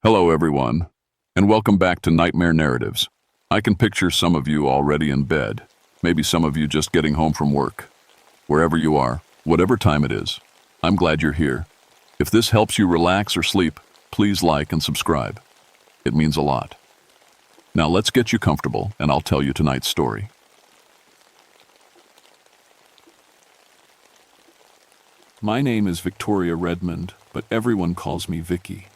Hello, everyone, and welcome back to Nightmare Narratives. I can picture some of you already in bed, maybe some of you just getting home from work. Wherever you are, whatever time it is, I'm glad you're here. If this helps you relax or sleep, please like and subscribe. It means a lot. Now let's get you comfortable, and I'll tell you tonight's story. My name is Victoria Redmond, but everyone calls me Vicky.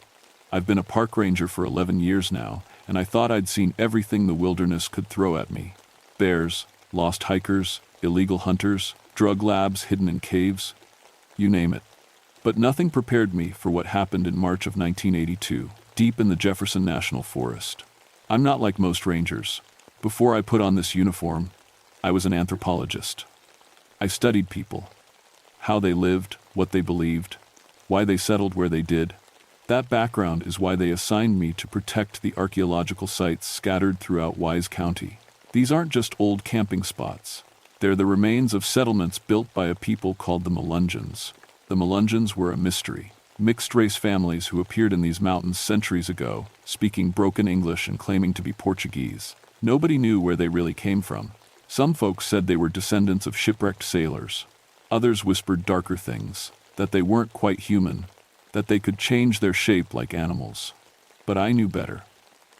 I've been a park ranger for 11 years now, and I thought I'd seen everything the wilderness could throw at me. Bears, lost hikers, illegal hunters, drug labs hidden in caves, you name it. But nothing prepared me for what happened in March of 1982, deep in the Jefferson National Forest. I'm not like most rangers. Before I put on this uniform, I was an anthropologist. I studied people, how they lived, what they believed, why they settled where they did. That background is why they assigned me to protect the archaeological sites scattered throughout Wise County. These aren't just old camping spots. They're the remains of settlements built by a people called the Melungeons. The Melungeons were a mystery. Mixed-race families who appeared in these mountains centuries ago, speaking broken English and claiming to be Portuguese. Nobody knew where they really came from. Some folks said they were descendants of shipwrecked sailors. Others whispered darker things, that they weren't quite human, that they could change their shape like animals. But I knew better.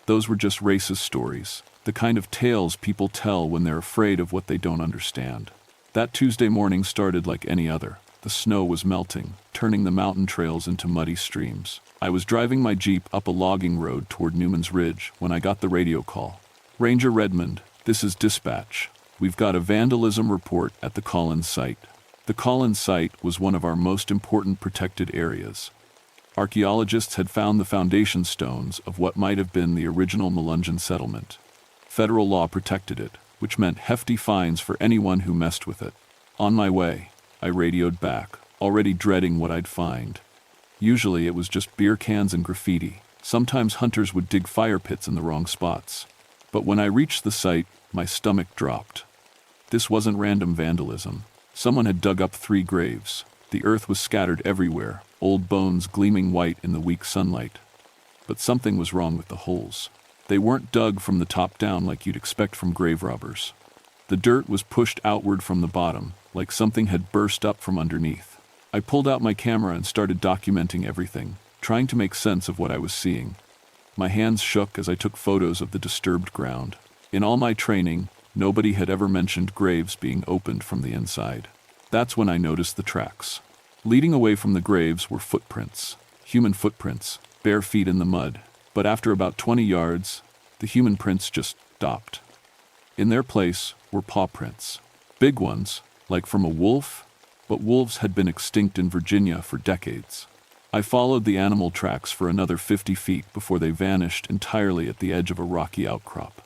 Those were just racist stories, the kind of tales people tell when they're afraid of what they don't understand. That Tuesday morning started like any other. The snow was melting, turning the mountain trails into muddy streams. I was driving my Jeep up a logging road toward Newman's Ridge when I got the radio call. Ranger Redmond, this is dispatch. We've got a vandalism report at the Collins site. The Collins site was one of our most important protected areas. Archaeologists had found the foundation stones of what might have been the original Melungeon settlement. Federal law protected it, which meant hefty fines for anyone who messed with it. On my way, I radioed back, already dreading what I'd find. Usually it was just beer cans and graffiti. Sometimes hunters would dig fire pits in the wrong spots. But when I reached the site, my stomach dropped. This wasn't random vandalism. Someone had dug up 3 graves. The earth was scattered everywhere, old bones gleaming white in the weak sunlight. But something was wrong with the holes. They weren't dug from the top down like you'd expect from grave robbers. The dirt was pushed outward from the bottom, like something had burst up from underneath. I pulled out my camera and started documenting everything, trying to make sense of what I was seeing. My hands shook as I took photos of the disturbed ground. In all my training, nobody had ever mentioned graves being opened from the inside. That's when I noticed the tracks. Leading away from the graves were footprints, human footprints, bare feet in the mud. But after about 20 yards, the human prints just stopped. In their place were paw prints. Big ones, like from a wolf, but wolves had been extinct in Virginia for decades. I followed the animal tracks for another 50 feet before they vanished entirely at the edge of a rocky outcrop.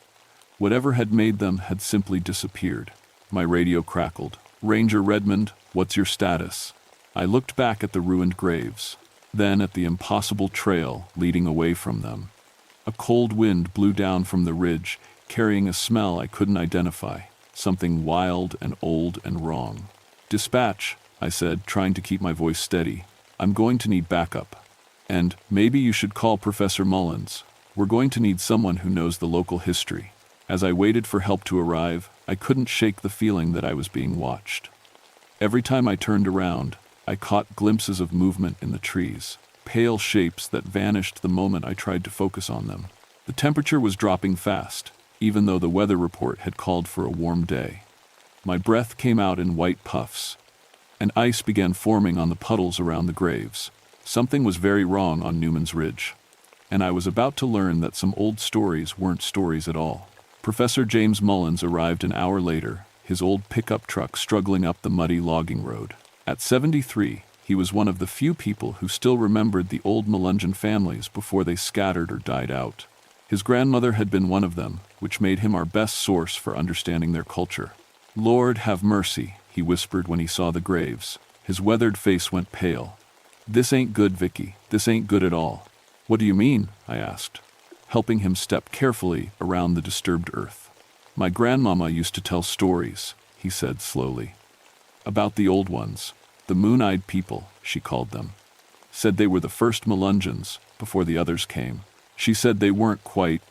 Whatever had made them had simply disappeared. My radio crackled. Ranger Redmond, what's your status? I looked back at the ruined graves, then at the impossible trail leading away from them. A cold wind blew down from the ridge, carrying a smell I couldn't identify, something wild and old and wrong. Dispatch, I said, trying to keep my voice steady. I'm going to need backup. And maybe you should call Professor Mullins. We're going to need someone who knows the local history. As I waited for help to arrive, I couldn't shake the feeling that I was being watched. Every time I turned around, I caught glimpses of movement in the trees, pale shapes that vanished the moment I tried to focus on them. The temperature was dropping fast, even though the weather report had called for a warm day. My breath came out in white puffs, and ice began forming on the puddles around the graves. Something was very wrong on Newman's Ridge, and I was about to learn that some old stories weren't stories at all. Professor James Mullins arrived an hour later, his old pickup truck struggling up the muddy logging road. At 73, he was one of the few people who still remembered the old Melungeon families before they scattered or died out. His grandmother had been one of them, which made him our best source for understanding their culture. Lord have mercy, he whispered when he saw the graves. His weathered face went pale. This ain't good, Vicky. This ain't good at all. What do you mean? I asked, helping him step carefully around the disturbed earth. My grandmama used to tell stories, he said slowly. About the old ones, the moon-eyed people, she called them. Said they were the first Melungeons, before the others came. She said they weren't quite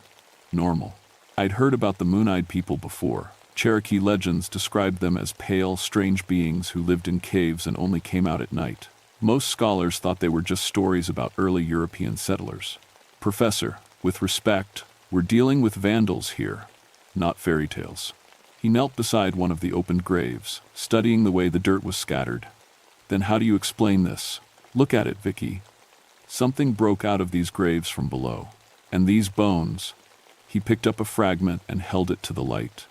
normal. I'd heard about the moon-eyed people before. Cherokee legends described them as pale, strange beings who lived in caves and only came out at night. Most scholars thought they were just stories about early European settlers. Professor, with respect, we're dealing with vandals here, not fairy tales. He knelt beside one of the opened graves, studying the way the dirt was scattered. Then how do you explain this? Look at it, Vicky. Something broke out of these graves from below. And these bones. He picked up a fragment and held it to the light.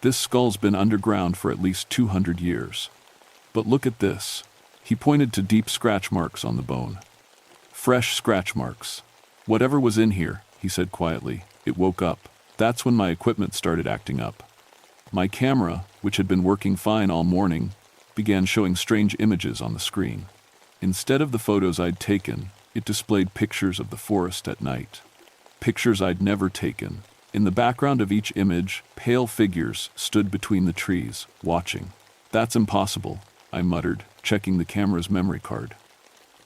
This skull's been underground for at least 200 years. But look at this. He pointed to deep scratch marks on the bone. Fresh scratch marks. Whatever was in here, he said quietly, it woke up. That's when my equipment started acting up. My camera, which had been working fine all morning, began showing strange images on the screen. Instead of the photos I'd taken, it displayed pictures of the forest at night. Pictures I'd never taken. In the background of each image, pale figures stood between the trees, watching. That's impossible, I muttered, checking the camera's memory card.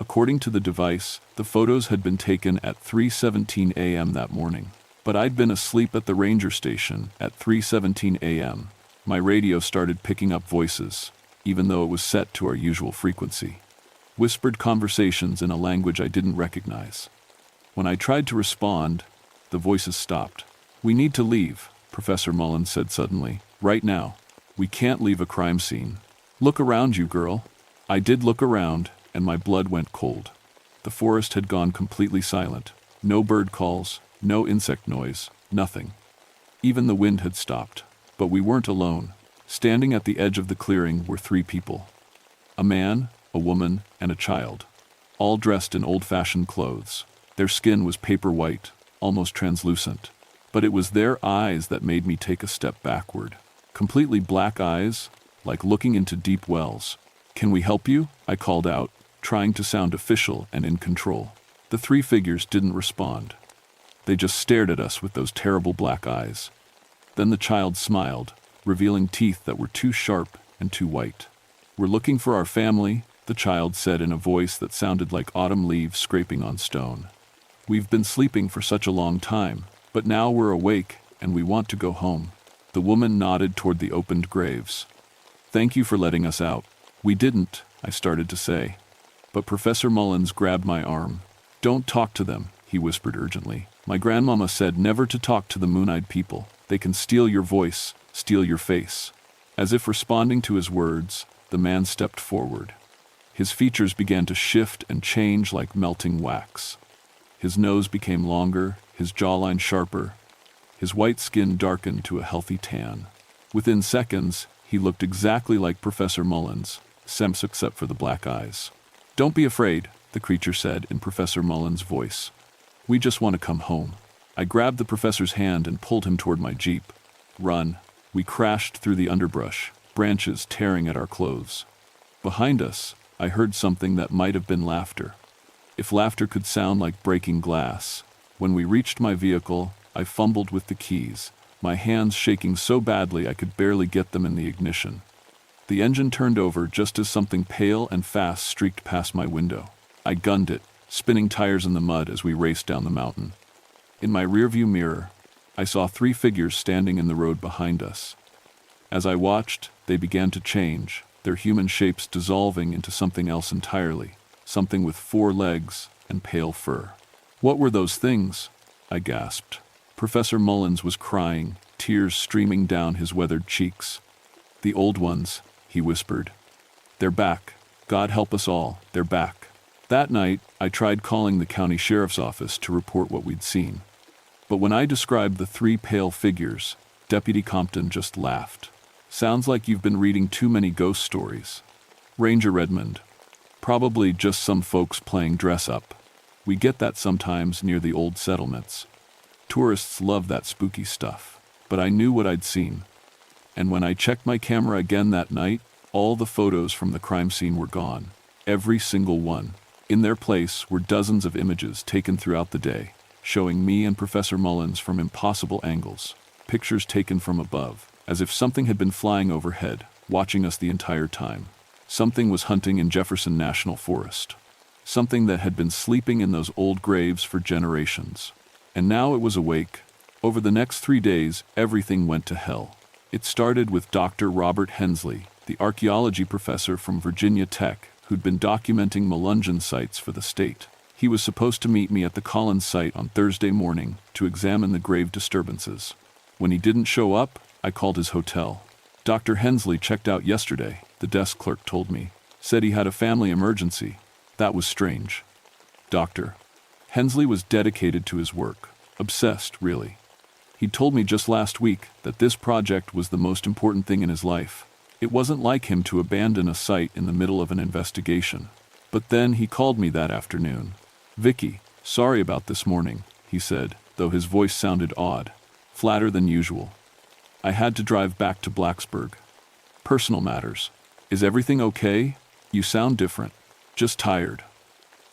According to the device, the photos had been taken at 3:17 a.m. that morning. But I'd been asleep at the ranger station at 3:17 a.m. My radio started picking up voices, even though it was set to our usual frequency. Whispered conversations in a language I didn't recognize. When I tried to respond, the voices stopped. We need to leave, Professor Mullins said suddenly. Right now. We can't leave a crime scene. Look around you, girl. I did look around, and my blood went cold. The forest had gone completely silent. No bird calls, no insect noise, nothing. Even the wind had stopped. But we weren't alone. Standing at the edge of the clearing were 3 people. A man, a woman, and a child. All dressed in old-fashioned clothes. Their skin was paper white, almost translucent. But it was their eyes that made me take a step backward. Completely black eyes, like looking into deep wells. Can we help you? I called out, trying to sound official and in control. The 3 figures didn't respond. They just stared at us with those terrible black eyes. Then the child smiled, revealing teeth that were too sharp and too white. We're looking for our family, the child said in a voice that sounded like autumn leaves scraping on stone. We've been sleeping for such a long time, but now we're awake and we want to go home. The woman nodded toward the opened graves. Thank you for letting us out. We didn't, I started to say. But Professor Mullins grabbed my arm. Don't talk to them, he whispered urgently. My grandmama said never to talk to the moon-eyed people. They can steal your voice, steal your face. As if responding to his words, the man stepped forward. His features began to shift and change like melting wax. His nose became longer, his jawline sharper. His white skin darkened to a healthy tan. Within seconds, he looked exactly like Professor Mullins, except for the black eyes. Don't be afraid, the creature said in Professor Mullins' voice. We just want to come home. I grabbed the professor's hand and pulled him toward my jeep. Run. We crashed through the underbrush, branches tearing at our clothes. Behind us, I heard something that might have been laughter. If laughter could sound like breaking glass. When we reached my vehicle, I fumbled with the keys, my hands shaking so badly I could barely get them in the ignition. The engine turned over just as something pale and fast streaked past my window. I gunned it, spinning tires in the mud as we raced down the mountain. In my rearview mirror, I saw 3 figures standing in the road behind us. As I watched, they began to change, their human shapes dissolving into something else entirely, something with 4 legs and pale fur. What were those things? I gasped. Professor Mullins was crying, tears streaming down his weathered cheeks. The old ones, he whispered. They're back. God help us all, they're back. That night, I tried calling the county sheriff's office to report what we'd seen. But when I described the 3 pale figures, Deputy Compton just laughed. Sounds like you've been reading too many ghost stories. Ranger Redmond. Probably just some folks playing dress-up. We get that sometimes near the old settlements. Tourists love that spooky stuff. But I knew what I'd seen. And when I checked my camera again that night, all the photos from the crime scene were gone. Every single one. In their place were dozens of images taken throughout the day, showing me and Professor Mullins from impossible angles. Pictures taken from above, as if something had been flying overhead, watching us the entire time. Something was hunting in Jefferson National Forest. Something that had been sleeping in those old graves for generations. And now it was awake. Over the next 3 days, everything went to hell. It started with Dr. Robert Hensley, the archaeology professor from Virginia Tech, who'd been documenting Melungeon sites for the state. He was supposed to meet me at the Collins site on Thursday morning to examine the grave disturbances. When he didn't show up, I called his hotel. Dr. Hensley checked out yesterday, the desk clerk told me. Said he had a family emergency. That was strange. Dr. Hensley was dedicated to his work. Obsessed, really. He told me just last week that this project was the most important thing in his life. It wasn't like him to abandon a site in the middle of an investigation. But then he called me that afternoon. "Vicky, sorry about this morning," he said, though his voice sounded odd, flatter than usual. "I had to drive back to Blacksburg. Personal matters. Is everything okay? You sound different. Just tired."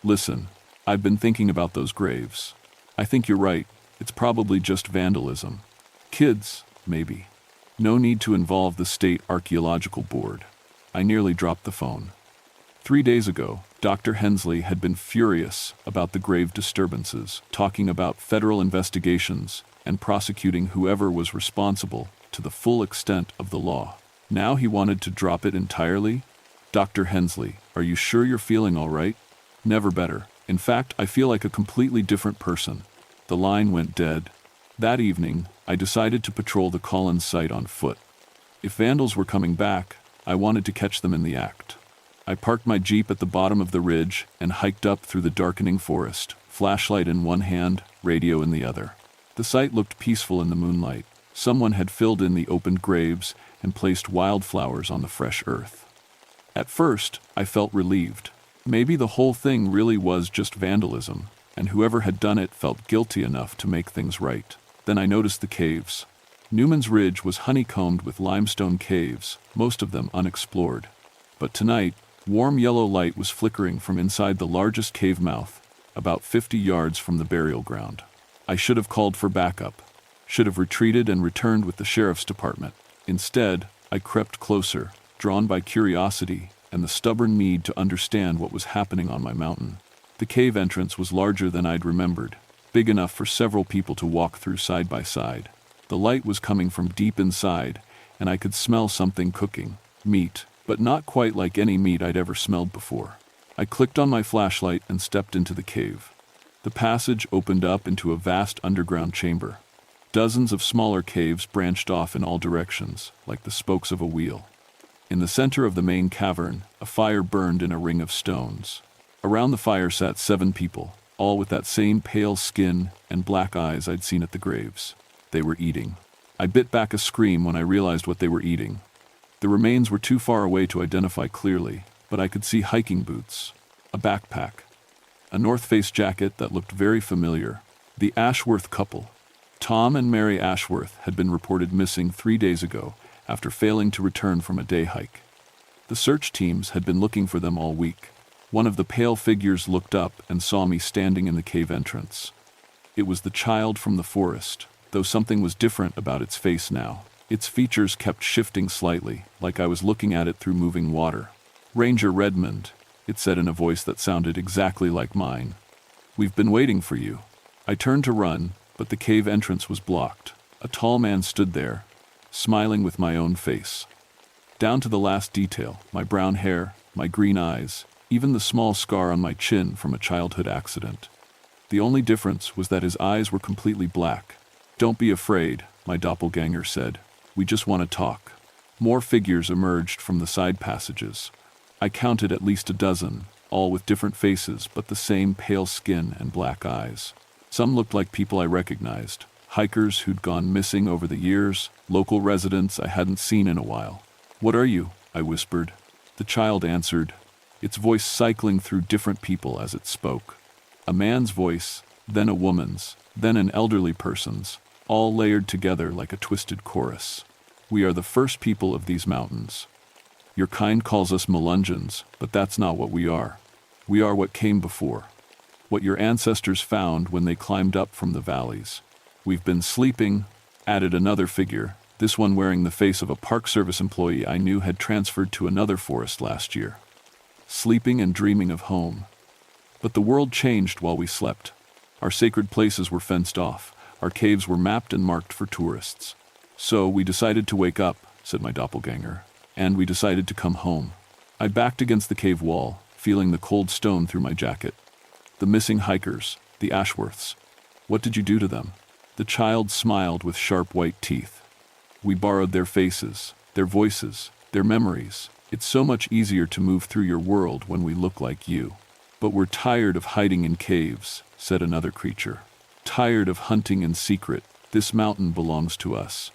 "Listen, I've been thinking about those graves. I think you're right. It's probably just vandalism. Kids, maybe. No need to involve the State Archaeological Board." I nearly dropped the phone. 3 days ago, Dr. Hensley had been furious about the grave disturbances, talking about federal investigations and prosecuting whoever was responsible to the full extent of the law. Now he wanted to drop it entirely? "Dr. Hensley, are you sure you're feeling all right?" "Never better. In fact, I feel like a completely different person." The line went dead. That evening, I decided to patrol the Collins site on foot. If vandals were coming back, I wanted to catch them in the act. I parked my Jeep at the bottom of the ridge and hiked up through the darkening forest, flashlight in one hand, radio in the other. The site looked peaceful in the moonlight. Someone had filled in the opened graves and placed wildflowers on the fresh earth. At first, I felt relieved. Maybe the whole thing really was just vandalism, and whoever had done it felt guilty enough to make things right. Then I noticed the caves. Newman's Ridge was honeycombed with limestone caves, most of them unexplored. But tonight, warm yellow light was flickering from inside the largest cave mouth, about 50 yards from the burial ground. I should have called for backup. Should have retreated and returned with the sheriff's department. Instead, I crept closer, drawn by curiosity and the stubborn need to understand what was happening on my mountain. The cave entrance was larger than I'd remembered, big enough for several people to walk through side by side. The light was coming from deep inside, and I could smell something cooking. Meat, but not quite like any meat I'd ever smelled before. I clicked on my flashlight and stepped into the cave. The passage opened up into a vast underground chamber. Dozens of smaller caves branched off in all directions, like the spokes of a wheel. In the center of the main cavern, a fire burned in a ring of stones. Around the fire sat 7 people, all with that same pale skin and black eyes I'd seen at the graves. They were eating. I bit back a scream when I realized what they were eating. The remains were too far away to identify clearly, but I could see hiking boots, a backpack, a North Face jacket that looked very familiar. The Ashworth couple. Tom and Mary Ashworth had been reported missing 3 days ago after failing to return from a day hike. The search teams had been looking for them all week. One of the pale figures looked up and saw me standing in the cave entrance. It was the child from the forest, though something was different about its face now. Its features kept shifting slightly, like I was looking at it through moving water. "Ranger Redmond," it said in a voice that sounded exactly like mine. "We've been waiting for you." I turned to run, but the cave entrance was blocked. A tall man stood there, smiling with my own face. Down to the last detail, my brown hair, my green eyes, even the small scar on my chin from a childhood accident. The only difference was that his eyes were completely black. "Don't be afraid," my doppelganger said. "We just want to talk." More figures emerged from the side passages. I counted at least a dozen, all with different faces but the same pale skin and black eyes. Some looked like people I recognized, hikers who'd gone missing over the years, local residents I hadn't seen in a while. "What are you?" I whispered. The child answered, its voice cycling through different people as it spoke. A man's voice, then a woman's, then an elderly person's, all layered together like a twisted chorus. "We are the first people of these mountains. Your kind calls us Melungeons, but that's not what we are. We are what came before. What your ancestors found when they climbed up from the valleys. We've been sleeping," added another figure, this one wearing the face of a Park Service employee I knew had transferred to another forest last year. "Sleeping and dreaming of home. But the world changed while we slept. Our sacred places were fenced off. Our caves were mapped and marked for tourists. So we decided to wake up, said my doppelganger, and we decided to come home. I backed against the cave wall, feeling the cold stone through my jacket. The missing hikers, the Ashworths. What did you do to them? The child smiled with sharp white teeth. We borrowed their faces, their voices, their memories. It's so much easier to move through your world when we look like you. But we're tired of hiding in caves, said another creature. Tired of hunting in secret. This mountain belongs to us.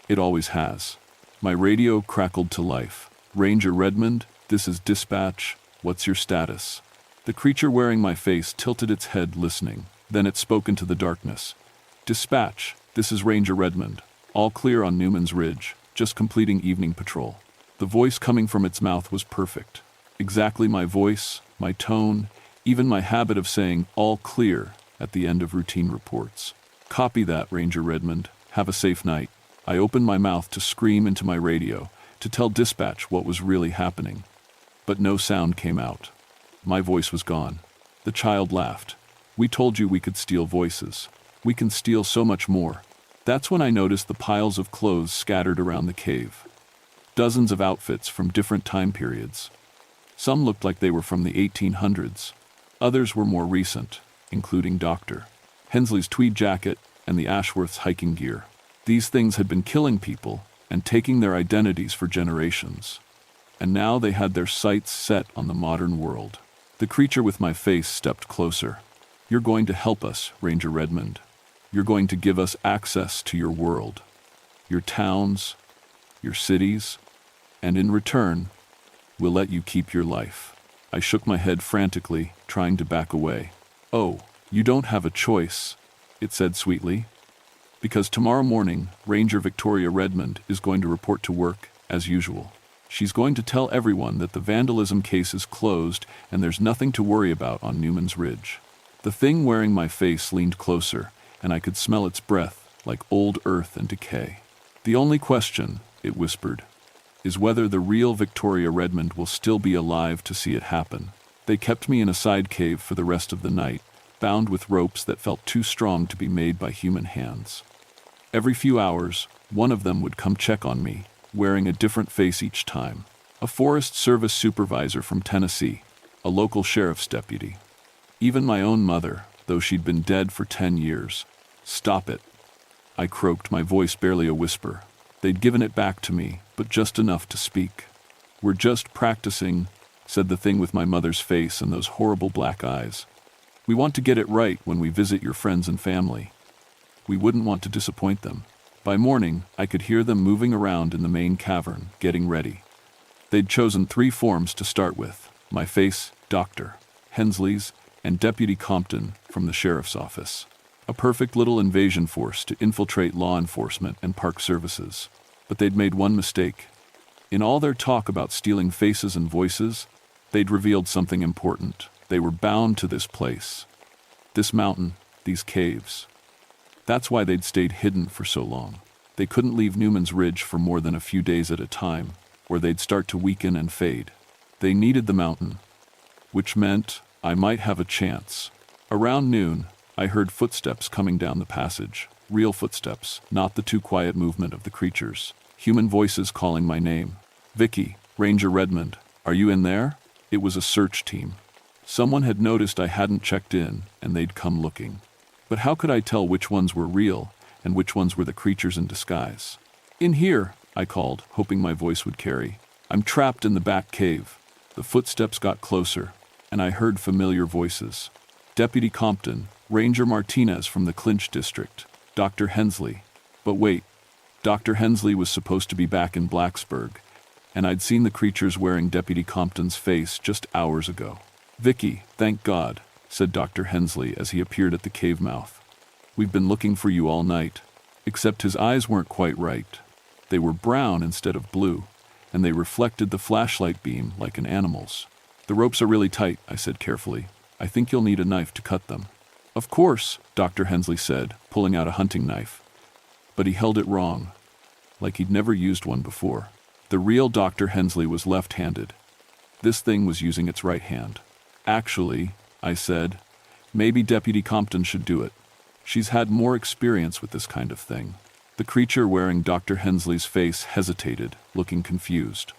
It always has. My radio crackled to life. Ranger Redmond, this is dispatch. What's your status? The creature wearing my face tilted its head, listening. Then it spoke into the darkness. Dispatch, this is Ranger Redmond. All clear on Newman's Ridge, just completing evening patrol. The voice coming from its mouth was perfect. Exactly my voice, my tone, even my habit of saying all clear at the end of routine reports. Copy that, Ranger Redmond. Have a safe night. I opened my mouth to scream into my radio, to tell dispatch what was really happening. But no sound came out. My voice was gone. The child laughed. We told you we could steal voices. We can steal so much more. That's when I noticed the piles of clothes scattered around the cave. Dozens of outfits from different time periods. Some looked like they were from the 1800s. Others were more recent, including Dr. Hensley's tweed jacket and the Ashworth's hiking gear. These things had been killing people and taking their identities for generations. And now they had their sights set on the modern world. The creature with my face stepped closer. You're going to help us, Ranger Redmond. You're going to give us access to your world, your towns, your cities, and in return, we'll let you keep your life. I shook my head frantically, trying to back away. Oh, you don't have a choice, it said sweetly, because tomorrow morning, Ranger Victoria Redmond is going to report to work as usual. She's going to tell everyone that the vandalism case is closed and there's nothing to worry about on Newman's Ridge. The thing wearing my face leaned closer, and I could smell its breath like old earth and decay. The only question, it whispered, is whether the real Victoria Redmond will still be alive to see it happen. They kept me in a side cave for the rest of the night, bound with ropes that felt too strong to be made by human hands. Every few hours, one of them would come check on me, wearing a different face each time. A Forest Service supervisor from Tennessee, a local sheriff's deputy. Even my own mother, though she'd been dead for 10 years. Stop it. I croaked, my voice barely a whisper. They'd given it back to me, but just enough to speak. We're just practicing, said the thing with my mother's face and those horrible black eyes. We want to get it right when we visit your friends and family. We wouldn't want to disappoint them. By morning, I could hear them moving around in the main cavern, getting ready. They'd chosen 3 forms to start with. My face, Dr. Hensley's, and Deputy Compton from the sheriff's office. A perfect little invasion force to infiltrate law enforcement and park services. But they'd made one mistake. In all their talk about stealing faces and voices, they'd revealed something important. They were bound to this place. This mountain, these caves. That's why they'd stayed hidden for so long. They couldn't leave Newman's Ridge for more than a few days at a time, or they'd start to weaken and fade. They needed the mountain, which meant I might have a chance. Around noon, I heard footsteps coming down the passage. Real footsteps, not the too quiet movement of the creatures. Human voices calling my name. Vicky, Ranger Redmond, are you in there? It was a search team. Someone had noticed I hadn't checked in, and they'd come looking. But how could I tell which ones were real, and which ones were the creatures in disguise? In here, I called, hoping my voice would carry. I'm trapped in the back cave. The footsteps got closer, and I heard familiar voices. Deputy Compton, Ranger Martinez from the Clinch District, Dr. Hensley. But wait, Dr. Hensley was supposed to be back in Blacksburg, and I'd seen the creatures wearing Deputy Compton's face just hours ago. Vicky, thank God, said Dr. Hensley as he appeared at the cave mouth. We've been looking for you all night. Except his eyes weren't quite right. They were brown instead of blue, and they reflected the flashlight beam like an animal's. The ropes are really tight, I said carefully. I think you'll need a knife to cut them. Of course, Dr. Hensley said, pulling out a hunting knife. But he held it wrong, like he'd never used one before. The real Dr. Hensley was left-handed. This thing was using its right hand. Actually, I said, Maybe Deputy Compton should do it. She's had more experience with this kind of thing. The creature wearing Dr. Hensley's face hesitated, looking confused.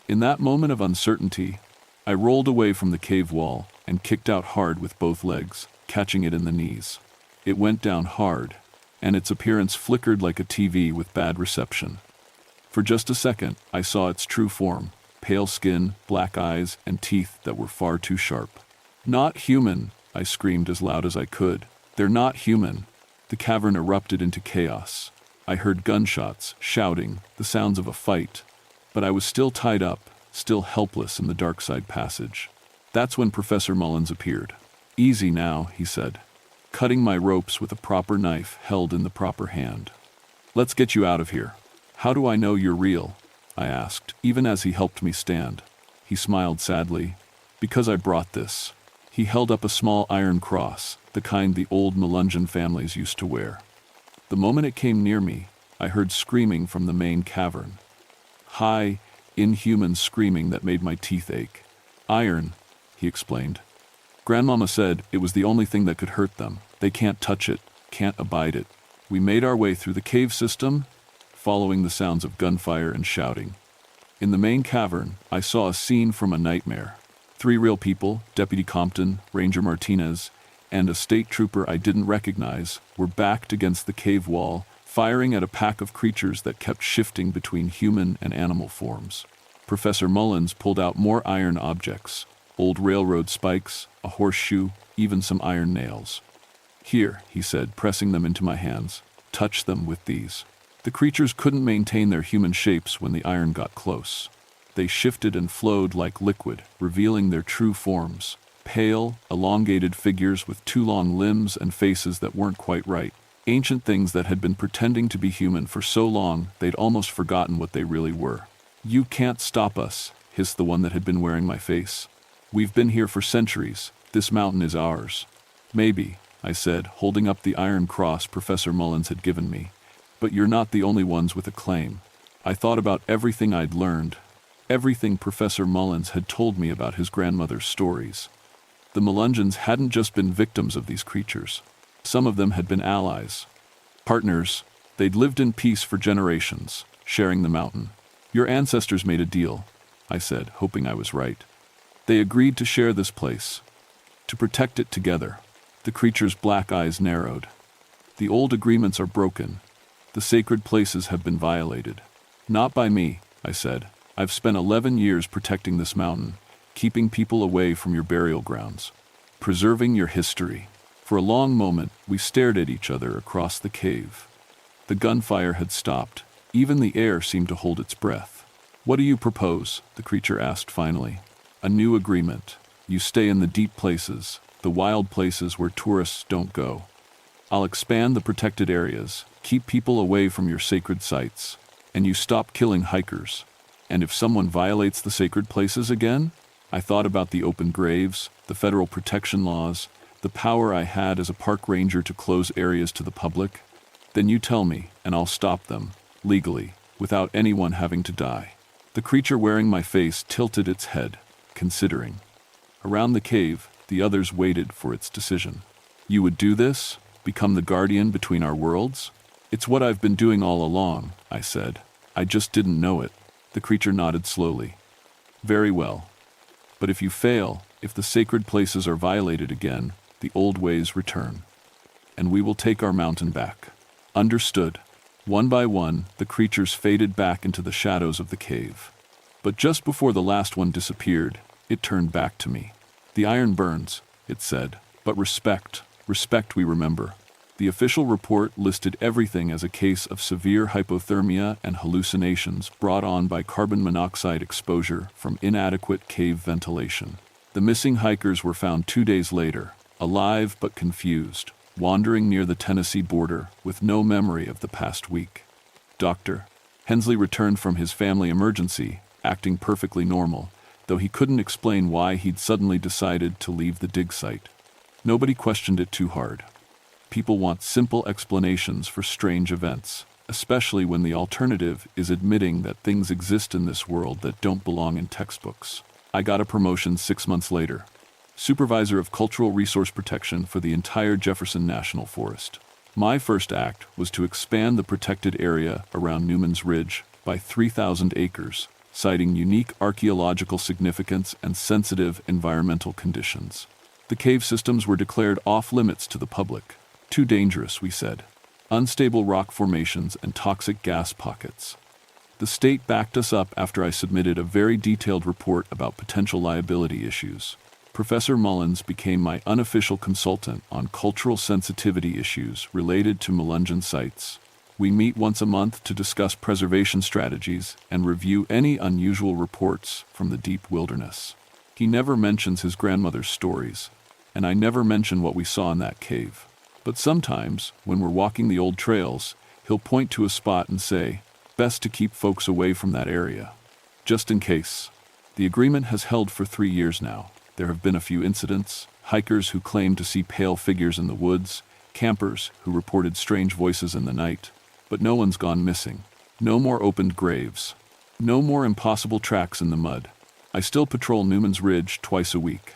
In that moment of uncertainty, I rolled away from the cave wall and kicked out hard with both legs, catching it in the knees. It went down hard, and its appearance flickered like a TV with bad reception. For just a second, I saw its true form: pale skin, black eyes, and teeth that were far too sharp. "Not human!" I screamed as loud as I could. "They're not human!" The cavern erupted into chaos. I heard gunshots, shouting, the sounds of a fight, but I was still tied up, still helpless in the dark side passage. That's when Professor Mullins appeared. "Easy now," he said, cutting my ropes with a proper knife held in the proper hand. "Let's get you out of here." "How do I know you're real?" I asked, even as he helped me stand. He smiled sadly. "Because I brought this." He held up a small iron cross, the kind the old Melungeon families used to wear. The moment it came near me, I heard screaming from the main cavern. High, inhuman screaming that made my teeth ache. "Iron," he explained. "Grandmama said it was the only thing that could hurt them. They can't touch it, can't abide it." We made our way through the cave system, following the sounds of gunfire and shouting. In the main cavern, I saw a scene from a nightmare. 3 real people, Deputy Compton, Ranger Martinez, and a state trooper I didn't recognize, were backed against the cave wall, firing at a pack of creatures that kept shifting between human and animal forms. Professor Mullins pulled out more iron objects: old railroad spikes, a horseshoe, even some iron nails. "Here," he said, pressing them into my hands. "Touch them with these." The creatures couldn't maintain their human shapes when the iron got close. They shifted and flowed like liquid, revealing their true forms: pale, elongated figures with 2 long limbs and faces that weren't quite right. Ancient things that had been pretending to be human for so long they'd almost forgotten what they really were. "You can't stop us," hissed the one that had been wearing my face. "We've been here for centuries. This mountain is ours." "Maybe," I said, holding up the iron cross Professor Mullins had given me. "But you're not the only ones with a claim." I thought about everything I'd learned, everything Professor Mullins had told me about his grandmother's stories. The Melungeons hadn't just been victims of these creatures. Some of them had been allies, partners. They'd lived in peace for generations, sharing the mountain. "Your ancestors made a deal," I said, hoping I was right. "They agreed to share this place, to protect it together." The creature's black eyes narrowed. "The old agreements are broken. The sacred places have been violated." "Not by me," I said. "I've spent 11 years protecting this mountain, keeping people away from your burial grounds, preserving your history." For a long moment, we stared at each other across the cave. The gunfire had stopped. Even the air seemed to hold its breath. "What do you propose?" the creature asked finally. "A new agreement. You stay in the deep places, the wild places where tourists don't go. I'll expand the protected areas, keep people away from your sacred sites, and you stop killing hikers. And if someone violates the sacred places again?" I thought about the open graves, the federal protection laws, the power I had as a park ranger to close areas to the public. "Then you tell me, and I'll stop them, legally, without anyone having to die." The creature wearing my face tilted its head, considering. Around the cave, the others waited for its decision. "You would do this? Become the guardian between our worlds?" "It's what I've been doing all along," I said. "I just didn't know it." The creature nodded slowly. "Very well. But if you fail, if the sacred places are violated again, the old ways return. And we will take our mountain back." "Understood." One by one, the creatures faded back into the shadows of the cave. But just before the last one disappeared, it turned back to me. "The iron burns," it said, "but respect, respect we remember." The official report listed everything as a case of severe hypothermia and hallucinations brought on by carbon monoxide exposure from inadequate cave ventilation. The missing hikers were found 2 days later, alive but confused, wandering near the Tennessee border with no memory of the past week. Dr. Hensley returned from his family emergency, acting perfectly normal, though he couldn't explain why he'd suddenly decided to leave the dig site. Nobody questioned it too hard. People want simple explanations for strange events, especially when the alternative is admitting that things exist in this world that don't belong in textbooks. I got a promotion 6 months later. supervisor of cultural resource protection for the entire Jefferson National Forest. My first act was to expand the protected area around Newman's Ridge by 3,000 acres, citing unique archaeological significance and sensitive environmental conditions. The cave systems were declared off-limits to the public. Too dangerous, we said. Unstable rock formations and toxic gas pockets. The state backed us up after I submitted a very detailed report about potential liability issues. Professor Mullins became my unofficial consultant on cultural sensitivity issues related to Melungeon sites. We meet once a month to discuss preservation strategies and review any unusual reports from the deep wilderness. He never mentions his grandmother's stories, and I never mention what we saw in that cave. But sometimes, when we're walking the old trails, he'll point to a spot and say, "Best to keep folks away from that area." Just in case. The agreement has held for 3 years now. There have been a few incidents, hikers who claimed to see pale figures in the woods, campers who reported strange voices in the night, but no one's gone missing. No more opened graves. No more impossible tracks in the mud. I still patrol Newman's Ridge twice a week.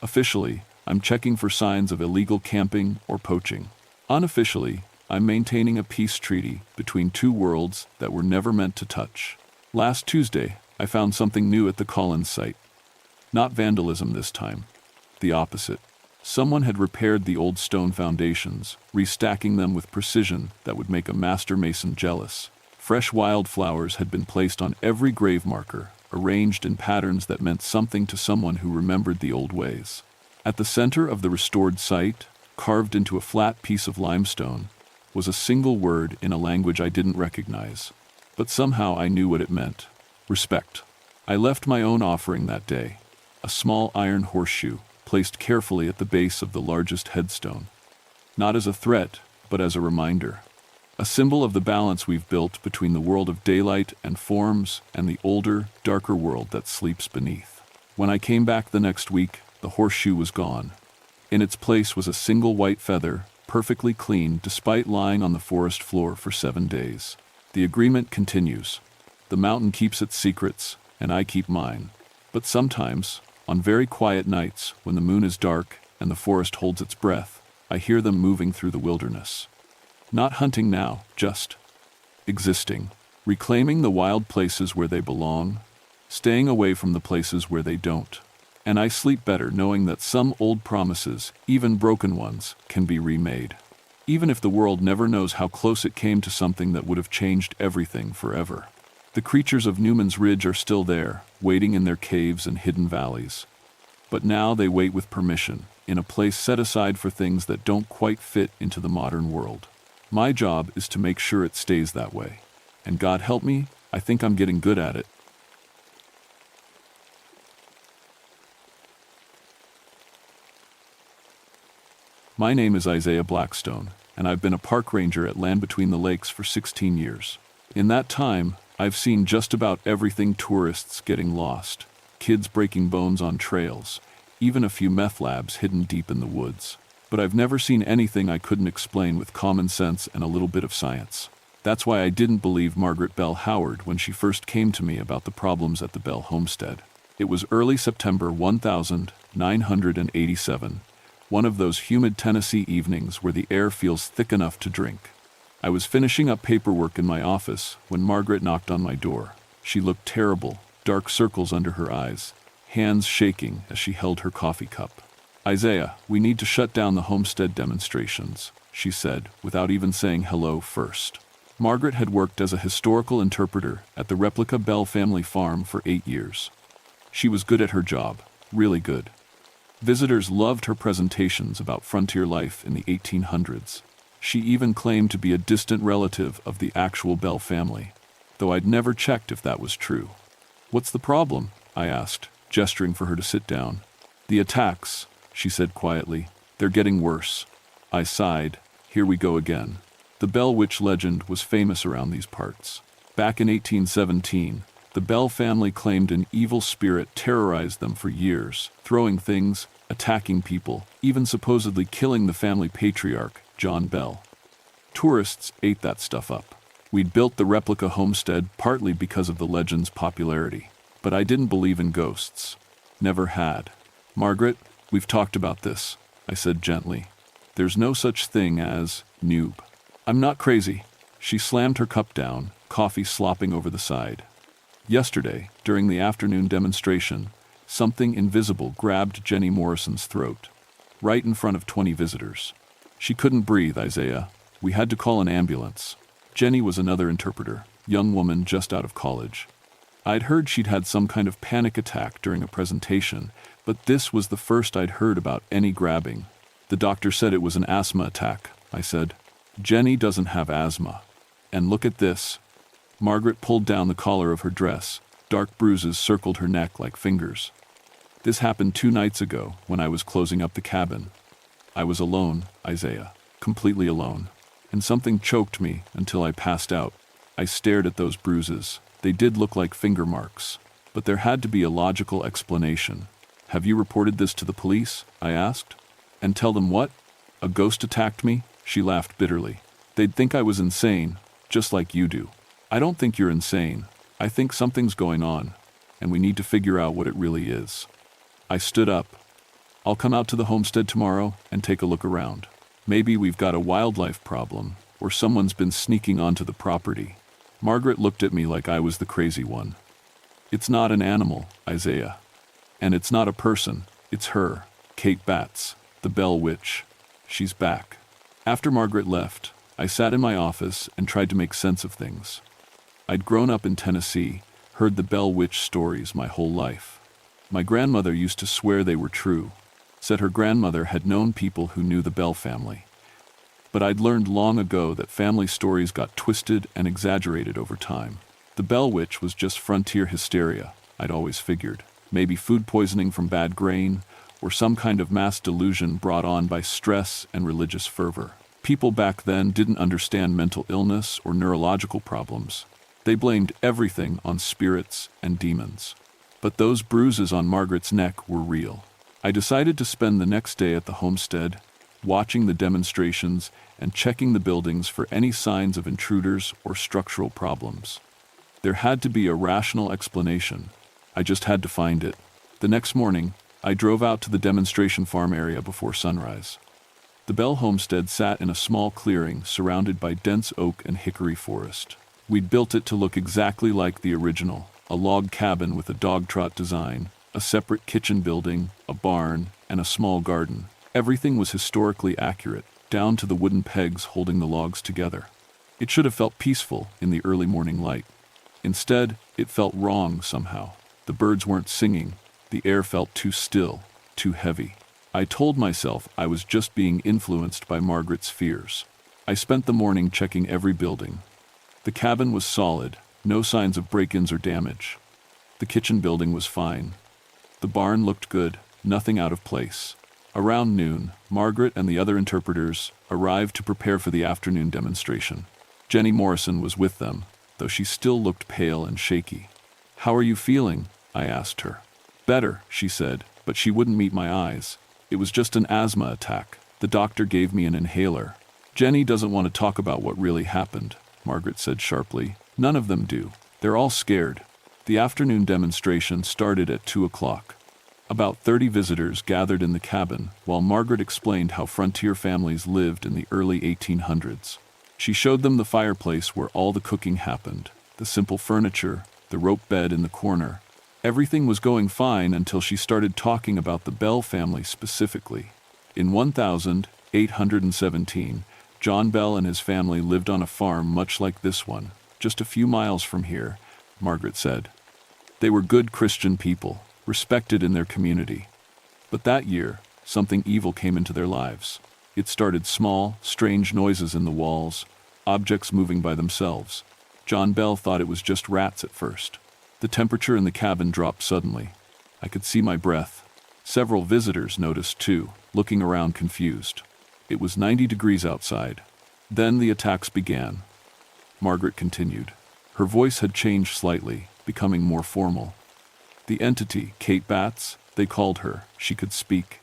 Officially, I'm checking for signs of illegal camping or poaching. Unofficially, I'm maintaining a peace treaty between two worlds that were never meant to touch. Last Tuesday, I found something new at the Collins site. Not vandalism this time. The opposite. Someone had repaired the old stone foundations, restacking them with precision that would make a master mason jealous. Fresh wildflowers had been placed on every grave marker, arranged in patterns that meant something to someone who remembered the old ways. At the center of the restored site, carved into a flat piece of limestone, was a single word in a language I didn't recognize. But somehow I knew what it meant. Respect. I left my own offering that day. A small iron horseshoe, placed carefully at the base of the largest headstone. Not as a threat, but as a reminder. A symbol of the balance we've built between the world of daylight and forms and the older, darker world that sleeps beneath. When I came back the next week, the horseshoe was gone. In its place was a single white feather, perfectly clean despite lying on the forest floor for 7 days. The agreement continues. The mountain keeps its secrets, and I keep mine. But sometimes, on very quiet nights, when the moon is dark and the forest holds its breath, I hear them moving through the wilderness. Not hunting now, just existing, reclaiming the wild places where they belong, staying away from the places where they don't. And I sleep better knowing that some old promises, even broken ones, can be remade. Even if the world never knows how close it came to something that would have changed everything forever. The creatures of Newman's Ridge are still there, waiting in their caves and hidden valleys. But now they wait with permission, in a place set aside for things that don't quite fit into the modern world. My job is to make sure it stays that way. And God help me, I think I'm getting good at it. My name is Isaiah Blackstone, and I've been a park ranger at Land Between the Lakes for 16 years. In that time, I've seen just about everything: tourists getting lost, kids breaking bones on trails, even a few meth labs hidden deep in the woods. But I've never seen anything I couldn't explain with common sense and a little bit of science. That's why I didn't believe Margaret Bell Howard when she first came to me about the problems at the Bell homestead. It was early September 1987, one of those humid Tennessee evenings where the air feels thick enough to drink. I was finishing up paperwork in my office when Margaret knocked on my door. She looked terrible, dark circles under her eyes, hands shaking as she held her coffee cup. "Isaiah, we need to shut down the homestead demonstrations," she said, without even saying hello first. Margaret had worked as a historical interpreter at the replica Bell family farm for 8 years. She was good at her job, really good. Visitors loved her presentations about frontier life in the 1800s. She even claimed to be a distant relative of the actual Bell family, though I'd never checked if that was true. "What's the problem?" I asked, gesturing for her to sit down. "The attacks," she said quietly. "They're getting worse." I sighed. Here we go again. The Bell Witch legend was famous around these parts. Back in 1817, the Bell family claimed an evil spirit terrorized them for years, throwing things, attacking people, even supposedly killing the family patriarch, John Bell. Tourists ate that stuff up. We'd built the replica homestead partly because of the legend's popularity. But I didn't believe in ghosts. Never had. Margaret, We've talked about this, I said gently. There's no such thing as noob. I'm not crazy. She slammed her cup down, coffee slopping over the side. Yesterday, during the afternoon demonstration, something invisible grabbed Jenny Morrison's throat, right in front of 20 visitors. She couldn't breathe, Isaiah. We had to call an ambulance. Jenny was another interpreter, young woman just out of college. I'd heard she'd had some kind of panic attack during a presentation, but this was the first I'd heard about any grabbing. The doctor said it was an asthma attack, I said. Jenny doesn't have asthma. And look at this. Margaret pulled down the collar of her dress. Dark bruises circled her neck like fingers. This happened 2 nights ago when I was closing up the cabin. I was alone, Isaiah, completely alone. And something choked me until I passed out. I stared at those bruises. They did look like finger marks, but there had to be a logical explanation. Have you reported this to the police? I asked. And tell them what? A ghost attacked me? She laughed bitterly. They'd think I was insane, just like you do. I don't think you're insane. I think something's going on, and we need to figure out what it really is. I stood up. I'll come out to the homestead tomorrow and take a look around. Maybe we've got a wildlife problem, or someone's been sneaking onto the property. Margaret looked at me like I was the crazy one. It's not an animal, Isaiah. And it's not a person. It's her, Kate Batts, the Bell Witch. She's back. After Margaret left, I sat in my office and tried to make sense of things. I'd grown up in Tennessee, heard the Bell Witch stories my whole life. My grandmother used to swear they were true, said her grandmother had known people who knew the Bell family. But I'd learned long ago that family stories got twisted and exaggerated over time. The Bell Witch was just frontier hysteria, I'd always figured. Maybe food poisoning from bad grain, or some kind of mass delusion brought on by stress and religious fervor. People back then didn't understand mental illness or neurological problems. They blamed everything on spirits and demons. But those bruises on Margaret's neck were real. I decided to spend the next day at the homestead, watching the demonstrations and checking the buildings for any signs of intruders or structural problems. There had to be a rational explanation. I just had to find it. The next morning, I drove out to the demonstration farm area before sunrise. The Bell homestead sat in a small clearing surrounded by dense oak and hickory forest. We'd built it to look exactly like the original, a log cabin with a dog trot design, a separate kitchen building, a barn, and a small garden. Everything was historically accurate, down to the wooden pegs holding the logs together. It should have felt peaceful in the early morning light. Instead, it felt wrong somehow. The birds weren't singing. The air felt too still, too heavy. I told myself I was just being influenced by Margaret's fears. I spent the morning checking every building. The cabin was solid, no signs of break-ins or damage. The kitchen building was fine. The barn looked good, nothing out of place. Around noon, Margaret and the other interpreters arrived to prepare for the afternoon demonstration. Jenny Morrison was with them, though she still looked pale and shaky. "How are you feeling?" I asked her. "Better," she said, but she wouldn't meet my eyes. "It was just an asthma attack. The doctor gave me an inhaler." "Jenny doesn't want to talk about what really happened," Margaret said sharply. "None of them do. They're all scared." The afternoon demonstration started at 2 o'clock. About 30 visitors gathered in the cabin while Margaret explained how frontier families lived in the early 1800s. She showed them the fireplace where all the cooking happened, the simple furniture, the rope bed in the corner. Everything was going fine until she started talking about the Bell family specifically. In 1817, John Bell and his family lived on a farm much like this one, just a few miles from here, Margaret said. They were good Christian people, respected in their community. But that year, something evil came into their lives. It started small, strange noises in the walls, objects moving by themselves. John Bell thought it was just rats at first. The temperature in the cabin dropped suddenly. I could see my breath. Several visitors noticed too, looking around confused. It was 90 degrees outside. Then the attacks began. Margaret continued. Her voice had changed slightly, becoming more formal. The entity, Kate Batts, they called her, she could speak.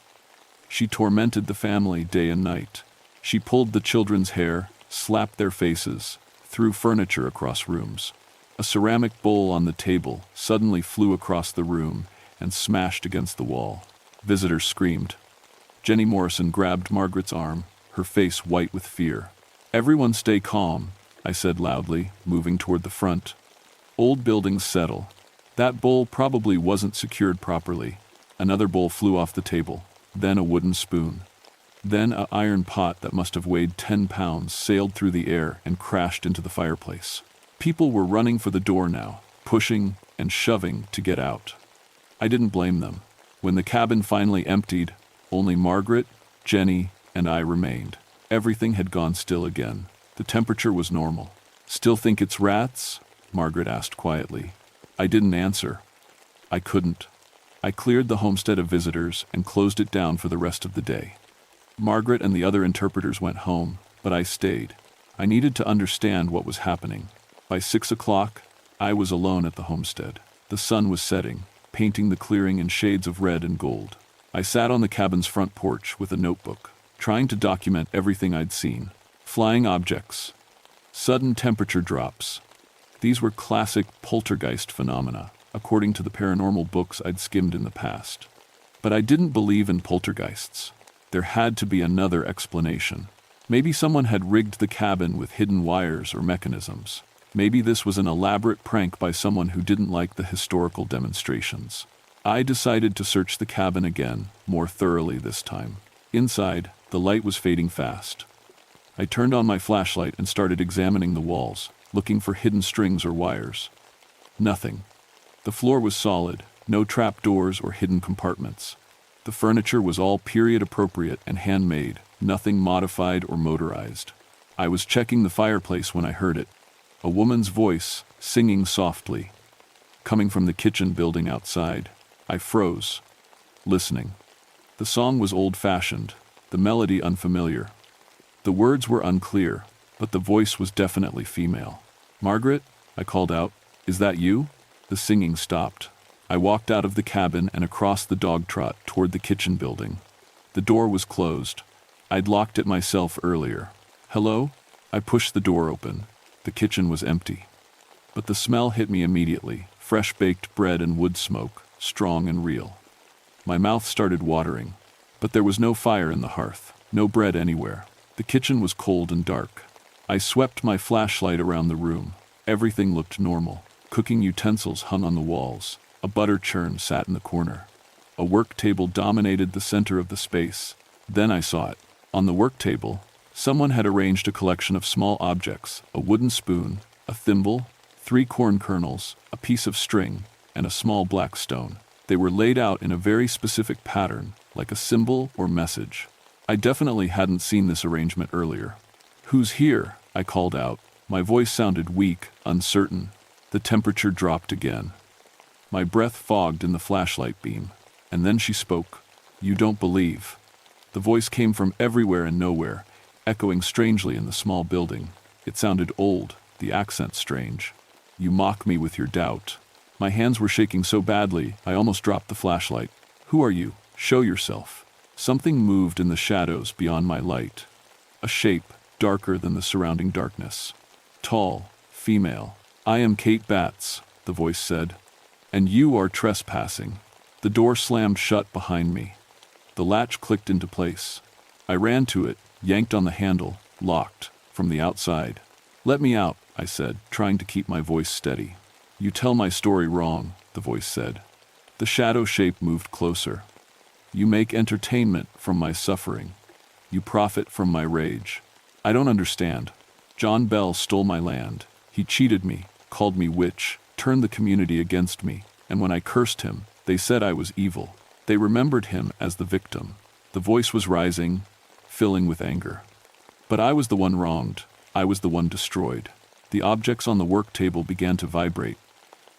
She tormented the family day and night. She pulled the children's hair, slapped their faces, threw furniture across rooms. A ceramic bowl on the table suddenly flew across the room and smashed against the wall. Visitors screamed. Jenny Morrison grabbed Margaret's arm, her face white with fear. "Everyone stay calm," I said loudly, moving toward the front. "Old buildings settle. That bowl probably wasn't secured properly." Another bowl flew off the table, then a wooden spoon. Then an iron pot that must have weighed 10 pounds sailed through the air and crashed into the fireplace. People were running for the door now, pushing and shoving to get out. I didn't blame them. When the cabin finally emptied, only Margaret, Jenny, and I remained. Everything had gone still again. The temperature was normal. "Still think it's rats?" Margaret asked quietly. I didn't answer. I couldn't. I cleared the homestead of visitors and closed it down for the rest of the day. Margaret and the other interpreters went home, but I stayed. I needed to understand what was happening. By 6 o'clock, I was alone at the homestead. The sun was setting, painting the clearing in shades of red and gold. I sat on the cabin's front porch with a notebook, trying to document everything I'd seen. Flying objects, sudden temperature drops. These were classic poltergeist phenomena, according to the paranormal books I'd skimmed in the past. But I didn't believe in poltergeists. There had to be another explanation. Maybe someone had rigged the cabin with hidden wires or mechanisms. Maybe this was an elaborate prank by someone who didn't like the historical demonstrations. I decided to search the cabin again, more thoroughly this time. Inside, the light was fading fast. I turned on my flashlight and started examining the walls, looking for hidden strings or wires. Nothing. The floor was solid, no trap doors or hidden compartments. The furniture was all period-appropriate and handmade, nothing modified or motorized. I was checking the fireplace when I heard it. A woman's voice, singing softly, coming from the kitchen building outside. I froze, listening. The song was old-fashioned, the melody unfamiliar. The words were unclear, but the voice was definitely female. "Margaret," I called out, "is that you?" The singing stopped. I walked out of the cabin and across the dog trot toward the kitchen building. The door was closed. I'd locked it myself earlier. "Hello?" I pushed the door open. The kitchen was empty. But the smell hit me immediately, fresh baked bread and wood smoke, strong and real. My mouth started watering, but there was no fire in the hearth, no bread anywhere. The kitchen was cold and dark. I swept my flashlight around the room. Everything looked normal. Cooking utensils hung on the walls. A butter churn sat in the corner. A work table dominated the center of the space. Then I saw it. On the work table, someone had arranged a collection of small objects: a wooden spoon, a thimble, 3 corn kernels, a piece of string, and a small black stone. They were laid out in a very specific pattern, like a symbol or message. I definitely hadn't seen this arrangement earlier. "Who's here?" I called out. My voice sounded weak, uncertain. The temperature dropped again. My breath fogged in the flashlight beam. And then she spoke. "You don't believe." The voice came from everywhere and nowhere, echoing strangely in the small building. It sounded old, the accent strange. "You mock me with your doubt." My hands were shaking so badly, I almost dropped the flashlight. "Who are you? Show yourself." Something moved in the shadows beyond my light. A shape, darker than the surrounding darkness. Tall, female. "I am Kate Batts," the voice said. "And you are trespassing." The door slammed shut behind me. The latch clicked into place. I ran to it, yanked on the handle, locked, from the outside. "Let me out," I said, trying to keep my voice steady. "You tell my story wrong," the voice said. The shadow shape moved closer. "You make entertainment from my suffering. You profit from my rage. I don't understand. John Bell stole my land. He cheated me, called me witch, turned the community against me, and when I cursed him, they said I was evil. They remembered him as the victim." The voice was rising, filling with anger. But I was the one wronged. I was the one destroyed. The objects on the work table began to vibrate.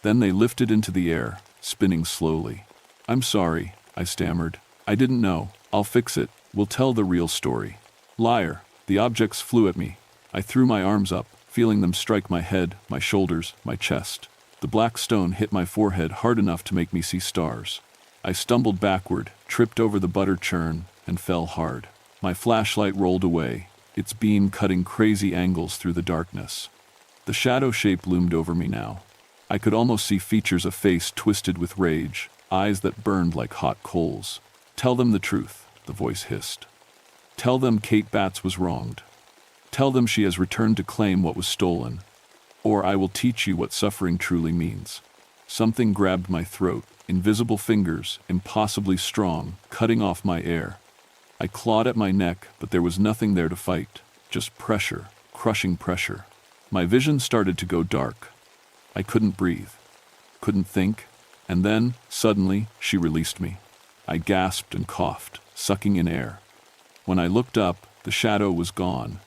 Then they lifted into the air, spinning slowly. "I'm sorry," I stammered. "I didn't know. I'll fix it. We'll tell the real story." "Liar." The objects flew at me. I threw my arms up, feeling them strike my head, my shoulders, my chest. The black stone hit my forehead hard enough to make me see stars. I stumbled backward, tripped over the butter churn, and fell hard. My flashlight rolled away, its beam cutting crazy angles through the darkness. The shadow shape loomed over me now. I could almost see features, a face twisted with rage, eyes that burned like hot coals. "Tell them the truth," the voice hissed. Tell them Kate Batts was wronged. Tell them she has returned to claim what was stolen. Or I will teach you what suffering truly means. Something grabbed my throat, invisible fingers, impossibly strong, cutting off my air. I clawed at my neck, but there was nothing there to fight, just pressure, crushing pressure. My vision started to go dark. I couldn't breathe, couldn't think, and then, suddenly, she released me. I gasped and coughed, sucking in air. When I looked up, the shadow was gone.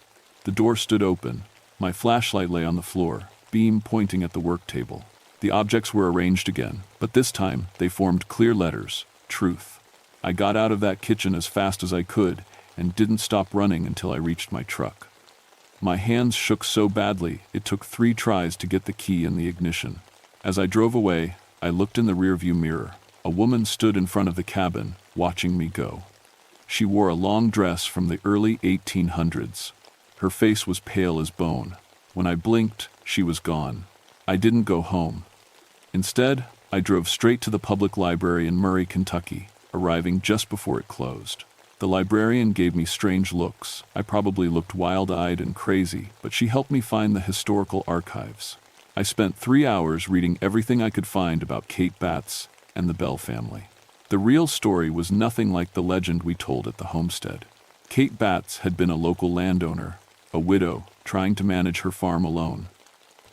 The door stood open. My flashlight lay on the floor, beam pointing at the work table. The objects were arranged again, but this time they formed clear letters, truth. I got out of that kitchen as fast as I could and didn't stop running until I reached my truck. My hands shook so badly it took 3 tries to get the key in the ignition. As I drove away, I looked in the rearview mirror. A woman stood in front of the cabin, watching me go. She wore a long dress from the early 1800s. Her face was pale as bone. When I blinked, she was gone. I didn't go home. Instead, I drove straight to the public library in Murray, Kentucky, arriving just before it closed. The librarian gave me strange looks. I probably looked wild-eyed and crazy, but she helped me find the historical archives. I spent 3 hours reading everything I could find about Kate Batts and the Bell family. The real story was nothing like the legend we told at the homestead. Kate Batts had been a local landowner, a widow trying to manage her farm alone.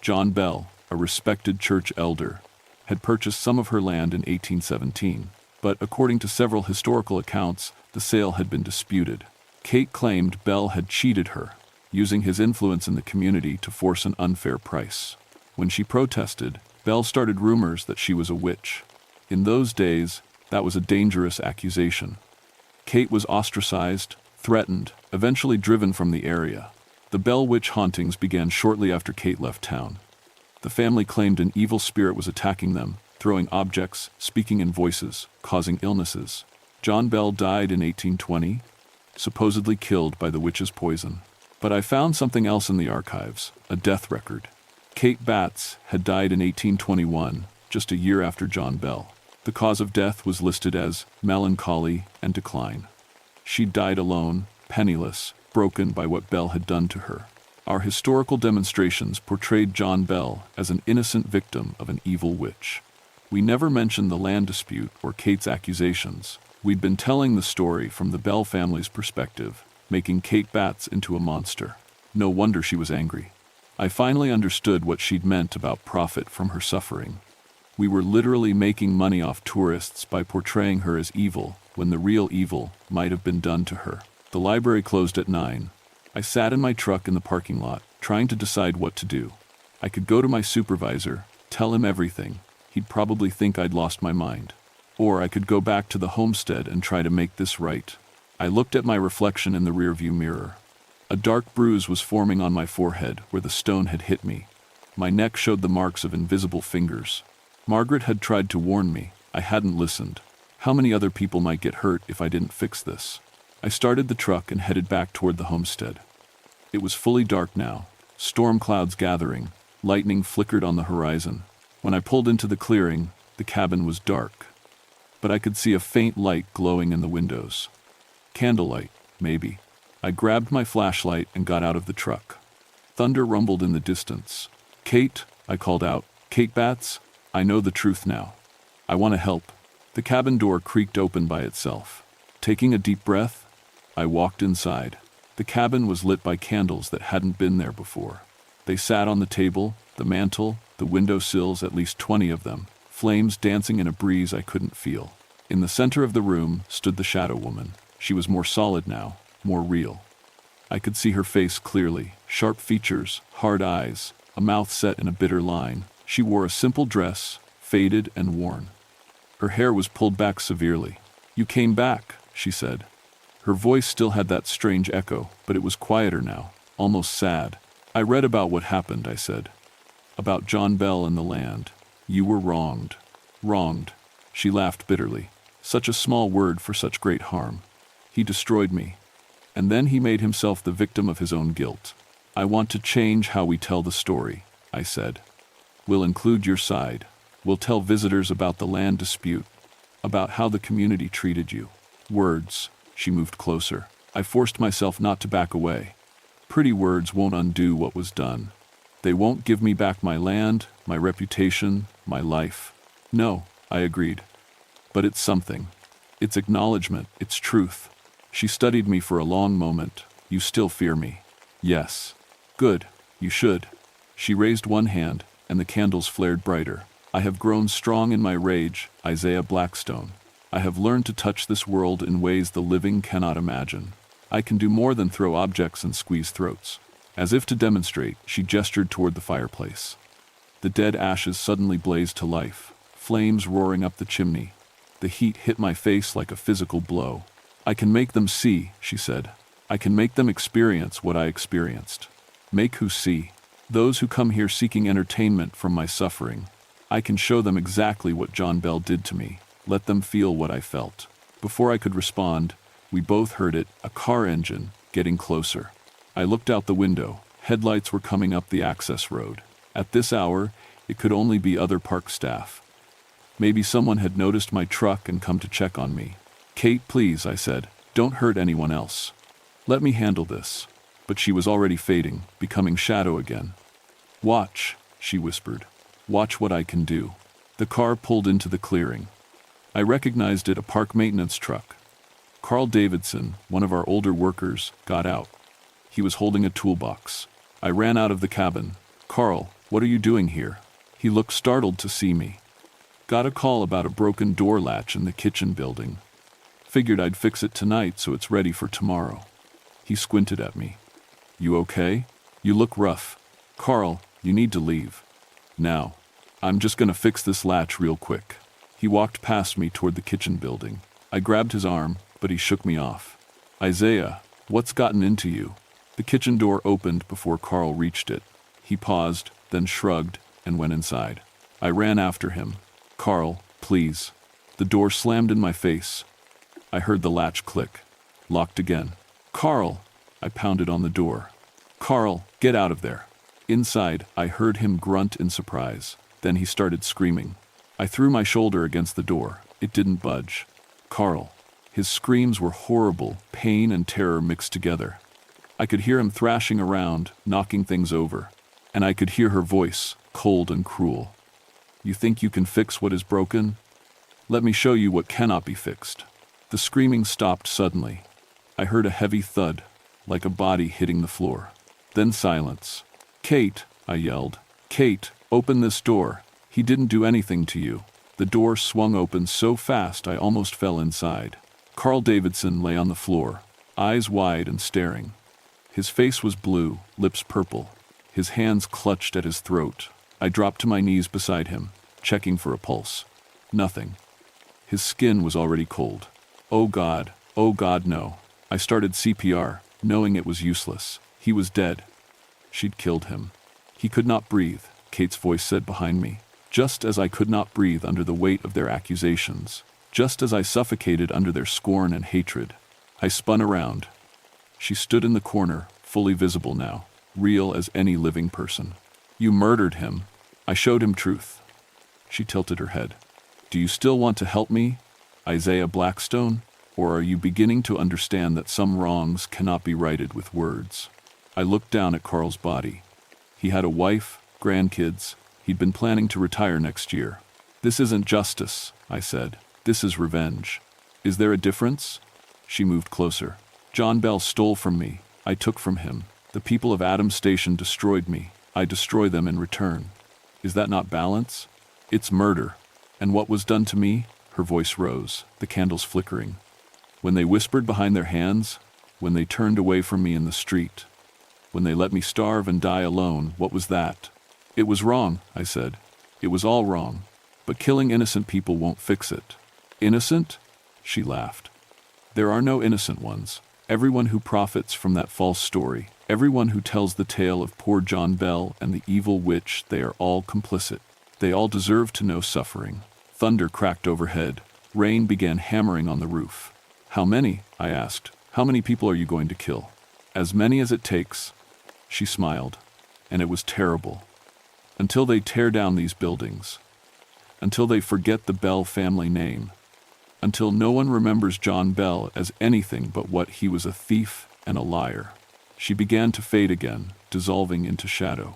John Bell, a respected church elder, had purchased some of her land in 1817, but according to several historical accounts, the sale had been disputed. Kate claimed Bell had cheated her, using his influence in the community to force an unfair price. When she protested, Bell started rumors that she was a witch. In those days, that was a dangerous accusation. Kate was ostracized, threatened, eventually driven from the area. The Bell witch hauntings began shortly after Kate left town. The family claimed an evil spirit was attacking them, throwing objects, speaking in voices, causing illnesses. John Bell died in 1820, supposedly killed by the witch's poison. But I found something else in the archives, a death record. Kate Batts had died in 1821, just a year after John Bell. The cause of death was listed as melancholy and decline. She died alone, penniless, broken by what Bell had done to her. Our historical demonstrations portrayed John Bell as an innocent victim of an evil witch. We never mentioned the land dispute or Kate's accusations. We'd been telling the story from the Bell family's perspective, making Kate Batts into a monster. No wonder she was angry. I finally understood what she'd meant about profit from her suffering. We were literally making money off tourists by portraying her as evil, when the real evil might have been done to her. The library closed at 9. I sat in my truck in the parking lot, trying to decide what to do. I could go to my supervisor, tell him everything. He'd probably think I'd lost my mind. Or I could go back to the homestead and try to make this right. I looked at my reflection in the rearview mirror. A dark bruise was forming on my forehead where the stone had hit me. My neck showed the marks of invisible fingers. Margaret had tried to warn me. I hadn't listened. How many other people might get hurt if I didn't fix this? I started the truck and headed back toward the homestead. It was fully dark now, storm clouds gathering, lightning flickered on the horizon. When I pulled into the clearing, the cabin was dark, but I could see a faint light glowing in the windows. Candlelight, maybe. I grabbed my flashlight and got out of the truck. Thunder rumbled in the distance. Kate, I called out. Kate Batts, I know the truth now. I want to help. The cabin door creaked open by itself. Taking a deep breath, I walked inside. The cabin was lit by candles that hadn't been there before. They sat on the table, the mantel, the window sills, at least 20 of them, flames dancing in a breeze I couldn't feel. In the center of the room stood the shadow woman. She was more solid now, more real. I could see her face clearly, sharp features, hard eyes, a mouth set in a bitter line. She wore a simple dress, faded and worn. Her hair was pulled back severely. "You came back," she said. Her voice still had that strange echo, but it was quieter now, almost sad. "I read about what happened," I said. "About John Bell and the land. You were wronged." "Wronged?" She laughed bitterly. "Such a small word for such great harm. He destroyed me. And then he made himself the victim of his own guilt. I want to change how we tell the story," I said. "We'll include your side. We'll tell visitors about the land dispute, about how the community treated you." "Words," She moved closer. I forced myself not to back away. Pretty words won't undo what was done. They won't give me back my land, my reputation, my life. No, I agreed. But it's something. It's acknowledgement, it's truth. She studied me for a long moment. You still fear me? Yes. Good, you should. She raised one hand, and the candles flared brighter. I have grown strong in my rage, Isaiah Blackstone. I have learned to touch this world in ways the living cannot imagine. I can do more than throw objects and squeeze throats. As if to demonstrate, she gestured toward the fireplace. The dead ashes suddenly blazed to life, flames roaring up the chimney. The heat hit my face like a physical blow. I can make them see, she said. I can make them experience what I experienced. Make who see. Those who come here seeking entertainment from my suffering. I can show them exactly what John Bell did to me. Let them feel what I felt. Before I could respond, we both heard it, a car engine, getting closer. I looked out the window. Headlights were coming up the access road. At this hour, it could only be other park staff. Maybe someone had noticed my truck and come to check on me. Kate, please, I said. Don't hurt anyone else. Let me handle this. But she was already fading, becoming shadow again. Watch, she whispered. Watch what I can do. The car pulled into the clearing. I recognized it, a park maintenance truck. Carl Davidson, one of our older workers, got out. He was holding a toolbox. I ran out of the cabin. Carl, what are you doing here? He looked startled to see me. Got a call about a broken door latch in the kitchen building. Figured I'd fix it tonight so it's ready for tomorrow. He squinted at me. You okay? You look rough. Carl, you need to leave. Now. I'm just gonna fix this latch real quick. He walked past me toward the kitchen building. I grabbed his arm, but he shook me off. Isaiah, what's gotten into you? The kitchen door opened before Carl reached it. He paused, then shrugged, and went inside. I ran after him. Carl, please. The door slammed in my face. I heard the latch click. Locked again. Carl! I pounded on the door. Carl, get out of there. Inside, I heard him grunt in surprise. Then he started screaming. I threw my shoulder against the door. It didn't budge. Carl. His screams were horrible, pain and terror mixed together. I could hear him thrashing around, knocking things over. And I could hear her voice, cold and cruel. You think you can fix what is broken? Let me show you what cannot be fixed. The screaming stopped suddenly. I heard a heavy thud, like a body hitting the floor. Then silence. Kate, I yelled. Kate, open this door. He didn't do anything to you. The door swung open so fast I almost fell inside. Carl Davidson lay on the floor, eyes wide and staring. His face was blue, lips purple. His hands clutched at his throat. I dropped to my knees beside him, checking for a pulse. Nothing. His skin was already cold. Oh God, no. I started CPR, knowing it was useless. He was dead. She'd killed him. He could not breathe, Kate's voice said behind me. Just as I could not breathe under the weight of their accusations. Just as I suffocated under their scorn and hatred. I spun around. She stood in the corner, fully visible now, real as any living person. You murdered him. I showed him truth. She tilted her head. Do you still want to help me, Isaiah Blackstone? Or are you beginning to understand that some wrongs cannot be righted with words? I looked down at Carl's body. He had a wife, grandkids. He'd been planning to retire next year. This isn't justice, I said. This is revenge. Is there a difference? She moved closer. John Bell stole from me. I took from him. The people of Adams Station destroyed me. I destroy them in return. Is that not balance? It's murder. And what was done to me? Her voice rose, the candles flickering. When they whispered behind their hands, when they turned away from me in the street, when they let me starve and die alone, what was that? It was wrong, I said. It was all wrong. But killing innocent people won't fix it. Innocent? She laughed. There are no innocent ones. Everyone who profits from that false story, everyone who tells the tale of poor John Bell and the evil witch, they are all complicit. They all deserve to know suffering. Thunder cracked overhead. Rain began hammering on the roof. How many? I asked. How many people are you going to kill? As many as it takes. She smiled. And it was terrible. Until they tear down these buildings. Until they forget the Bell family name. until no one remembers John Bell as anything but what he was: a thief and a liar. She began to fade again, dissolving into shadow.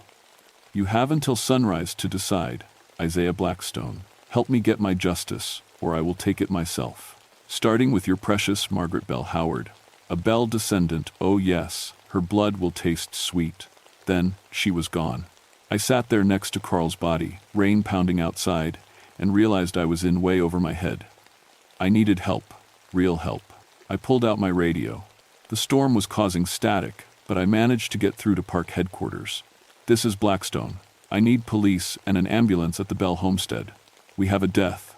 You have until sunrise to decide, Isaiah Blackstone. Help me get my justice, or I will take it myself. Starting with your precious Margaret Bell Howard. A Bell descendant, oh yes, her blood will taste sweet. Then, she was gone. I sat there next to Carl's body, rain pounding outside, and realized I was in way over my head. I needed help, real help. I pulled out my radio. The storm was causing static, but I managed to get through to park headquarters. This is Blackstone. I need police and an ambulance at the Bell homestead. We have a death.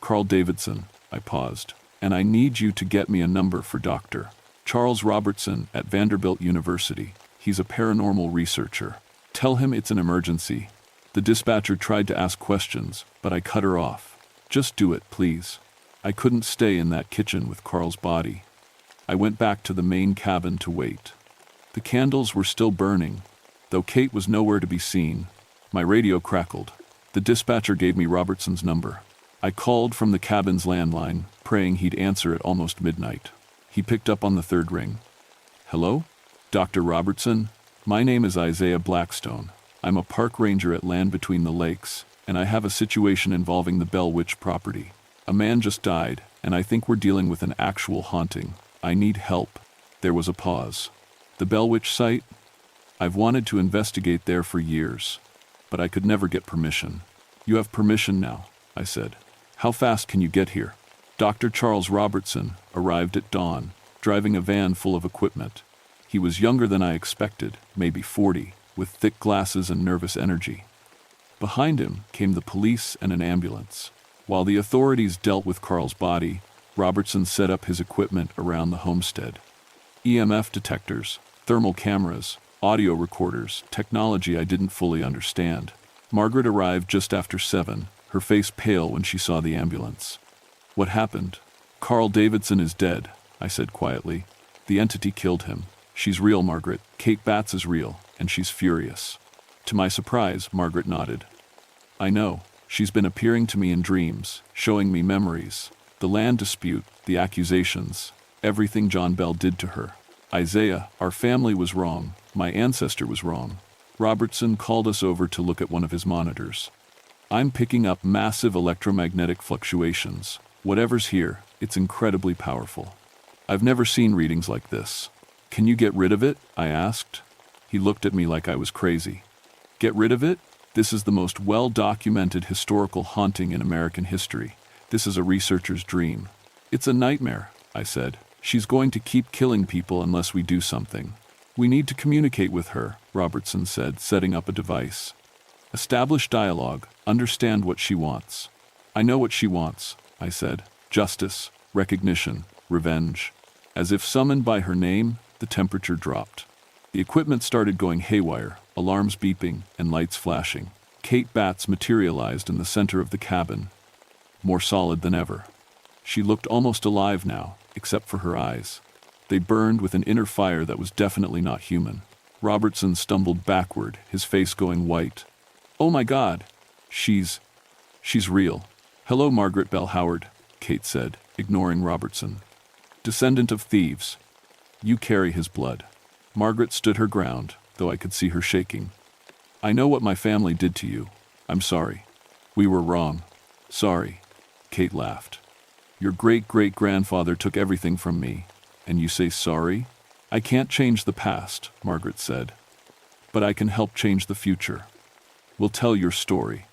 Carl Davidson, I paused, and I need you to get me a number for Dr. Charles Robertson at Vanderbilt University. He's a paranormal researcher. Tell him it's an emergency. The dispatcher tried to ask questions, but I cut her off. Just do it, please. I couldn't stay in that kitchen with Carl's body. I went back to the main cabin to wait. The candles were still burning, though Kate was nowhere to be seen. My radio crackled. The dispatcher gave me Robertson's number. I called from the cabin's landline, praying he'd answer at almost midnight. He picked up on the third ring. Hello? Dr. Robertson? My name is Isaiah Blackstone. I'm a park ranger at Land Between the Lakes, and I have a situation involving the Bell Witch property. A man just died, and I think we're dealing with an actual haunting. I need help. There was a pause. The Bell Witch site? I've wanted to investigate there for years, but I could never get permission. You have permission now, I said. How fast can you get here? Dr. Charles Robertson arrived at dawn, driving a van full of equipment. He was younger than I expected, maybe 40, with thick glasses and nervous energy. Behind him came the police and an ambulance. While the authorities dealt with Carl's body, Robertson set up his equipment around the homestead. EMF detectors, thermal cameras, audio recorders, technology I didn't fully understand. Margaret arrived just after 7, her face pale when she saw the ambulance. What happened? Carl Davidson is dead, I said quietly. The entity killed him. She's real, Margaret. Kate Batts is real, and she's furious. To my surprise, Margaret nodded. I know. She's been appearing to me in dreams, showing me memories. The land dispute, the accusations, everything John Bell did to her. Isaiah, our family was wrong. My ancestor was wrong. Robertson called us over to look at one of his monitors. I'm picking up massive electromagnetic fluctuations. Whatever's here, it's incredibly powerful. I've never seen readings like this. Can you get rid of it? I asked. He looked at me like I was crazy. Get rid of it? This is the most well-documented historical haunting in American history. This is a researcher's dream. It's a nightmare, I said. She's going to keep killing people unless we do something. We need to communicate with her, Robertson said, setting up a device. Establish dialogue, understand what she wants. I know what she wants, I said. Justice, recognition, revenge. As if summoned by her name, the temperature dropped. The equipment started going haywire, alarms beeping and lights flashing. Kate Batts materialized in the center of the cabin, more solid than ever. She looked almost alive now, except for her eyes. They burned with an inner fire that was definitely not human. Robertson stumbled backward, his face going white. Oh my God! She's real. Hello, Margaret Bell Howard, Kate said, ignoring Robertson. Descendant of thieves. You carry his blood. Margaret stood her ground, though I could see her shaking. I know what my family did to you. I'm sorry. We were wrong. Sorry. Kate laughed. Your great-great-grandfather took everything from me, and you say sorry? I can't change the past, Margaret said. But I can help change the future. We'll tell your story.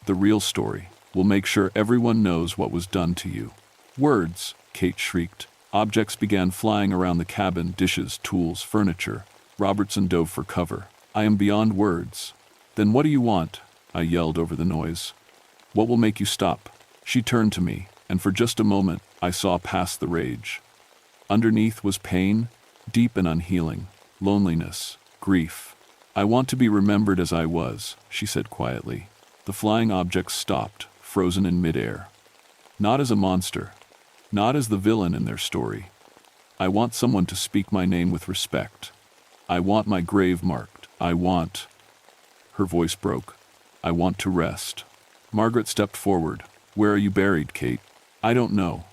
The real story. We'll make sure everyone knows what was done to you. Words, Kate shrieked. Objects began flying around the cabin, dishes, tools, furniture. Robertson dove for cover. I am beyond words. Then what do you want? I yelled over the noise. What will make you stop? She turned to me, and for just a moment, I saw past the rage. Underneath was pain, deep and unhealing, loneliness, grief. I want to be remembered as I was, she said quietly. The flying objects stopped, frozen in midair. Not as a monster, not as the villain in their story. I want someone to speak my name with respect. I want my grave marked. Her voice broke. I want to rest. Margaret stepped forward. Where are you buried, Kate? I don't know.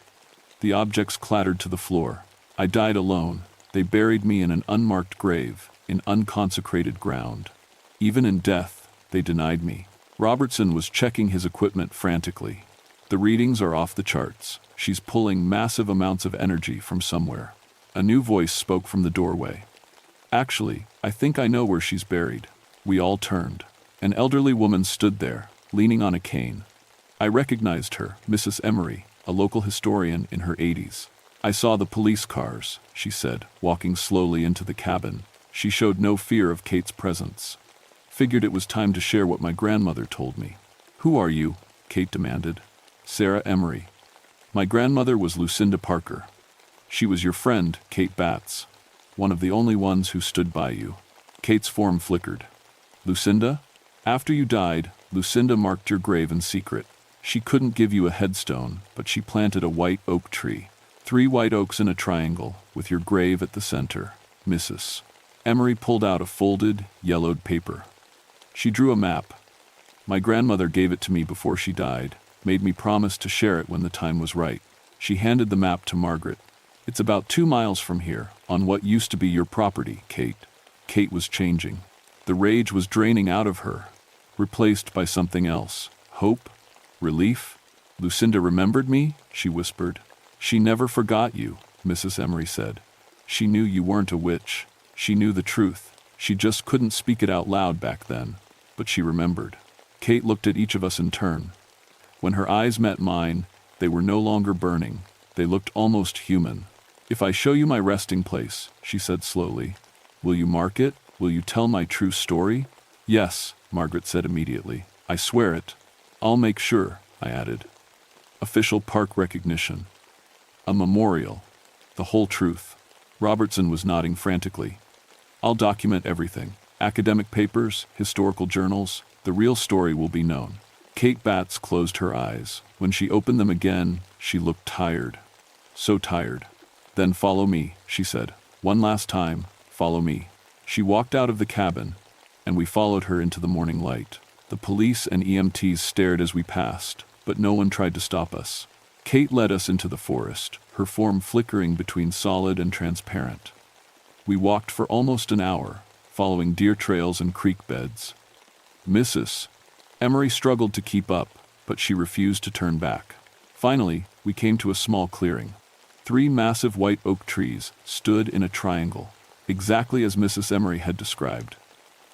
The objects clattered to the floor. I died alone. They buried me in an unmarked grave, in unconsecrated ground. Even in death, they denied me. Robertson was checking his equipment frantically. The readings are off the charts. She's pulling massive amounts of energy from somewhere. A new voice spoke from the doorway. Actually, I think I know where she's buried. We all turned. An elderly woman stood there, leaning on a cane. I recognized her, Mrs. Emery, a local historian in her 80s. I saw the police cars, she said, walking slowly into the cabin. She showed no fear of Kate's presence. Figured it was time to share what my grandmother told me. Who are you? Kate demanded. Sarah Emery. My grandmother was Lucinda Parker. She was your friend, Kate Batts. One of the only ones who stood by you. Kate's form flickered. Lucinda? After you died, Lucinda marked your grave in secret. She couldn't give you a headstone, but she planted a white oak tree. 3 white oaks in a triangle, with your grave at the center. Mrs. Emery pulled out a folded, yellowed paper. She drew a map. My grandmother gave it to me before she died, made me promise to share it when the time was right. She handed the map to Margaret. It's about 2 miles from here, on what used to be your property, Kate. Kate was changing. The rage was draining out of her, replaced by something else. Hope? Relief? Lucinda remembered me? She whispered. She never forgot you, Mrs. Emery said. She knew you weren't a witch. She knew the truth. She just couldn't speak it out loud back then. But she remembered. Kate looked at each of us in turn. When her eyes met mine, they were no longer burning. They looked almost human. If I show you my resting place, she said slowly, will you mark it? Will you tell my true story? Yes, Margaret said immediately. I swear it. I'll make sure, I added. Official park recognition. A memorial. The whole truth. Robertson was nodding frantically. I'll document everything. Academic papers, historical journals. The real story will be known. Kate Batts closed her eyes. When she opened them again, she looked tired. So tired. Then follow me, she said. One last time, follow me. She walked out of the cabin, and we followed her into the morning light. The police and EMTs stared as we passed, but no one tried to stop us. Kate led us into the forest, her form flickering between solid and transparent. We walked for almost an hour, following deer trails and creek beds. Mrs. Emery struggled to keep up, but she refused to turn back. Finally, we came to a small clearing. 3 massive white oak trees stood in a triangle, exactly as Mrs. Emery had described.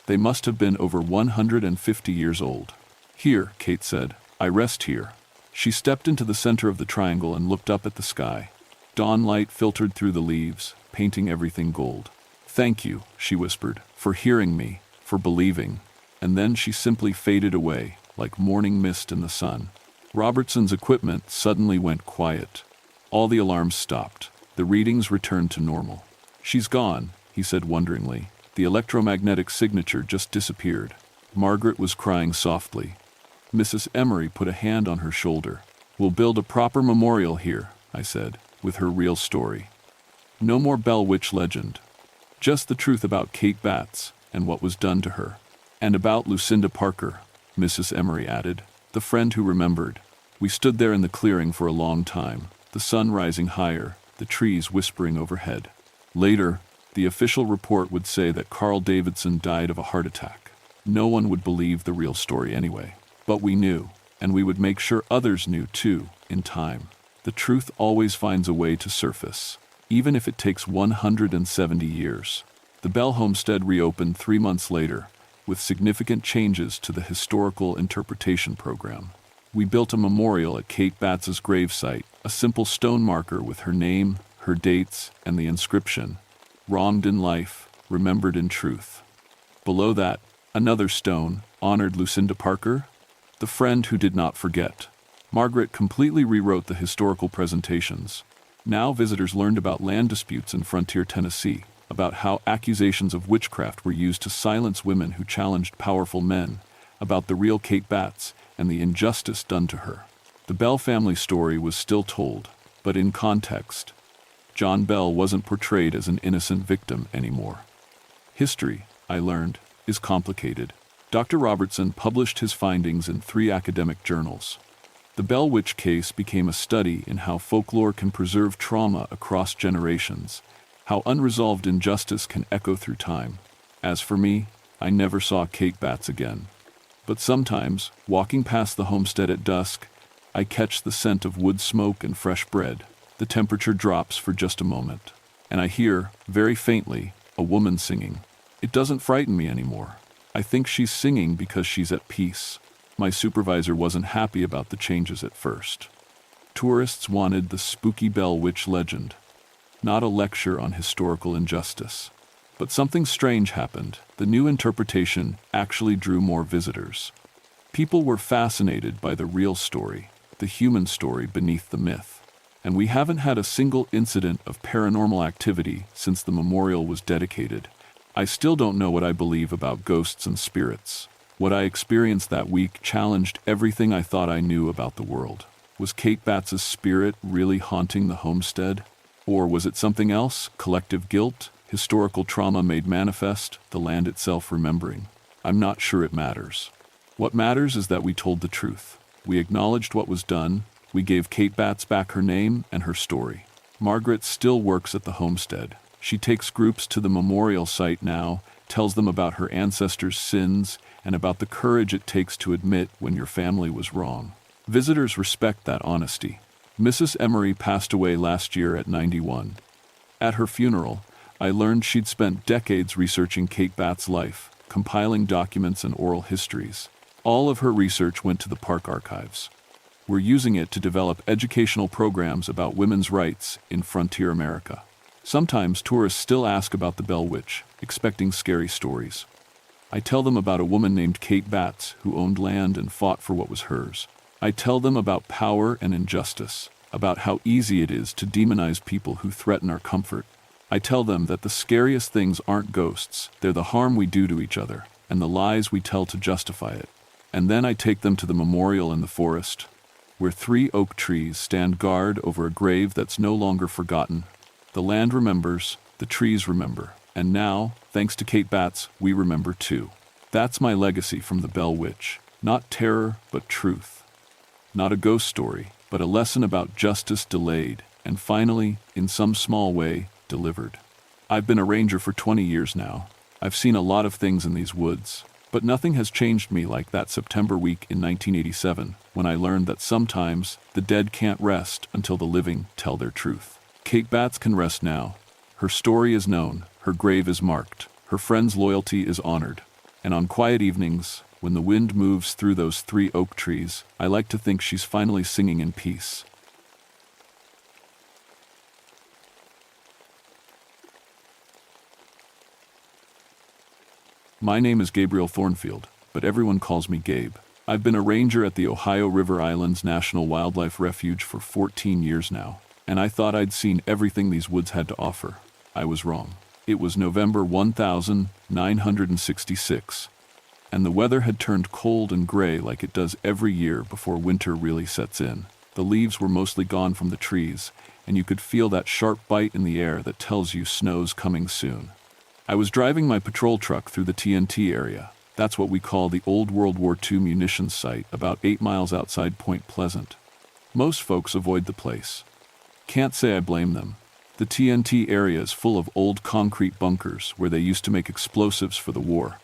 They must have been over 150 years old. Here, Kate said, I rest here. She stepped into the center of the triangle and looked up at the sky. Dawn light filtered through the leaves, painting everything gold. Thank you, she whispered, for hearing me, for believing. And then she simply faded away, like morning mist in the sun. Robertson's equipment suddenly went quiet. All the alarms stopped. The readings returned to normal. She's gone, he said wonderingly. The electromagnetic signature just disappeared. Margaret was crying softly. Mrs. Emery put a hand on her shoulder. We'll build a proper memorial here, I said, with her real story. No more Bell Witch legend. Just the truth about Kate Batts and what was done to her. And about Lucinda Parker, Mrs. Emery added, the friend who remembered. We stood there in the clearing for a long time, the sun rising higher, the trees whispering overhead. Later, the official report would say that Carl Davidson died of a heart attack. No one would believe the real story anyway. But we knew, and we would make sure others knew too, in time. The truth always finds a way to surface, even if it takes 170 years. The Bell homestead reopened 3 months later, with significant changes to the historical interpretation program. We built a memorial at Kate Batts's gravesite, a simple stone marker with her name, her dates, and the inscription, wronged in life, remembered in truth. Below that, another stone, honored Lucinda Parker, the friend who did not forget. Margaret completely rewrote the historical presentations. Now visitors learned about land disputes in frontier Tennessee, about how accusations of witchcraft were used to silence women who challenged powerful men, about the real Kate Batts and the injustice done to her. The Bell family story was still told, but in context. John Bell wasn't portrayed as an innocent victim anymore. History, I learned, is complicated. Dr. Robertson published his findings in 3 academic journals. The Bell Witch case became a study in how folklore can preserve trauma across generations, how unresolved injustice can echo through time. As for me, I never saw Kate Bats again. But sometimes, walking past the homestead at dusk, I catch the scent of wood smoke and fresh bread. The temperature drops for just a moment, and I hear, very faintly, a woman singing. It doesn't frighten me anymore. I think she's singing because she's at peace. My supervisor wasn't happy about the changes at first. Tourists wanted the spooky Bell Witch legend, not a lecture on historical injustice. But something strange happened. The new interpretation actually drew more visitors. People were fascinated by the real story, the human story beneath the myth. And we haven't had a single incident of paranormal activity since the memorial was dedicated. I still don't know what I believe about ghosts and spirits. What I experienced that week challenged everything I thought I knew about the world. Was Kate Bats's spirit really haunting the homestead? Or was it something else? Collective guilt? Historical trauma made manifest? The land itself remembering? I'm not sure it matters. What matters is that we told the truth. We acknowledged what was done. We gave Kate Bats back her name and her story. Margaret still works at the homestead. She takes groups to the memorial site now, tells them about her ancestors' sins, and about the courage it takes to admit when your family was wrong. Visitors respect that honesty. Mrs. Emery passed away last year at 91. At her funeral, I learned she'd spent decades researching Kate Bats' life, compiling documents and oral histories. All of her research went to the park archives. We're using it to develop educational programs about women's rights in frontier America. Sometimes tourists still ask about the Bell Witch, expecting scary stories. I tell them about a woman named Kate Bats who owned land and fought for what was hers. I tell them about power and injustice, about how easy it is to demonize people who threaten our comfort. I tell them that the scariest things aren't ghosts, they're the harm we do to each other, and the lies we tell to justify it. And then I take them to the memorial in the forest, where 3 oak trees stand guard over a grave that's no longer forgotten. The land remembers, the trees remember, and now, thanks to Kate Bats, we remember too. That's my legacy from the Bell Witch. Not terror, but truth. Not a ghost story, but a lesson about justice delayed, and finally, in some small way, delivered. I've been a ranger for 20 years now. I've seen a lot of things in these woods, but nothing has changed me like that September week in 1987, when I learned that sometimes the dead can't rest until the living tell their truth. Kate Bats can rest now. Her story is known, her grave is marked, her friend's loyalty is honored. And on quiet evenings, when the wind moves through those 3 oak trees, I like to think she's finally singing in peace. My name is Gabriel Thornfield, but everyone calls me Gabe. I've been a ranger at the Ohio River Islands National Wildlife Refuge for 14 years now, and I thought I'd seen everything these woods had to offer. I was wrong. It was November 1966, and the weather had turned cold and gray like it does every year before winter really sets in. The leaves were mostly gone from the trees, and you could feel that sharp bite in the air that tells you snow's coming soon. I was driving my patrol truck through the TNT area. That's what we call the old World War II munitions site, about 8 miles outside Point Pleasant. Most folks avoid the place. Can't say I blame them. The TNT area is full of old concrete bunkers where they used to make explosives for the war.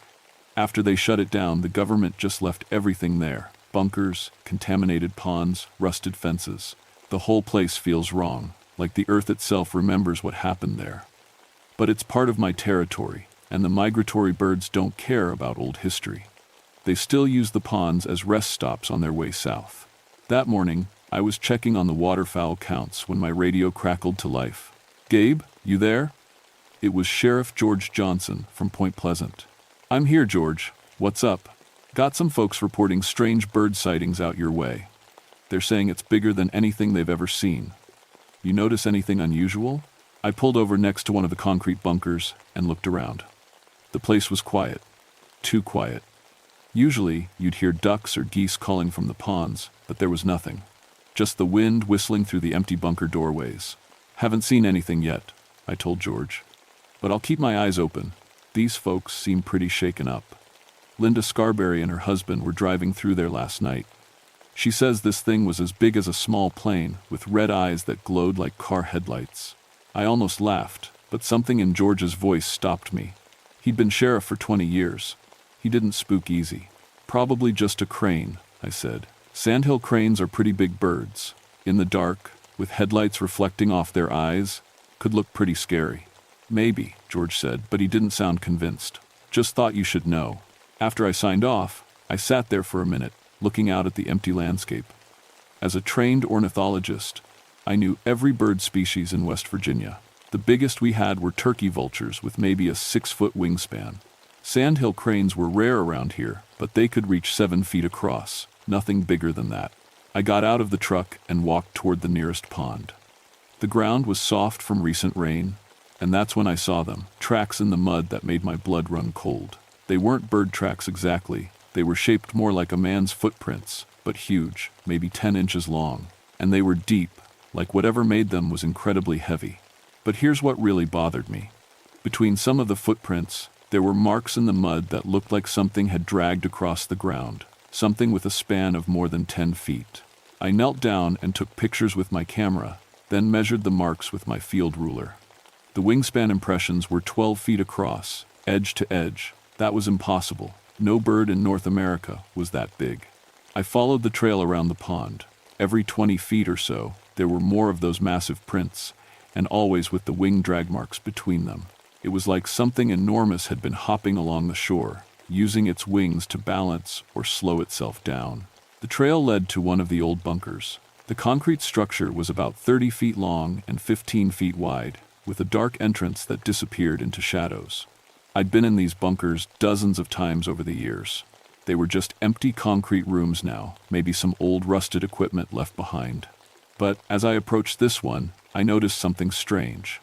After they shut it down, the government just left everything there. Bunkers, contaminated ponds, rusted fences. The whole place feels wrong, like the earth itself remembers what happened there. But it's part of my territory, and the migratory birds don't care about old history. They still use the ponds as rest stops on their way south. That morning, I was checking on the waterfowl counts when my radio crackled to life. "Gabe, you there?" It was Sheriff George Johnson from Point Pleasant. "I'm here, George. What's up?" "Got some folks reporting strange bird sightings out your way. They're saying it's bigger than anything they've ever seen. You notice anything unusual?" I pulled over next to one of the concrete bunkers and looked around. The place was quiet. Too quiet. Usually, you'd hear ducks or geese calling from the ponds, but there was nothing. Just the wind whistling through the empty bunker doorways. "Haven't seen anything yet," I told George. "But I'll keep my eyes open. These folks seem pretty shaken up." Linda Scarberry and her husband were driving through there last night. She says this thing was as big as a small plane, with red eyes that glowed like car headlights. I almost laughed, but something in George's voice stopped me. He'd been sheriff for 20 years. He didn't spook easy. Probably just a crane, I said. Sandhill cranes are pretty big birds. In the dark, with headlights reflecting off their eyes, could look pretty scary. Maybe, George said, but he didn't sound convinced. Just thought you should know. After I signed off, I sat there for a minute, looking out at the empty landscape. As a trained ornithologist, I knew every bird species in West Virginia. The biggest we had were turkey vultures with maybe a 6-foot wingspan. Sandhill cranes were rare around here, but they could reach 7 feet across, nothing bigger than that. I got out of the truck and walked toward the nearest pond. The ground was soft from recent rain, and that's when I saw them, tracks in the mud that made my blood run cold. They weren't bird tracks exactly. They were shaped more like a man's footprints, but huge, maybe 10 inches long. And they were deep, like whatever made them was incredibly heavy. But here's what really bothered me. Between some of the footprints, there were marks in the mud that looked like something had dragged across the ground, something with a span of more than 10 feet. I knelt down and took pictures with my camera, then measured the marks with my field ruler. The wingspan impressions were 12 feet across, edge to edge. That was impossible. No bird in North America was that big. I followed the trail around the pond. Every 20 feet or so, there were more of those massive prints, and always with the wing drag marks between them. It was like something enormous had been hopping along the shore, using its wings to balance or slow itself down. The trail led to one of the old bunkers. The concrete structure was about 30 feet long and 15 feet wide, with a dark entrance that disappeared into shadows. I'd been in these bunkers dozens of times over the years. They were just empty concrete rooms now, maybe some old rusted equipment left behind. But as I approached this one, I noticed something strange.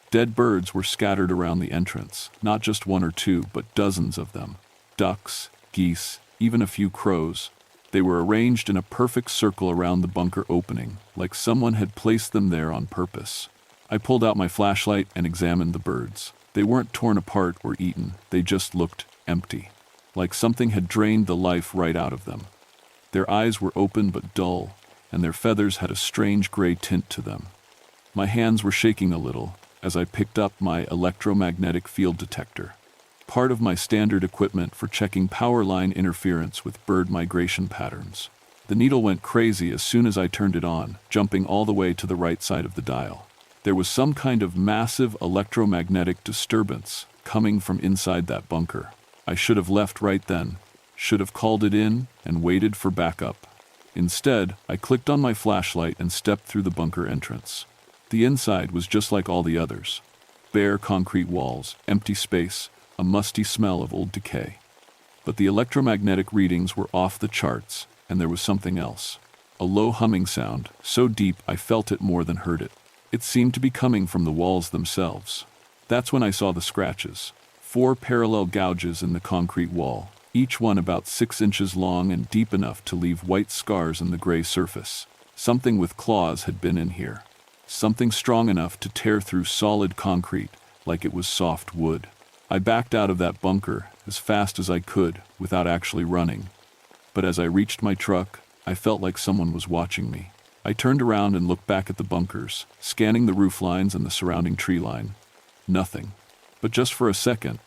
Dead birds were scattered around the entrance, not just one or two, but dozens of them. Ducks, geese, even a few crows. They were arranged in a perfect circle around the bunker opening, like someone had placed them there on purpose. I pulled out my flashlight and examined the birds. They weren't torn apart or eaten, they just looked empty, like something had drained the life right out of them. Their eyes were open but dull, and their feathers had a strange gray tint to them. My hands were shaking a little as I picked up my electromagnetic field detector, part of my standard equipment for checking power line interference with bird migration patterns. The needle went crazy as soon as I turned it on, jumping all the way to the right side of the dial. There was some kind of massive electromagnetic disturbance coming from inside that bunker. I should have left right then, should have called it in and waited for backup. Instead, I clicked on my flashlight and stepped through the bunker entrance. The inside was just like all the others. Bare concrete walls, empty space, a musty smell of old decay. But the electromagnetic readings were off the charts, and there was something else. A low humming sound, so deep I felt it more than heard it. It seemed to be coming from the walls themselves. That's when I saw the scratches. 4 parallel gouges in the concrete wall, each one about 6 inches long and deep enough to leave white scars in the gray surface. Something with claws had been in here. Something strong enough to tear through solid concrete like it was soft wood. I backed out of that bunker as fast as I could without actually running. But as I reached my truck, I felt like someone was watching me. I turned around and looked back at the bunkers, scanning the roof lines and the surrounding tree line. Nothing. But just for a second,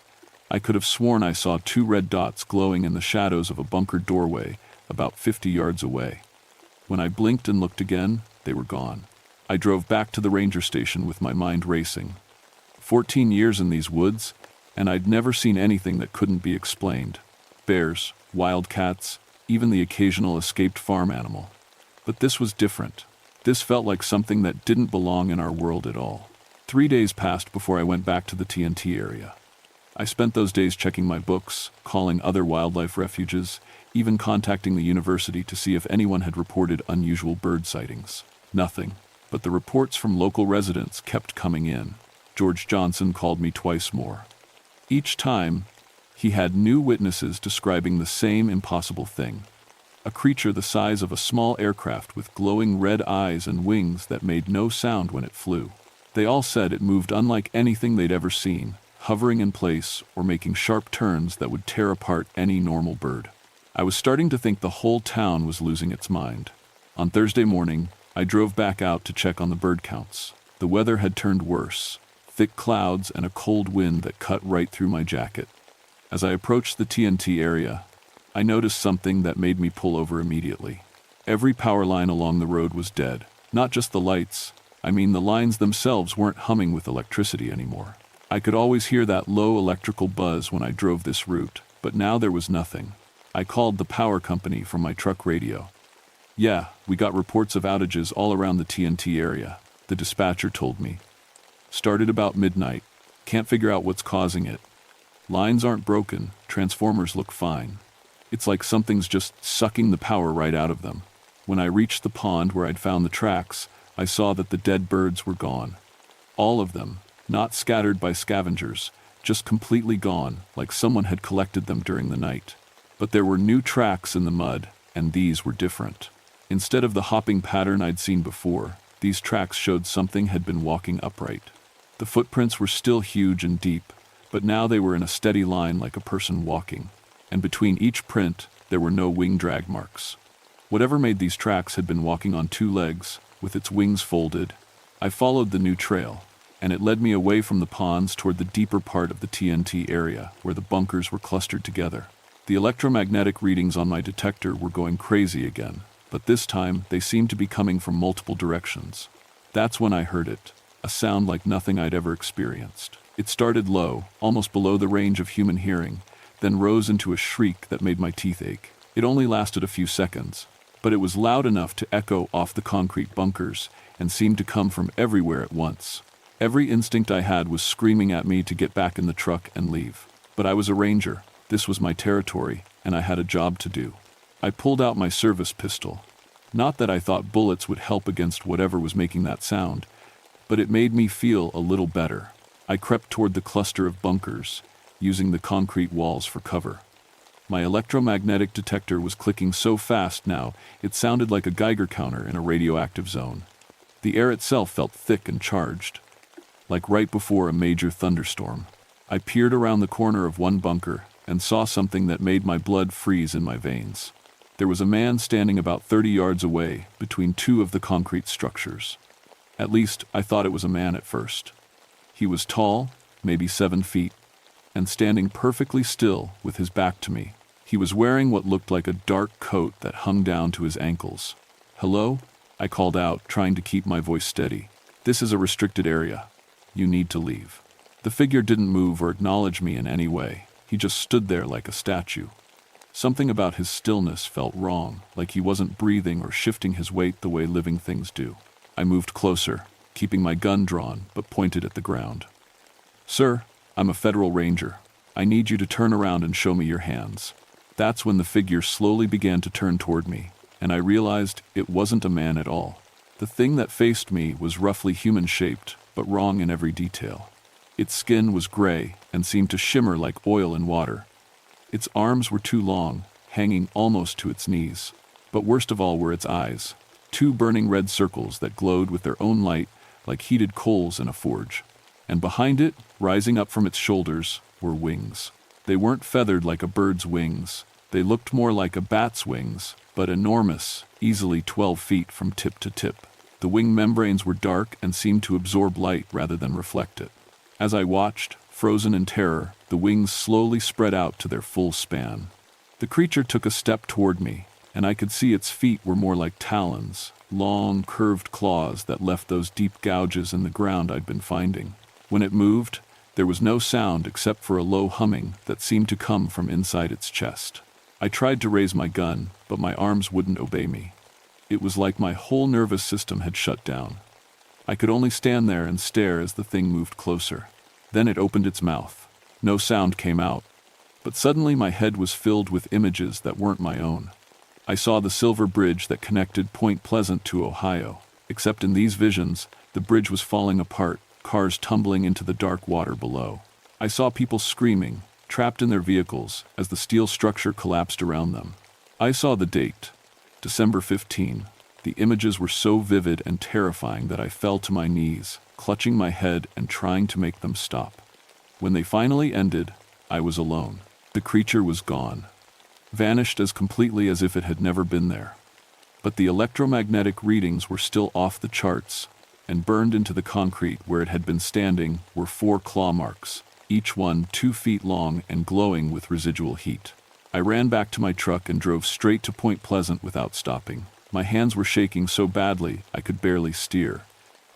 I could have sworn I saw 2 red dots glowing in the shadows of a bunker doorway about 50 yards away. When I blinked and looked again, they were gone. I drove back to the ranger station with my mind racing. 14 years in these woods, and I'd never seen anything that couldn't be explained. Bears, wildcats, even the occasional escaped farm animal. But this was different. This felt like something that didn't belong in our world at all. 3 days passed before I went back to the TNT area. I spent those days checking my books, calling other wildlife refuges, even contacting the university to see if anyone had reported unusual bird sightings. Nothing. But the reports from local residents kept coming in. George Johnson called me twice more. Each time, he had new witnesses describing the same impossible thing. A creature the size of a small aircraft with glowing red eyes and wings that made no sound when it flew. They all said it moved unlike anything they'd ever seen, hovering in place or making sharp turns that would tear apart any normal bird. I was starting to think the whole town was losing its mind. On Thursday morning, I drove back out to check on the bird counts. The weather had turned worse, thick clouds and a cold wind that cut right through my jacket. As I approached the TNT area, I noticed something that made me pull over immediately. Every power line along the road was dead. Not just the lights, the lines themselves weren't humming with electricity anymore. I could always hear that low electrical buzz when I drove this route, but now there was nothing. I called the power company from my truck radio. "Yeah, we got reports of outages all around the TNT area," the dispatcher told me. "Started about midnight. Can't figure out what's causing it. Lines aren't broken, transformers look fine. It's like something's just sucking the power right out of them." When I reached the pond where I'd found the tracks, I saw that the dead birds were gone. All of them, not scattered by scavengers, just completely gone, like someone had collected them during the night. But there were new tracks in the mud, and these were different. Instead of the hopping pattern I'd seen before, these tracks showed something had been walking upright. The footprints were still huge and deep, but now they were in a steady line like a person walking. And between each print, there were no wing drag marks. Whatever made these tracks had been walking on two legs, with its wings folded. I followed the new trail, and it led me away from the ponds toward the deeper part of the TNT area, where the bunkers were clustered together. The electromagnetic readings on my detector were going crazy again, but this time they seemed to be coming from multiple directions. That's when I heard it, a sound like nothing I'd ever experienced. It started low, almost below the range of human hearing, then rose into a shriek that made my teeth ache. It only lasted a few seconds, but it was loud enough to echo off the concrete bunkers and seemed to come from everywhere at once. Every instinct I had was screaming at me to get back in the truck and leave. But I was a ranger. This was my territory, and I had a job to do. I pulled out my service pistol. Not that I thought bullets would help against whatever was making that sound, but it made me feel a little better. I crept toward the cluster of bunkers, using the concrete walls for cover. My electromagnetic detector was clicking so fast now, it sounded like a Geiger counter in a radioactive zone. The air itself felt thick and charged, like right before a major thunderstorm. I peered around the corner of one bunker and saw something that made my blood freeze in my veins. There was a man standing about 30 yards away between two of the concrete structures. At least, I thought it was a man at first. He was tall, maybe 7 feet, and standing perfectly still with his back to me. He was wearing what looked like a dark coat that hung down to his ankles. "Hello?" I called out, trying to keep my voice steady. "This is a restricted area. You need to leave." The figure didn't move or acknowledge me in any way. He just stood there like a statue. Something about his stillness felt wrong, like he wasn't breathing or shifting his weight the way living things do. I moved closer, keeping my gun drawn, but pointed at the ground. "Sir, I'm a federal ranger. I need you to turn around and show me your hands." That's when the figure slowly began to turn toward me, and I realized it wasn't a man at all. The thing that faced me was roughly human-shaped, but wrong in every detail. Its skin was gray and seemed to shimmer like oil in water. Its arms were too long, hanging almost to its knees. But worst of all were its eyes, 2 burning red circles that glowed with their own light like heated coals in a forge. And behind it, rising up from its shoulders, were wings. They weren't feathered like a bird's wings. They looked more like a bat's wings, but enormous, easily 12 feet from tip to tip. The wing membranes were dark and seemed to absorb light rather than reflect it. As I watched, frozen in terror, the wings slowly spread out to their full span. The creature took a step toward me, and I could see its feet were more like talons, long, curved claws that left those deep gouges in the ground I'd been finding. When it moved, there was no sound except for a low humming that seemed to come from inside its chest. I tried to raise my gun, but my arms wouldn't obey me. It was like my whole nervous system had shut down. I could only stand there and stare as the thing moved closer. Then it opened its mouth. No sound came out, but suddenly my head was filled with images that weren't my own. I saw the silver bridge that connected Point Pleasant to Ohio, except in these visions, the bridge was falling apart, cars tumbling into the dark water below. I saw people screaming, trapped in their vehicles, as the steel structure collapsed around them. I saw the date, December 15. The images were so vivid and terrifying that I fell to my knees, clutching my head and trying to make them stop. When they finally ended, I was alone. The creature was gone. vanished as completely as if it had never been there. But the electromagnetic readings were still off the charts, and burned into the concrete where it had been standing were 4 claw marks, each one 2 feet long and glowing with residual heat. I ran back to my truck and drove straight to Point Pleasant without stopping. My hands were shaking so badly I could barely steer,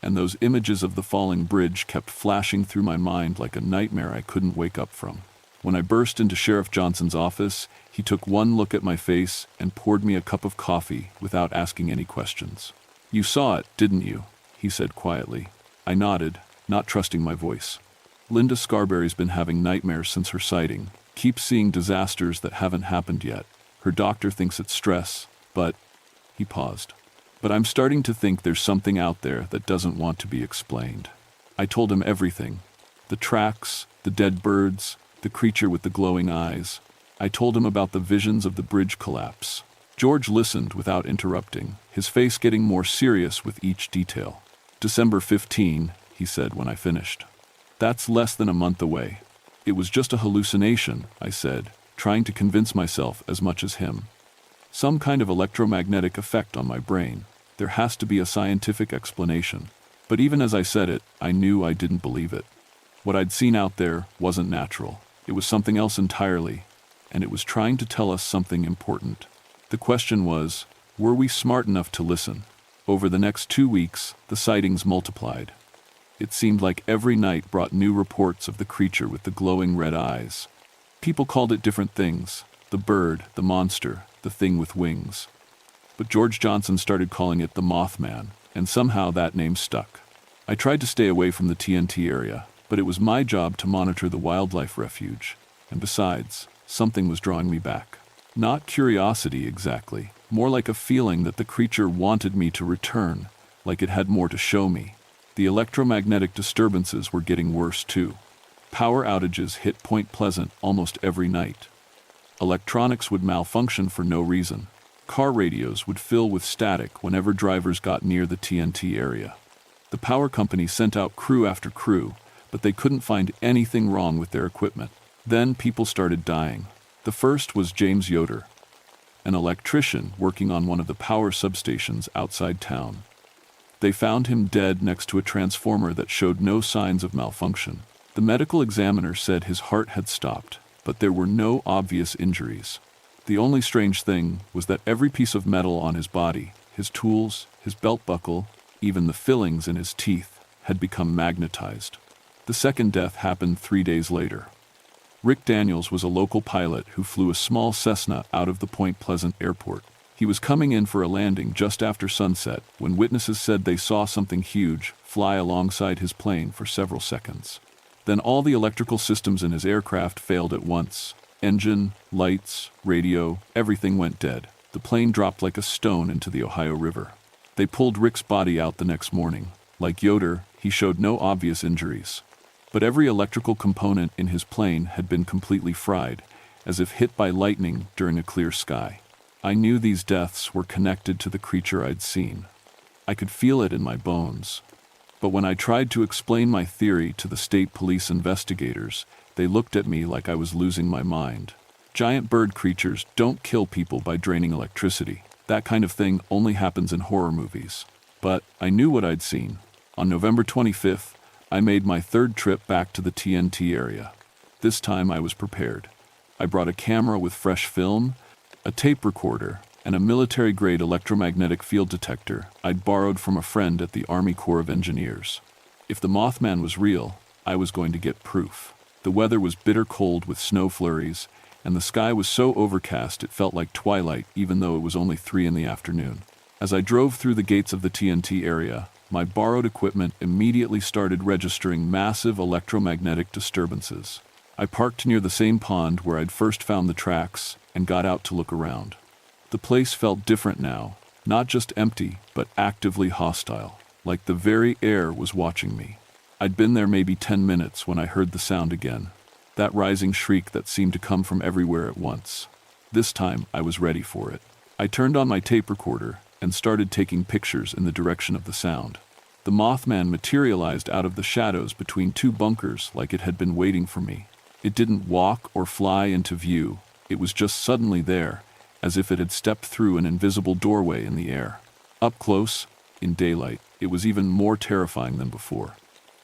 and those images of the falling bridge kept flashing through my mind like a nightmare I couldn't wake up from. When I burst into Sheriff Johnson's office, he took one look at my face and poured me a cup of coffee without asking any questions. "You saw it, didn't you?" he said quietly. I nodded, not trusting my voice. "Linda Scarberry's been having nightmares since her sighting. Keeps seeing disasters that haven't happened yet. Her doctor thinks it's stress, but..." He paused. "But I'm starting to think there's something out there that doesn't want to be explained." I told him everything. The tracks, the dead birds, the creature with the glowing eyes. I told him about the visions of the bridge collapse. George listened without interrupting, his face getting more serious with each detail. "December 15, he said when I finished. "That's less than a month away." "It was just a hallucination," I said, trying to convince myself as much as him. "Some kind of electromagnetic effect on my brain. There has to be a scientific explanation." But even as I said it, I knew I didn't believe it. What I'd seen out there wasn't natural. It was something else entirely, and it was trying to tell us something important. The question was, were we smart enough to listen? Over the next 2 weeks, the sightings multiplied. It seemed like every night brought new reports of the creature with the glowing red eyes. People called it different things: the bird, the monster, the thing with wings. But George Johnson started calling it the Mothman, and somehow that name stuck. I tried to stay away from the TNT area, but it was my job to monitor the wildlife refuge. And besides, something was drawing me back. Not curiosity exactly, more like a feeling that the creature wanted me to return, like it had more to show me. The electromagnetic disturbances were getting worse too. Power outages hit Point Pleasant almost every night. Electronics would malfunction for no reason. Car radios would fill with static whenever drivers got near the TNT area. The power company sent out crew after crew, but they couldn't find anything wrong with their equipment. Then people started dying. The first was James Yoder, an electrician working on one of the power substations outside town. They found him dead next to a transformer that showed no signs of malfunction. The medical examiner said his heart had stopped, but there were no obvious injuries. The only strange thing was that every piece of metal on his body, his tools, his belt buckle, even the fillings in his teeth, had become magnetized. The second death happened 3 days later. Rick Daniels was a local pilot who flew a small Cessna out of the Point Pleasant airport. He was coming in for a landing just after sunset when witnesses said they saw something huge fly alongside his plane for several seconds. Then all the electrical systems in his aircraft failed at once. Engine, lights, radio, everything went dead. The plane dropped like a stone into the Ohio River. They pulled Rick's body out the next morning. Like Yoder, he showed no obvious injuries. But every electrical component in his plane had been completely fried, as if hit by lightning during a clear sky. I knew these deaths were connected to the creature I'd seen. I could feel it in my bones. But when I tried to explain my theory to the state police investigators, they looked at me like I was losing my mind. Giant bird creatures don't kill people by draining electricity. That kind of thing only happens in horror movies. But I knew what I'd seen. On November 25th, I made my third trip back to the TNT area. This time I was prepared. I brought a camera with fresh film, a tape recorder, and a military-grade electromagnetic field detector I'd borrowed from a friend at the Army Corps of Engineers. If the Mothman was real, I was going to get proof. The weather was bitter cold with snow flurries, and the sky was so overcast it felt like twilight even though it was only 3 in the afternoon. As I drove through the gates of the TNT area, my borrowed equipment immediately started registering massive electromagnetic disturbances. I parked near the same pond where I'd first found the tracks and got out to look around. The place felt different now, not just empty, but actively hostile, like the very air was watching me. I'd been there maybe 10 minutes when I heard the sound again, that rising shriek that seemed to come from everywhere at once. This time, I was ready for it. I turned on my tape recorder and started taking pictures in the direction of the sound. The Mothman materialized out of the shadows between 2 bunkers like it had been waiting for me. It didn't walk or fly into view. It was just suddenly there, as if it had stepped through an invisible doorway in the air. Up close, in daylight, it was even more terrifying than before.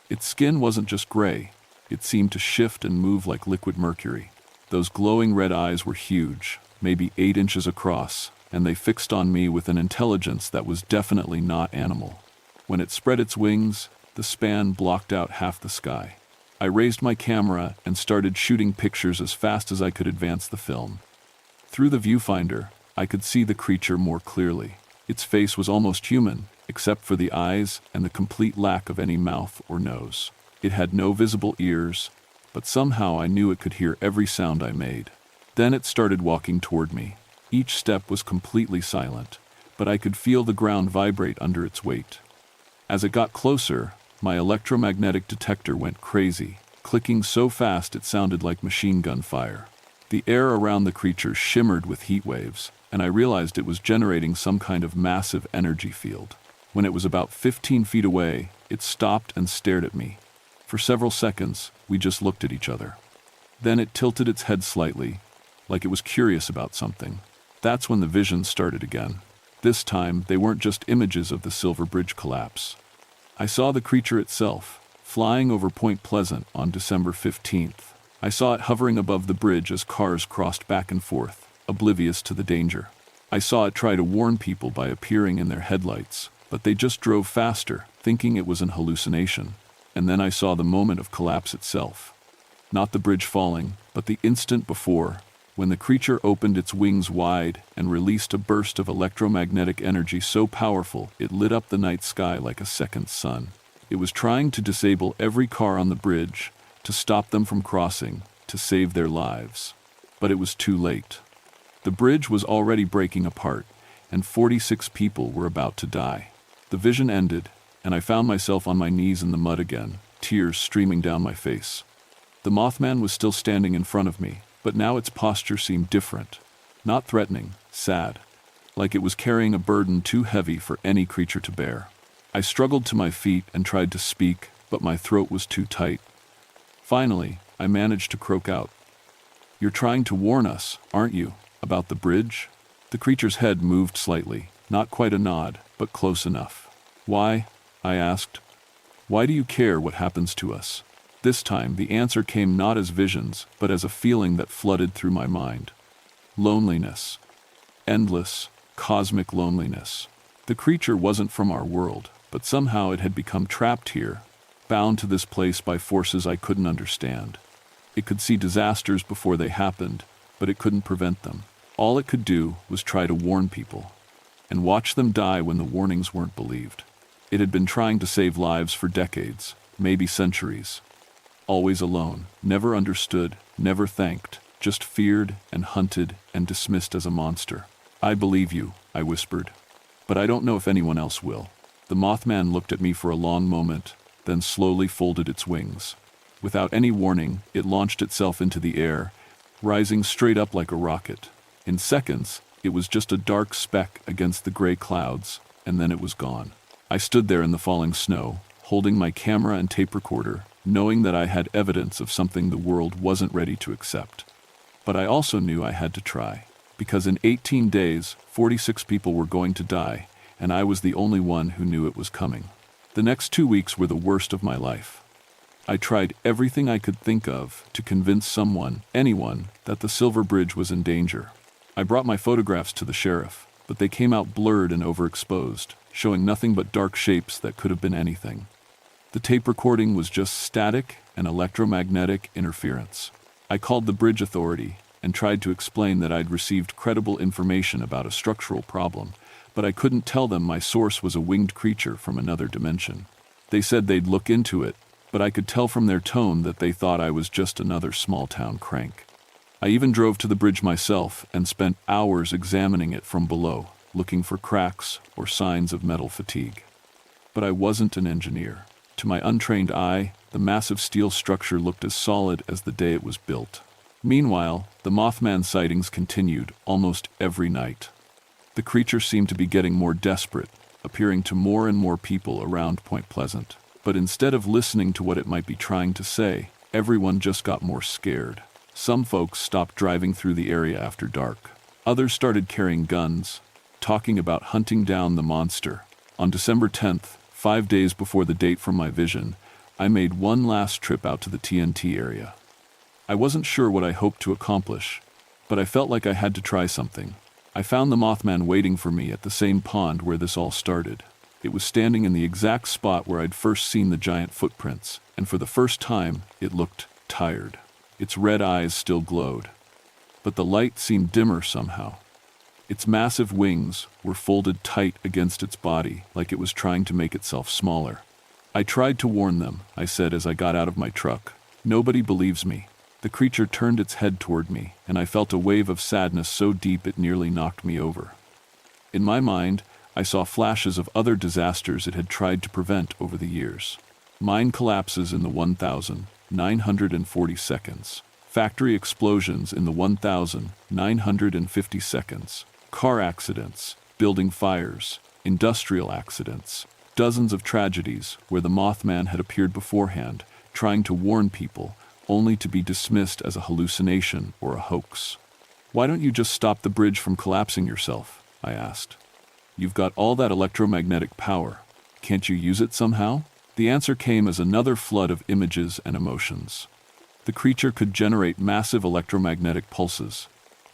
Its skin wasn't just gray, it seemed to shift and move like liquid mercury. Those glowing red eyes were huge, maybe 8 inches across, and they fixed on me with an intelligence that was definitely not animal. When it spread its wings, the span blocked out half the sky. I raised my camera and started shooting pictures as fast as I could advance the film. Through the viewfinder, I could see the creature more clearly. Its face was almost human, except for the eyes and the complete lack of any mouth or nose. It had no visible ears, but somehow I knew it could hear every sound I made. Then it started walking toward me. Each step was completely silent, but I could feel the ground vibrate under its weight. As it got closer, my electromagnetic detector went crazy, clicking so fast it sounded like machine gun fire. The air around the creature shimmered with heat waves, and I realized it was generating some kind of massive energy field. When it was about 15 feet away, it stopped and stared at me. For several seconds, we just looked at each other. Then it tilted its head slightly, like it was curious about something. That's when the visions started again. This time, they weren't just images of the Silver Bridge collapse. I saw the creature itself, flying over Point Pleasant on December 15th. I saw it hovering above the bridge as cars crossed back and forth, oblivious to the danger. I saw it try to warn people by appearing in their headlights, but they just drove faster, thinking it was an hallucination. And then I saw the moment of collapse itself. Not the bridge falling, but the instant before, when the creature opened its wings wide and released a burst of electromagnetic energy so powerful it lit up the night sky like a second sun. It was trying to disable every car on the bridge, to stop them from crossing, to save their lives. But it was too late. The bridge was already breaking apart, and 46 people were about to die. The vision ended, and I found myself on my knees in the mud again, tears streaming down my face. The Mothman was still standing in front of me, but now its posture seemed different. Not threatening, sad. Like it was carrying a burden too heavy for any creature to bear. I struggled to my feet and tried to speak, but my throat was too tight. Finally, I managed to croak out. "You're trying to warn us, aren't you, about the bridge?" The creature's head moved slightly, not quite a nod, but close enough. "Why?" I asked. "Why do you care what happens to us?" This time, the answer came not as visions, but as a feeling that flooded through my mind. Loneliness. Endless, cosmic loneliness. The creature wasn't from our world, but somehow it had become trapped here, bound to this place by forces I couldn't understand. It could see disasters before they happened, but it couldn't prevent them. All it could do was try to warn people, and watch them die when the warnings weren't believed. It had been trying to save lives for decades, maybe centuries. Always alone, never understood, never thanked, just feared and hunted and dismissed as a monster. "I believe you," I whispered. "But I don't know if anyone else will." The Mothman looked at me for a long moment, then slowly folded its wings. Without any warning, it launched itself into the air, rising straight up like a rocket. In seconds, it was just a dark speck against the gray clouds, and then it was gone. I stood there in the falling snow, holding my camera and tape recorder, knowing that I had evidence of something the world wasn't ready to accept. But I also knew I had to try, because in 18 days, 46 people were going to die, and I was the only one who knew it was coming. The next 2 weeks were the worst of my life. I tried everything I could think of to convince someone, anyone, that the Silver Bridge was in danger. I brought my photographs to the sheriff, but they came out blurred and overexposed, showing nothing but dark shapes that could have been anything. The tape recording was just static and electromagnetic interference. I called the bridge authority and tried to explain that I'd received credible information about a structural problem, but I couldn't tell them my source was a winged creature from another dimension. They said they'd look into it, but I could tell from their tone that they thought I was just another small-town crank. I even drove to the bridge myself and spent hours examining it from below, looking for cracks or signs of metal fatigue. But I wasn't an engineer. To my untrained eye, the massive steel structure looked as solid as the day it was built. Meanwhile, the Mothman sightings continued almost every night. The creature seemed to be getting more desperate, appearing to more and more people around Point Pleasant. But instead of listening to what it might be trying to say, everyone just got more scared. Some folks stopped driving through the area after dark. Others started carrying guns, talking about hunting down the monster. On December 10th, 5 days before the date from my vision, I made one last trip out to the TNT area. I wasn't sure what I hoped to accomplish, but I felt like I had to try something. I found the Mothman waiting for me at the same pond where this all started. It was standing in the exact spot where I'd first seen the giant footprints, and for the first time, it looked tired. Its red eyes still glowed, but the light seemed dimmer somehow. Its massive wings were folded tight against its body, like it was trying to make itself smaller. I tried to warn them, I said as I got out of my truck. Nobody believes me. The creature turned its head toward me, and I felt a wave of sadness so deep it nearly knocked me over. In my mind, I saw flashes of other disasters it had tried to prevent over the years. Mine collapses in the 1,940 seconds. Factory explosions in the 1,950 seconds. Car accidents, building fires, industrial accidents. Dozens of tragedies where the Mothman had appeared beforehand, trying to warn people, only to be dismissed as a hallucination or a hoax. "Why don't you just stop the bridge from collapsing yourself?" I asked. "You've got all that electromagnetic power. Can't you use it somehow?" The answer came as another flood of images and emotions. The creature could generate massive electromagnetic pulses,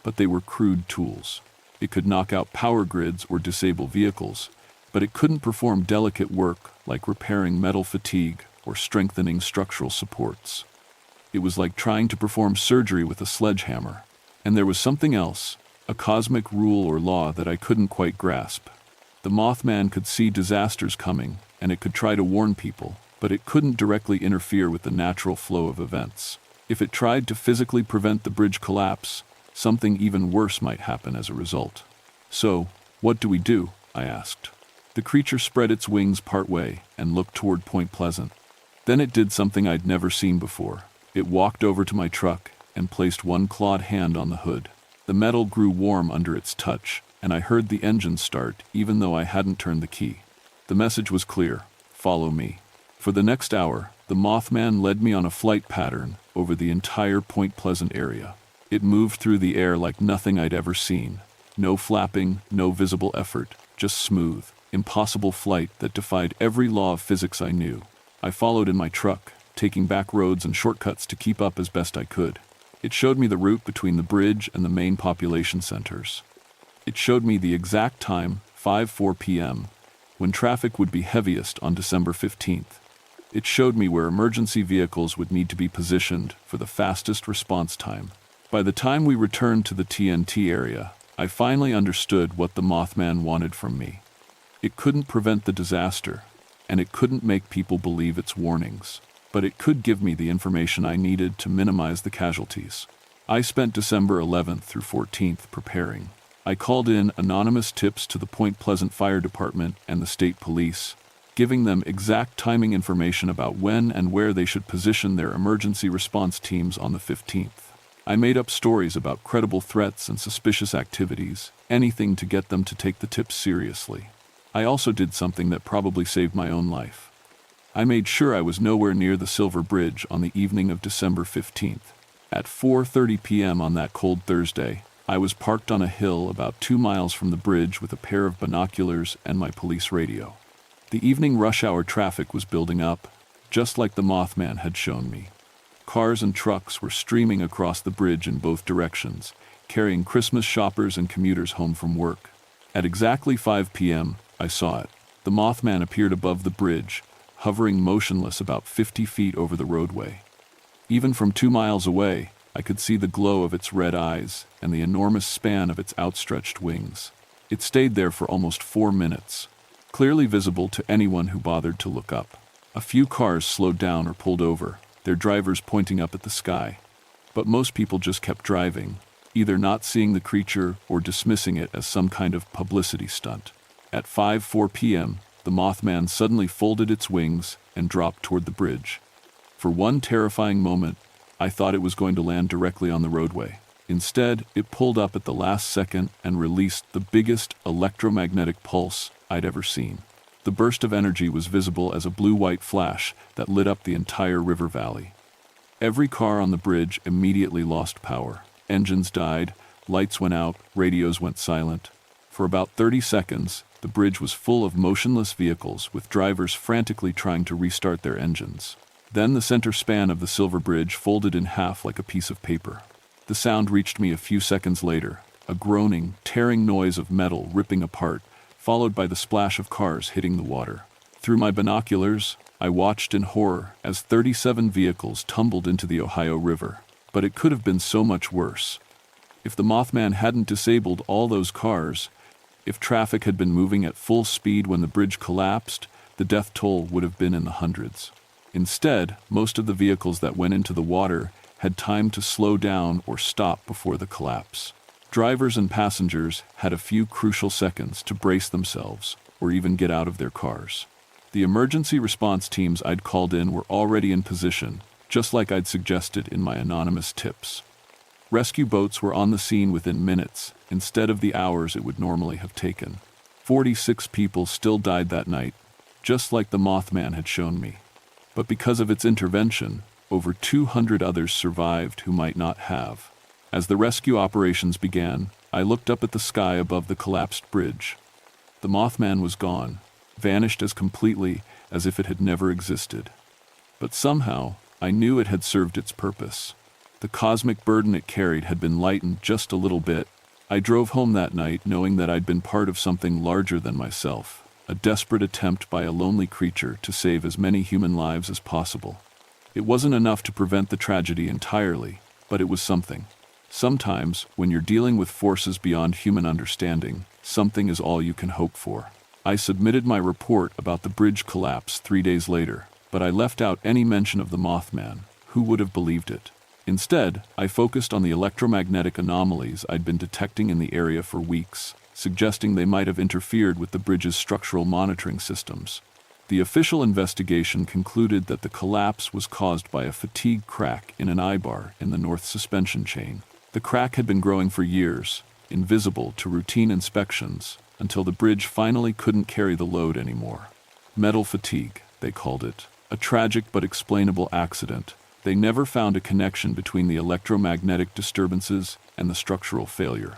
but they were crude tools. It could knock out power grids or disable vehicles, but it couldn't perform delicate work like repairing metal fatigue or strengthening structural supports. It was like trying to perform surgery with a sledgehammer. And there was something else, a cosmic rule or law that I couldn't quite grasp. The Mothman could see disasters coming, and it could try to warn people, but it couldn't directly interfere with the natural flow of events. If it tried to physically prevent the bridge collapse, something even worse might happen as a result. "So, what do we do?" I asked. The creature spread its wings partway and looked toward Point Pleasant. Then it did something I'd never seen before. It walked over to my truck and placed one clawed hand on the hood. The metal grew warm under its touch, and I heard the engine start even though I hadn't turned the key. The message was clear: follow me. For the next hour, the Mothman led me on a flight pattern over the entire Point Pleasant area. It moved through the air like nothing I'd ever seen. No flapping, no visible effort, just smooth, impossible flight that defied every law of physics I knew. I followed in my truck, taking back roads and shortcuts to keep up as best I could. It showed me the route between the bridge and the main population centers. It showed me the exact time, 5:04 p.m., when traffic would be heaviest on December 15th. It showed me where emergency vehicles would need to be positioned for the fastest response time. By the time we returned to the TNT area, I finally understood what the Mothman wanted from me. It couldn't prevent the disaster, and it couldn't make people believe its warnings, but it could give me the information I needed to minimize the casualties. I spent December 11th through 14th preparing. I called in anonymous tips to the Point Pleasant Fire Department and the state police, giving them exact timing information about when and where they should position their emergency response teams on the 15th. I made up stories about credible threats and suspicious activities, anything to get them to take the tips seriously. I also did something that probably saved my own life. I made sure I was nowhere near the Silver Bridge on the evening of December 15th. At 4:30 p.m. on that cold Thursday, I was parked on a hill about 2 miles from the bridge with a pair of binoculars and my police radio. The evening rush hour traffic was building up, just like the Mothman had shown me. Cars and trucks were streaming across the bridge in both directions, carrying Christmas shoppers and commuters home from work. At exactly 5 p.m., I saw it. The Mothman appeared above the bridge, hovering motionless about 50 feet over the roadway. Even from 2 miles away, I could see the glow of its red eyes and the enormous span of its outstretched wings. It stayed there for almost 4 minutes, clearly visible to anyone who bothered to look up. A few cars slowed down or pulled over, their drivers pointing up at the sky. But most people just kept driving, either not seeing the creature or dismissing it as some kind of publicity stunt. At 5:04 p.m., the Mothman suddenly folded its wings and dropped toward the bridge. For one terrifying moment, I thought it was going to land directly on the roadway. Instead, it pulled up at the last second and released the biggest electromagnetic pulse I'd ever seen. The burst of energy was visible as a blue-white flash that lit up the entire river valley. Every car on the bridge immediately lost power. Engines died, lights went out, radios went silent. For about 30 seconds, the bridge was full of motionless vehicles with drivers frantically trying to restart their engines. Then the center span of the silver bridge folded in half like a piece of paper. The sound reached me a few seconds later, a groaning, tearing noise of metal ripping apart, followed by the splash of cars hitting the water. Through my binoculars, I watched in horror as 37 vehicles tumbled into the Ohio River. But it could have been so much worse. If the Mothman hadn't disabled all those cars, if traffic had been moving at full speed when the bridge collapsed, the death toll would have been in the hundreds. Instead, most of the vehicles that went into the water had time to slow down or stop before the collapse. Drivers and passengers had a few crucial seconds to brace themselves or even get out of their cars. The emergency response teams I'd called in were already in position, just like I'd suggested in my anonymous tips. Rescue boats were on the scene within minutes, instead of the hours it would normally have taken. 46 people still died that night, just like the Mothman had shown me. But because of its intervention, over 200 others survived who might not have. As the rescue operations began, I looked up at the sky above the collapsed bridge. The Mothman was gone, vanished as completely as if it had never existed. But somehow, I knew it had served its purpose. The cosmic burden it carried had been lightened just a little bit. I drove home that night knowing that I'd been part of something larger than myself, a desperate attempt by a lonely creature to save as many human lives as possible. It wasn't enough to prevent the tragedy entirely, but it was something. Sometimes, when you're dealing with forces beyond human understanding, something is all you can hope for. I submitted my report about the bridge collapse 3 days later, but I left out any mention of the Mothman. Who would have believed it? Instead, I focused on the electromagnetic anomalies I'd been detecting in the area for weeks, suggesting they might have interfered with the bridge's structural monitoring systems. The official investigation concluded that the collapse was caused by a fatigue crack in an eye-bar in the north suspension chain. The crack had been growing for years, invisible to routine inspections, until the bridge finally couldn't carry the load anymore. Metal fatigue, they called it. A tragic but explainable accident. They never found a connection between the electromagnetic disturbances and the structural failure.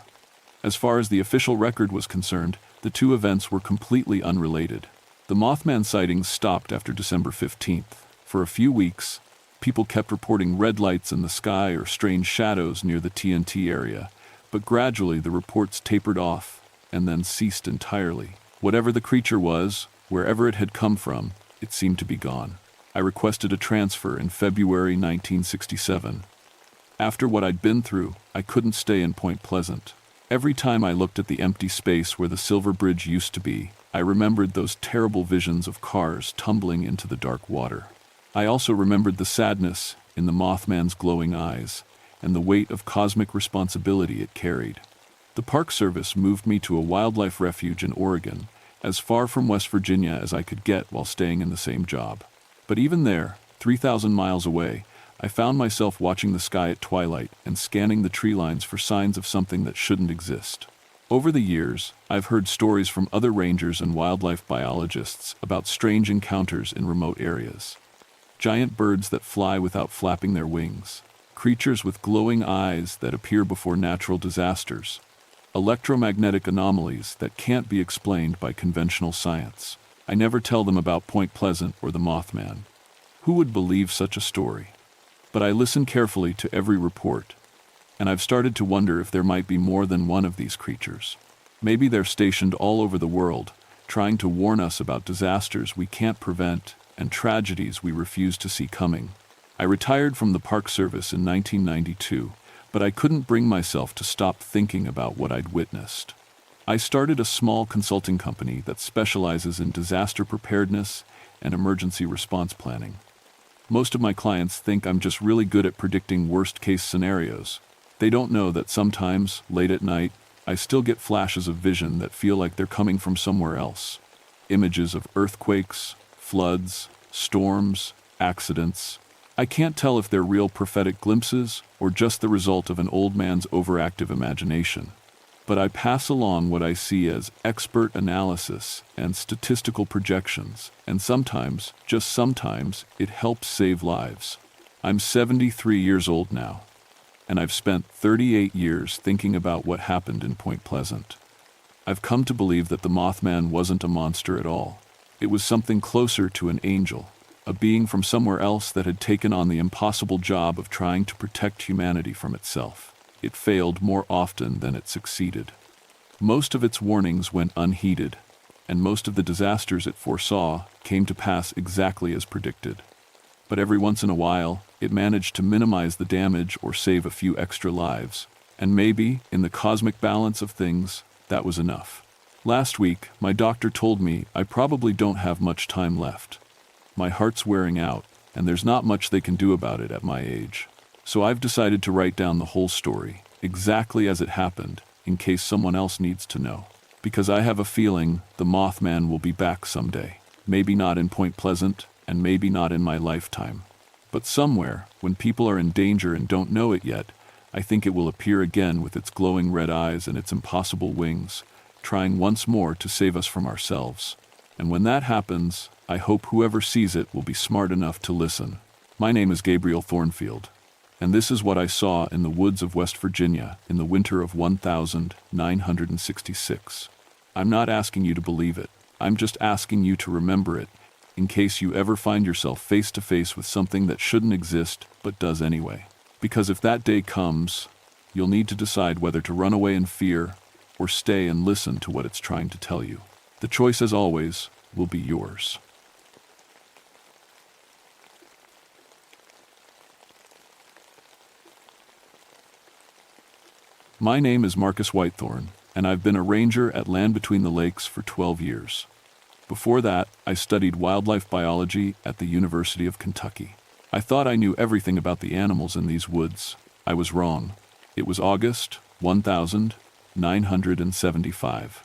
As far as the official record was concerned, the two events were completely unrelated. The Mothman sightings stopped after December 15th. For a few weeks, people kept reporting red lights in the sky or strange shadows near the TNT area, but gradually the reports tapered off and then ceased entirely. Whatever the creature was, wherever it had come from, it seemed to be gone. I requested a transfer in February 1967. After what I'd been through, I couldn't stay in Point Pleasant. Every time I looked at the empty space where the Silver Bridge used to be, I remembered those terrible visions of cars tumbling into the dark water. I also remembered the sadness in the Mothman's glowing eyes and the weight of cosmic responsibility it carried. The Park Service moved me to a wildlife refuge in Oregon, as far from West Virginia as I could get while staying in the same job. But even there, 3,000 miles away, I found myself watching the sky at twilight and scanning the tree lines for signs of something that shouldn't exist. Over the years, I've heard stories from other rangers and wildlife biologists about strange encounters in remote areas. Giant birds that fly without flapping their wings, creatures with glowing eyes that appear before natural disasters, electromagnetic anomalies that can't be explained by conventional science. I never tell them about Point Pleasant or the Mothman. Who would believe such a story? But I listen carefully to every report, and I've started to wonder if there might be more than one of these creatures. Maybe they're stationed all over the world, trying to warn us about disasters we can't prevent and tragedies we refuse to see coming. I retired from the Park Service in 1992, but I couldn't bring myself to stop thinking about what I'd witnessed. I started a small consulting company that specializes in disaster preparedness and emergency response planning. Most of my clients think I'm just really good at predicting worst-case scenarios. They don't know that sometimes, late at night, I still get flashes of vision that feel like they're coming from somewhere else. Images of earthquakes, floods, storms, accidents. I can't tell if they're real prophetic glimpses or just the result of an old man's overactive imagination. But I pass along what I see as expert analysis and statistical projections, and sometimes, just sometimes, it helps save lives. I'm 73 years old now, and I've spent 38 years thinking about what happened in Point Pleasant. I've come to believe that the Mothman wasn't a monster at all. It was something closer to an angel, a being from somewhere else that had taken on the impossible job of trying to protect humanity from itself. It failed more often than it succeeded. Most of its warnings went unheeded, and most of the disasters it foresaw came to pass exactly as predicted. But every once in a while, it managed to minimize the damage or save a few extra lives, and maybe, in the cosmic balance of things, that was enough. Last week, my doctor told me I probably don't have much time left. My heart's wearing out, and there's not much they can do about it at my age. So I've decided to write down the whole story, exactly as it happened, in case someone else needs to know. Because I have a feeling the Mothman will be back someday. Maybe not in Point Pleasant, and maybe not in my lifetime. But somewhere, when people are in danger and don't know it yet, I think it will appear again with its glowing red eyes and its impossible wings, trying once more to save us from ourselves. And when that happens, I hope whoever sees it will be smart enough to listen. My name is Gabriel Thornfield, and this is what I saw in the woods of West Virginia in the winter of 1966. I'm not asking you to believe it. I'm just asking you to remember it, in case you ever find yourself face to face with something that shouldn't exist but does anyway. Because if that day comes, you'll need to decide whether to run away in fear or stay and listen to what it's trying to tell you. The choice, as always, will be yours. My name is Marcus Whitethorn, and I've been a ranger at Land Between the Lakes for 12 years. Before that, I studied wildlife biology at the University of Kentucky. I thought I knew everything about the animals in these woods. I was wrong. It was August 1975,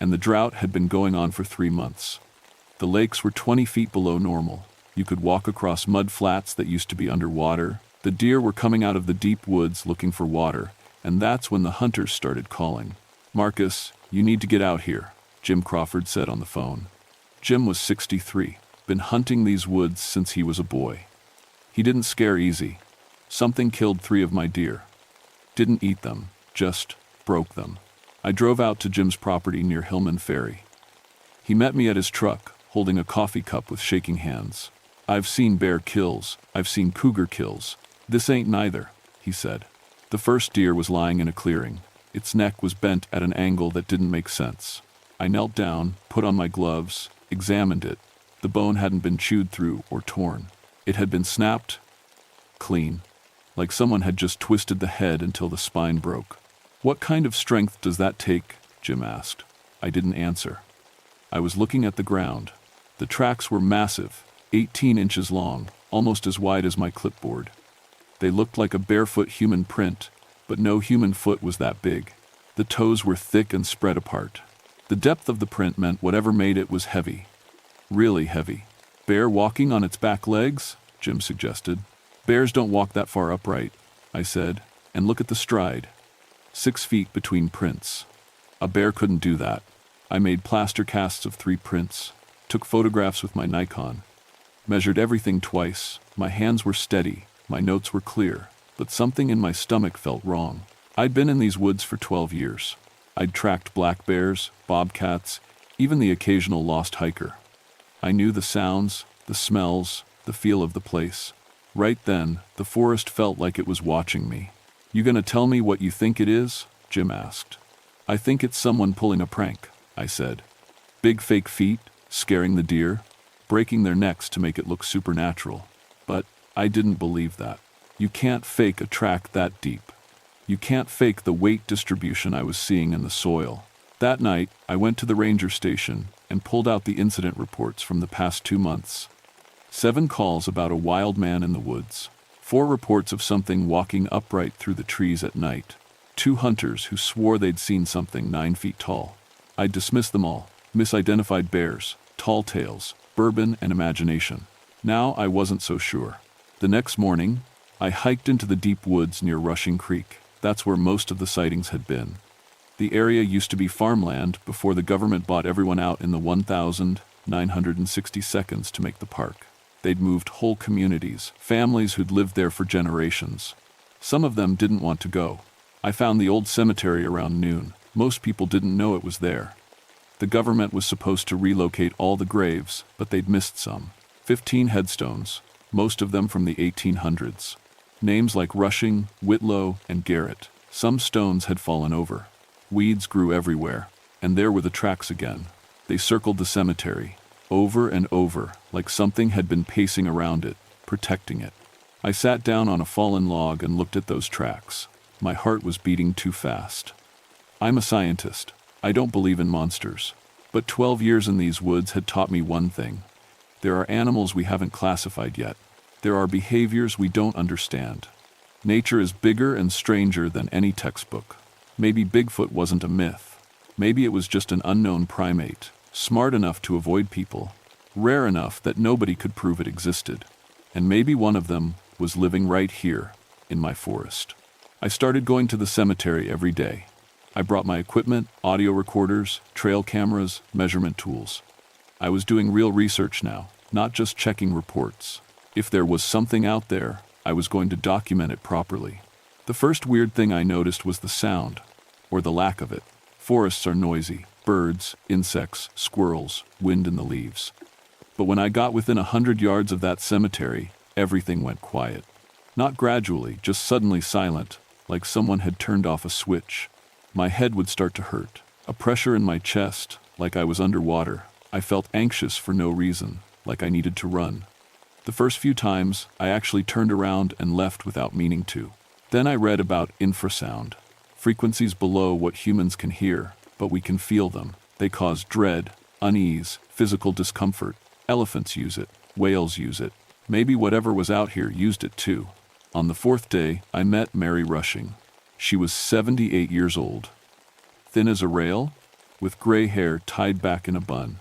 and the drought had been going on for 3 months. The lakes were 20 feet below normal. You could walk across mud flats that used to be underwater. The deer were coming out of the deep woods looking for water, and that's when the hunters started calling. "Marcus, you need to get out here," Jim Crawford said on the phone. Jim was 63, been hunting these woods since he was a boy. He didn't scare easy. Something killed 3 of my deer. Didn't eat them, just broke them. I drove out to Jim's property near Hillman Ferry. He met me at his truck, holding a coffee cup with shaking hands. "I've seen bear kills. I've seen cougar kills. This ain't neither," he said. The first deer was lying in a clearing. Its neck was bent at an angle that didn't make sense. I knelt down, put on my gloves, examined it. The bone hadn't been chewed through or torn. It had been snapped clean, like someone had just twisted the head until the spine broke. "What kind of strength does that take?" Jim asked. I didn't answer. I was looking at the ground. The tracks were massive, 18 inches long, almost as wide as my clipboard. They looked like a barefoot human print, but no human foot was that big. The toes were thick and spread apart. The depth of the print meant whatever made it was heavy. Really heavy. "Bear walking on its back legs?" Jim suggested. "Bears don't walk that far upright," I said, "and look at the stride. 6 feet between prints. A bear couldn't do that." I made plaster casts of 3 prints, took photographs with my Nikon, measured everything twice. My hands were steady, my notes were clear, but something in my stomach felt wrong. I'd been in these woods for 12 years. I'd tracked black bears, bobcats, even the occasional lost hiker. I knew the sounds, the smells, the feel of the place. Right then, the forest felt like it was watching me. "You gonna tell me what you think it is?" Jim asked. "I think it's someone pulling a prank," I said. "Big fake feet, scaring the deer, breaking their necks to make it look supernatural." But I didn't believe that. You can't fake a track that deep. You can't fake the weight distribution I was seeing in the soil. That night, I went to the ranger station and pulled out the incident reports from the past 2 months. 7 calls about a wild man in the woods. 4 reports of something walking upright through the trees at night. 2 hunters who swore they'd seen something 9 feet tall. I dismissed them all. Misidentified bears, tall tales, bourbon and imagination. Now I wasn't so sure. The next morning, I hiked into the deep woods near Rushing Creek. That's where most of the sightings had been. The area used to be farmland before the government bought everyone out in the 1960 seconds to make the park. They'd moved whole communities, families who'd lived there for generations. Some of them didn't want to go. I found the old cemetery around noon. Most people didn't know it was there. The government was supposed to relocate all the graves, but they'd missed some. 15 headstones, most of them from the 1800s. Names like Rushing, Whitlow, and Garrett. Some stones had fallen over. Weeds grew everywhere, and there were the tracks again. They circled the cemetery, over and over, like something had been pacing around it, protecting it. I sat down on a fallen log and looked at those tracks. My heart was beating too fast. I'm a scientist. I don't believe in monsters. But 12 years in these woods had taught me one thing. There are animals we haven't classified yet. There are behaviors we don't understand. Nature is bigger and stranger than any textbook. Maybe Bigfoot wasn't a myth. Maybe it was just an unknown primate, smart enough to avoid people, rare enough that nobody could prove it existed. And maybe one of them was living right here, in my forest. I started going to the cemetery every day. I brought my equipment, audio recorders, trail cameras, measurement tools. I was doing real research now, not just checking reports. If there was something out there, I was going to document it properly. The first weird thing I noticed was the sound, or the lack of it. Forests are noisy, birds, insects, squirrels, wind in the leaves. But when I got within 100 yards of that cemetery, everything went quiet. Not gradually, just suddenly silent, like someone had turned off a switch. My head would start to hurt, a pressure in my chest, like I was underwater. I felt anxious for no reason, like I needed to run. The first few times, I actually turned around and left without meaning to. Then I read about infrasound, frequencies below what humans can hear, but we can feel them. They cause dread, unease, physical discomfort. Elephants use it, whales use it. Maybe whatever was out here used it too. On the fourth day, I met Mary Rushing. She was 78 years old, thin as a rail, with gray hair tied back in a bun.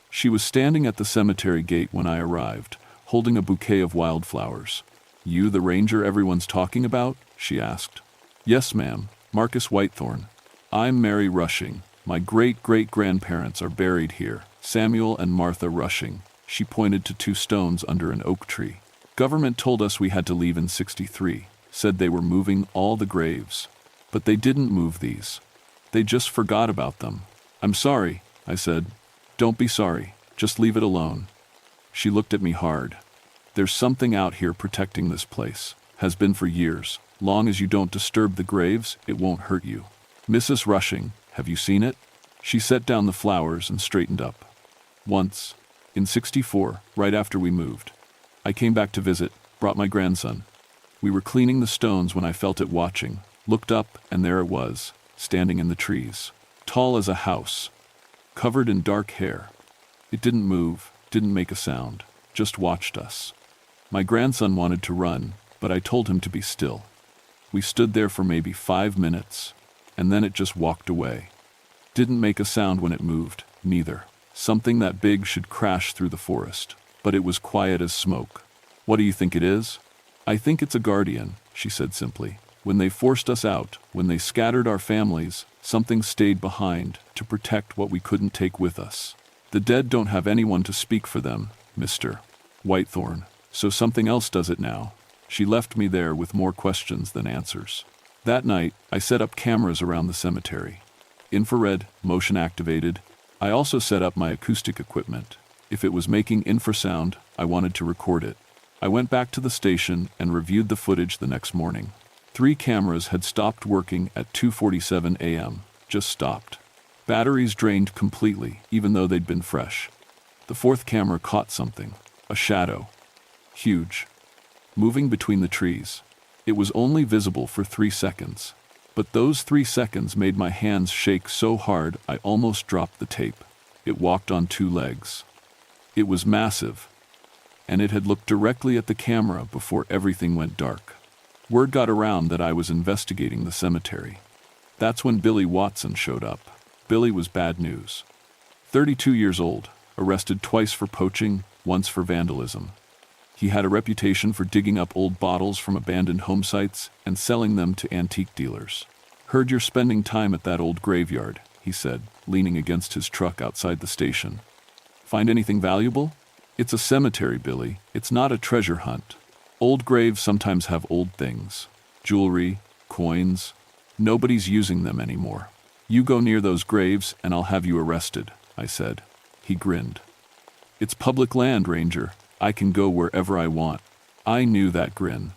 She was standing at the cemetery gate when I arrived, holding a bouquet of wildflowers. "You the ranger everyone's talking about?" she asked. "Yes, ma'am, Marcus Whitethorn. I'm Mary Rushing. My great-great-grandparents are buried here, Samuel and Martha Rushing." She pointed to 2 stones under an oak tree. "Government told us we had to leave in '63. Said they were moving all the graves. But they didn't move these. They just forgot about them." "I'm sorry," I said. "Don't be sorry. Just leave it alone." She looked at me hard. "There's something out here protecting this place. Has been for years. Long as you don't disturb the graves, it won't hurt you. Mrs. Rushing, have you seen it?" She set down the flowers and straightened up. "Once. In '64, right after we moved. I came back to visit, brought my grandson. We were cleaning the stones when I felt it watching, looked up, and there it was, standing in the trees, tall as a house, covered in dark hair. It didn't move, didn't make a sound, just watched us. My grandson wanted to run, but I told him to be still. We stood there for maybe 5 minutes, and then it just walked away. Didn't make a sound when it moved, neither. Something that big should crash through the forest, but it was quiet as smoke. What do you think it is?" "I think it's a guardian," she said simply. "When they forced us out, when they scattered our families, something stayed behind to protect what we couldn't take with us. The dead don't have anyone to speak for them, Mr. Whitethorn, so something else does it now." She left me there with more questions than answers. That night, I set up cameras around the cemetery. Infrared, motion activated. I also set up my acoustic equipment. If it was making infrasound, I wanted to record it. I went back to the station and reviewed the footage the next morning. 3 cameras had stopped working at 2:47 a.m., just stopped. Batteries drained completely, even though they'd been fresh. The 4th camera caught something, a shadow. Huge. Moving between the trees. It was only visible for 3 seconds. But those 3 seconds made my hands shake so hard I almost dropped the tape. It walked on 2 legs. It was massive, and it had looked directly at the camera before everything went dark. Word got around that I was investigating the cemetery. That's when Billy Watson showed up. Billy was bad news. 32 years old, arrested twice for poaching, once for vandalism. He had a reputation for digging up old bottles from abandoned home sites and selling them to antique dealers. "Heard you're spending time at that old graveyard," he said, leaning against his truck outside the station. "Find anything valuable?" It's a cemetery, Billy. It's not a treasure hunt. Old graves sometimes have old things. Jewelry, coins. Nobody's using them anymore. You go near those graves and I'll have you arrested, I said. He grinned. It's public land, Ranger. I can go wherever I want. I knew that grin.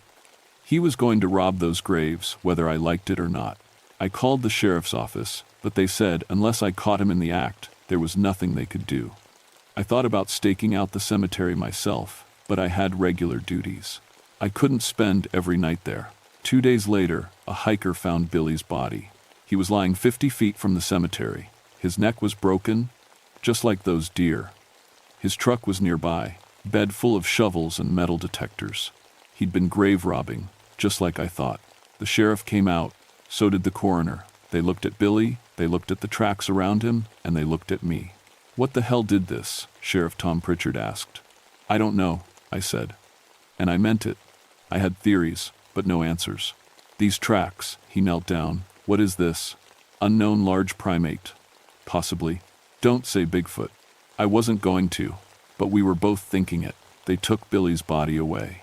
He was going to rob those graves, whether I liked it or not. I called the sheriff's office, but they said unless I caught him in the act, there was nothing they could do. I thought about staking out the cemetery myself, but I had regular duties. I couldn't spend every night there. 2 days later, a hiker found Billy's body. He was lying 50 feet from the cemetery. His neck was broken, just like those deer. His truck was nearby, bed full of shovels and metal detectors. He'd been grave robbing, just like I thought. The sheriff came out, so did the coroner. They looked at Billy, they looked at the tracks around him, and they looked at me. What the hell did this? Sheriff Tom Pritchard asked. I don't know, I said. And I meant it. I had theories, but no answers. These tracks, he knelt down. What is this? Unknown large primate. Possibly. Don't say Bigfoot. I wasn't going to, but we were both thinking it. They took Billy's body away.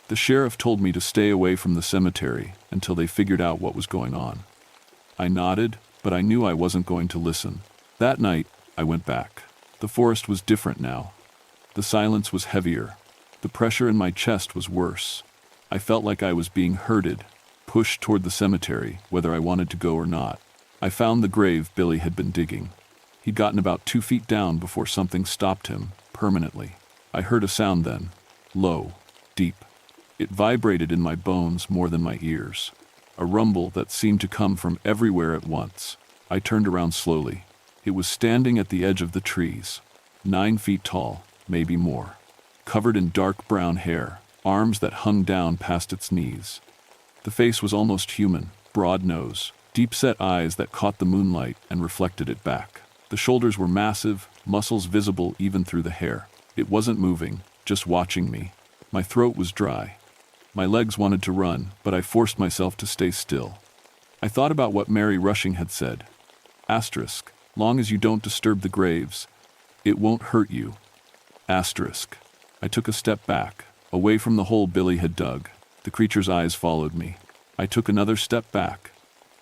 The sheriff told me to stay away from the cemetery until they figured out what was going on. I nodded, but I knew I wasn't going to listen. That night, I went back. The forest was different now. The silence was heavier. The pressure in my chest was worse. I felt like I was being herded, pushed toward the cemetery, whether I wanted to go or not. I found the grave Billy had been digging. He'd gotten about 2 feet down before something stopped him, permanently. I heard a sound then, low, deep. It vibrated in my bones more than my ears. A rumble that seemed to come from everywhere at once. I turned around slowly. It was standing at the edge of the trees, 9 feet tall, maybe more. Covered in dark brown hair, arms that hung down past its knees. The face was almost human, broad nose, deep-set eyes that caught the moonlight and reflected it back. The shoulders were massive, muscles visible even through the hair. It wasn't moving, just watching me. My throat was dry. My legs wanted to run, but I forced myself to stay still. I thought about what Mary Rushing had said. Asterisk, long as you don't disturb the graves, it won't hurt you. Asterisk. I took a step back, away from the hole Billy had dug. The creature's eyes followed me. I took another step back,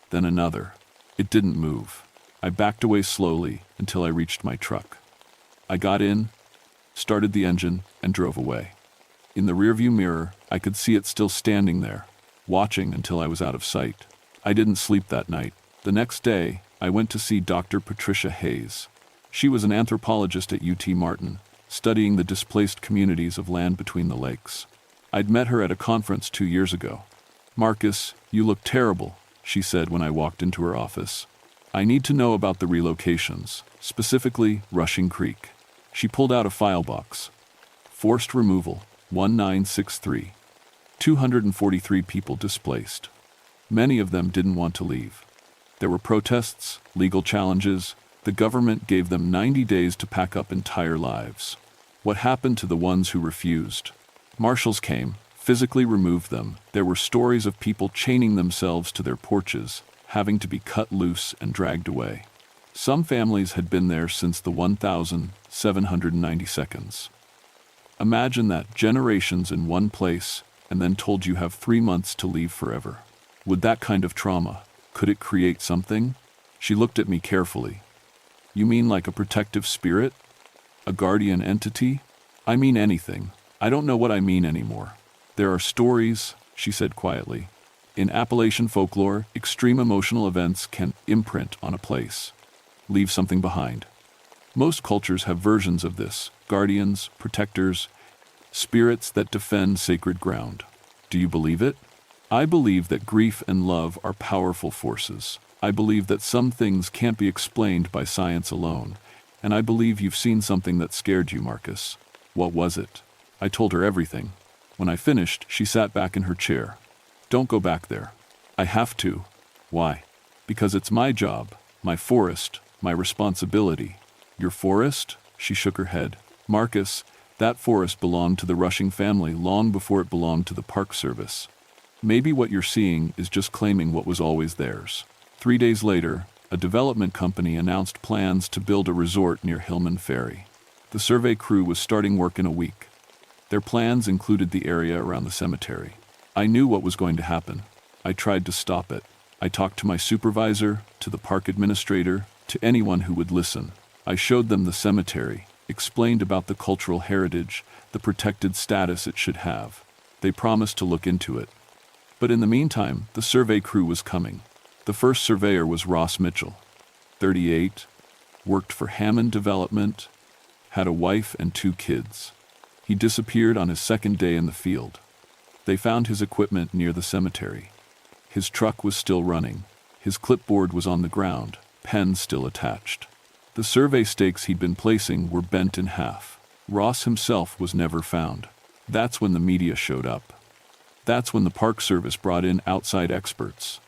then another. It didn't move. I backed away slowly until I reached my truck. I got in, started the engine, and drove away. In the rearview mirror, I could see it still standing there, watching until I was out of sight. I didn't sleep that night. The next day, I went to see Dr. Patricia Hayes. She was an anthropologist at UT Martin, studying the displaced communities of land between the lakes. I'd met her at a conference 2 years ago. Marcus, you look terrible, she said when I walked into her office. I need to know about the relocations, specifically Rushing Creek. She pulled out a file box. Forced removal, 1963. 243 people displaced. Many of them didn't want to leave. There were protests, legal challenges. The government gave them 90 days to pack up entire lives. What happened to the ones who refused? Marshals came, physically removed them. There were stories of people chaining themselves to their porches, having to be cut loose and dragged away. Some families had been there since the 1,790 Imagine that, generations in one place, and then told you have 3 months to leave forever. Would that kind of trauma, could it create something? She looked at me carefully. You mean like a protective spirit? A guardian entity? I mean anything. I don't know what I mean anymore. There are stories, she said quietly. In Appalachian folklore, extreme emotional events can imprint on a place, leave something behind. Most cultures have versions of this: guardians, protectors, spirits that defend sacred ground. Do you believe it? I believe that grief and love are powerful forces. I believe that some things can't be explained by science alone, and I believe you've seen something that scared you, Marcus. What was it? I told her everything. When I finished, she sat back in her chair. Don't go back there. I have to. Why? Because it's my job, my forest, my responsibility. Your forest? She shook her head. Marcus, that forest belonged to the Rushing family long before it belonged to the Park Service. Maybe what you're seeing is just claiming what was always theirs. 3 days later, a development company announced plans to build a resort near Hillman Ferry. The The survey crew was starting work in a week. Their plans included the area around the cemetery. I knew what was going to happen. I tried to stop it. I talked to my supervisor, to the park administrator, to anyone who would listen. I showed them the cemetery, explained about the cultural heritage, the protected status it should have. They promised to look into it. But in the meantime, the survey crew was coming. The first surveyor was Ross Mitchell, 38, worked for Hammond Development, had a wife and 2 kids. He disappeared on his second day in the field. They found his equipment near the cemetery. His truck was still running. His clipboard was on the ground, pen still attached. The survey stakes he'd been placing were bent in half. Ross himself was never found. That's when the media showed up. That's when the Park Service brought in outside experts.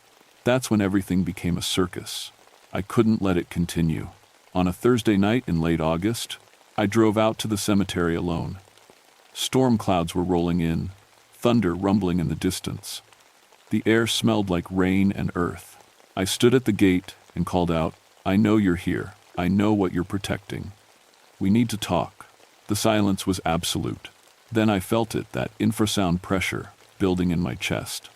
That's when everything became a circus. I couldn't let it continue. On a Thursday night in late August, I drove out to the cemetery alone. Storm clouds were rolling in, thunder rumbling in the distance. The air smelled like rain and earth. I stood at the gate and called out, "I know you're here. I know what you're protecting. We need to talk." The silence was absolute. Then I felt it, that infrasound pressure, building in my chest.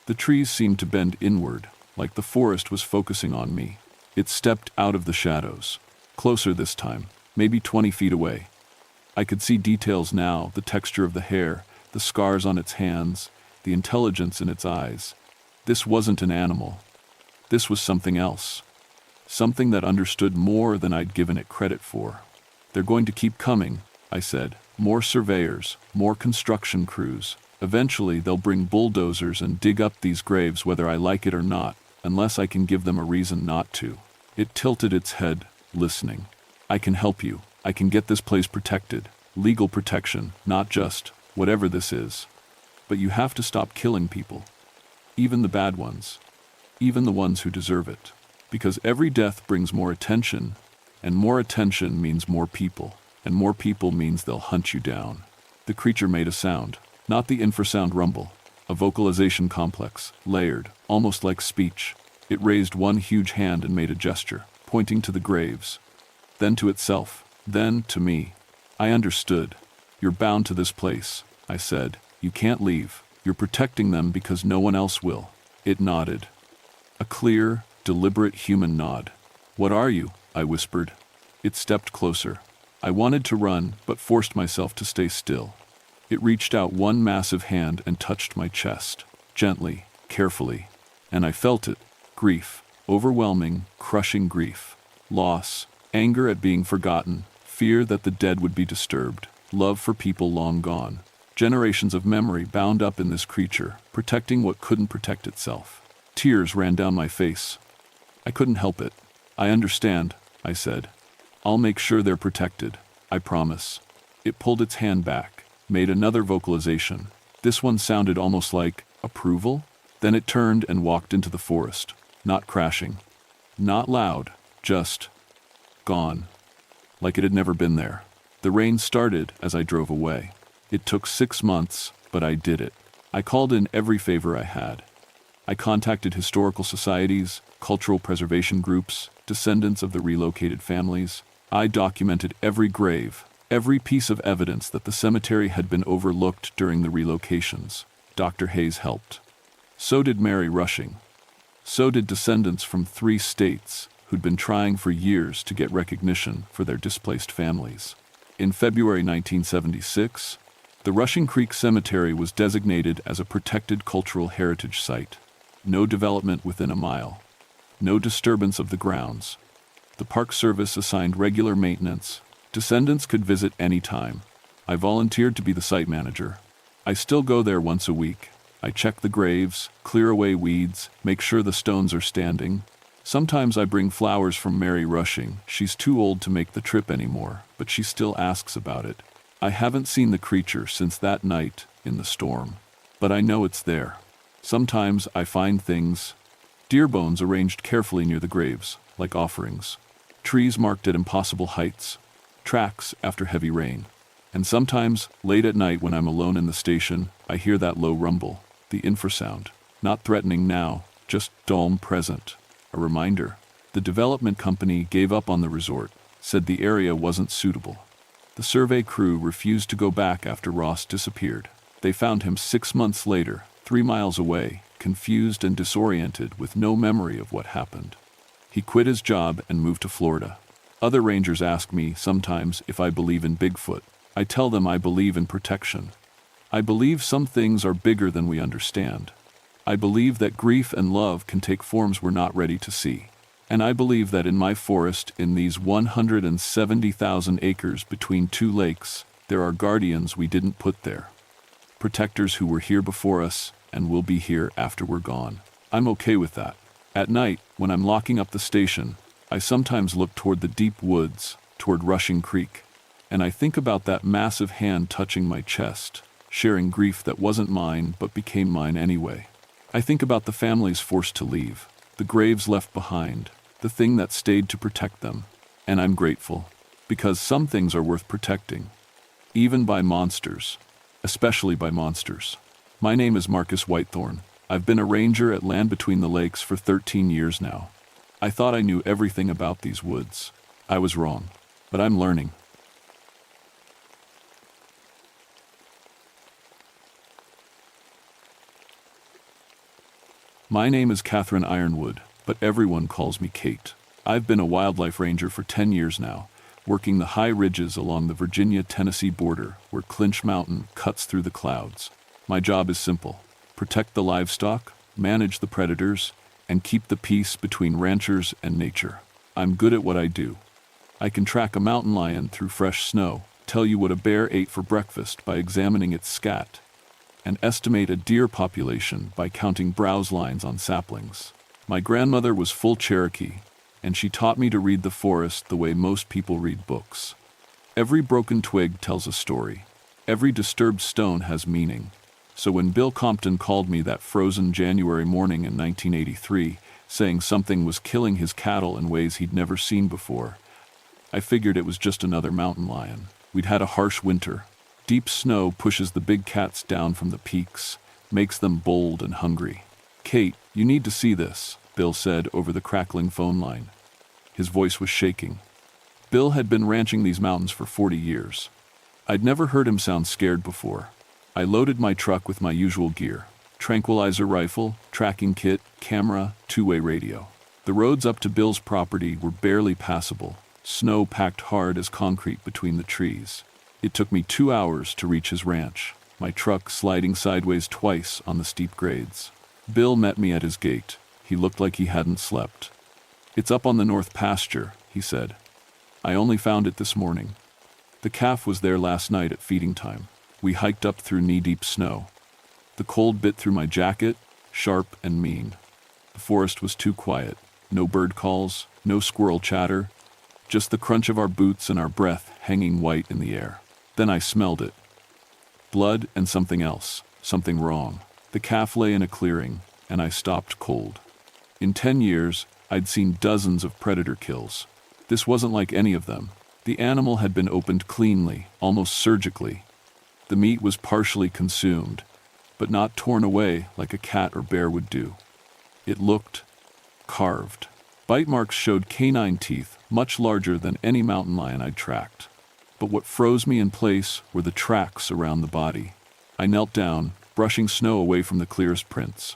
The trees seemed to bend inward, like the forest was focusing on me. It stepped out of the shadows. Closer this time, maybe 20 feet away. I could see details now, the texture of the hair, the scars on its hands, the intelligence in its eyes. This wasn't an animal. This was something else. Something that understood more than I'd given it credit for. "They're going to keep coming," I said. "More surveyors, more construction crews. Eventually they'll bring bulldozers and dig up these graves whether I like it or not, unless I can give them a reason not to." It tilted its head, listening. "I can help you. I can get this place protected. Legal protection, not just, whatever this is. But you have to stop killing people. Even the bad ones. Even the ones who deserve it. Because every death brings more attention, and more attention means more people, and more people means they'll hunt you down." The creature made a sound, not the infrasound rumble, a vocalization complex, layered, almost like speech. It raised one huge hand and made a gesture, pointing to the graves. Then to itself, then to me. I understood. "You're bound to this place," I said. "You can't leave. You're protecting them because no one else will." It nodded. A clear, deliberate human nod. "What are you?" I whispered. It stepped closer. I wanted to run, but forced myself to stay still. It reached out one massive hand and touched my chest, gently, carefully. And I felt it. Grief. Overwhelming, crushing grief. Loss. Anger at being forgotten. Fear that the dead would be disturbed. Love for people long gone. Generations of memory bound up in this creature, protecting what couldn't protect itself. Tears ran down my face. I couldn't help it. "I understand," I said. "I'll make sure they're protected. I promise." It pulled its hand back, made another vocalization. This one sounded almost like approval. Then it turned and walked into the forest, not crashing. Not loud, just gone. Like it had never been there. The rain started as I drove away. It took 6 months, but I did it. I called in every favor I had. I contacted historical societies, cultural preservation groups, descendants of the relocated families. I documented every grave, every piece of evidence that the cemetery had been overlooked during the relocations. Dr. Hayes helped. So did Mary Rushing. So did descendants from 3 states who'd been trying for years to get recognition for their displaced families. In February 1976, the Rushing Creek Cemetery was designated as a protected cultural heritage site. No development within a mile. No disturbance of the grounds. The Park Service assigned regular maintenance. Descendants could visit any time. I volunteered to be the site manager. I still go there once a week. I check the graves, clear away weeds, make sure the stones are standing. Sometimes I bring flowers from Mary Rushing. She's too old to make the trip anymore, but she still asks about it. I haven't seen the creature since that night in the storm, but I know it's there. Sometimes I find things, deer bones arranged carefully near the graves, like offerings, trees marked at impossible heights, tracks after heavy rain. And sometimes, late at night when I'm alone in the station, I hear that low rumble, the infrasound, not threatening now, just dull present. A reminder. The development company gave up on the resort, said the area wasn't suitable. The survey crew refused to go back after Ross disappeared. They found him 6 months later, 3 miles away, confused and disoriented with no memory of what happened. He quit his job and moved to Florida. Other rangers ask me sometimes if I believe in Bigfoot. I tell them I believe in protection. I believe some things are bigger than we understand. I believe that grief and love can take forms we're not ready to see. And I believe that in my forest, in these 170,000 acres between 2 lakes, there are guardians we didn't put there. Protectors who were here before us and will be here after we're gone. I'm okay with that. At night, when I'm locking up the station, I sometimes look toward the deep woods, toward Rushing Creek, and I think about that massive hand touching my chest, sharing grief that wasn't mine but became mine anyway. I think about the families forced to leave, the graves left behind, the thing that stayed to protect them. And I'm grateful, because some things are worth protecting, even by monsters, especially by monsters. My name is Marcus Whitethorn. I've been a ranger at Land Between the Lakes for 13 years now. I thought I knew everything about these woods. I was wrong, but I'm learning. My name is Catherine Ironwood, but everyone calls me Kate. I've been a wildlife ranger for 10 years now, working the high ridges along the Virginia-Tennessee border where Clinch Mountain cuts through the clouds. My job is simple: protect the livestock, manage the predators, and keep the peace between ranchers and nature. I'm good at what I do. I can track a mountain lion through fresh snow, tell you what a bear ate for breakfast by examining its scat, and estimate a deer population by counting browse lines on saplings. My grandmother was full Cherokee, and she taught me to read the forest the way most people read books. Every broken twig tells a story. Every disturbed stone has meaning. So when Bill Compton called me that frozen January morning in 1983, saying something was killing his cattle in ways he'd never seen before, I figured it was just another mountain lion. We'd had a harsh winter. Deep snow pushes the big cats down from the peaks, makes them bold and hungry. "Kate, you need to see this," Bill said over the crackling phone line. His voice was shaking. Bill had been ranching these mountains for 40 years. I'd never heard him sound scared before. I loaded my truck with my usual gear: tranquilizer rifle, tracking kit, camera, two-way radio. The roads up to Bill's property were barely passable, snow packed hard as concrete between the trees. It took me 2 hours to reach his ranch, my truck sliding sideways twice on the steep grades. Bill met me at his gate. He looked like he hadn't slept. "It's up on the north pasture," he said. "I only found it this morning. The calf was there last night at feeding time." We hiked up through knee-deep snow. The cold bit through my jacket, sharp and mean. The forest was too quiet. No bird calls, no squirrel chatter, just the crunch of our boots and our breath hanging white in the air. Then I smelled it. Blood and something else, something wrong. The calf lay in a clearing, and I stopped cold. In 10 years, I'd seen dozens of predator kills. This wasn't like any of them. The animal had been opened cleanly, almost surgically. The meat was partially consumed, but not torn away like a cat or bear would do. It looked carved. Bite marks showed canine teeth, much larger than any mountain lion I'd tracked. But what froze me in place were the tracks around the body. I knelt down, brushing snow away from the clearest prints.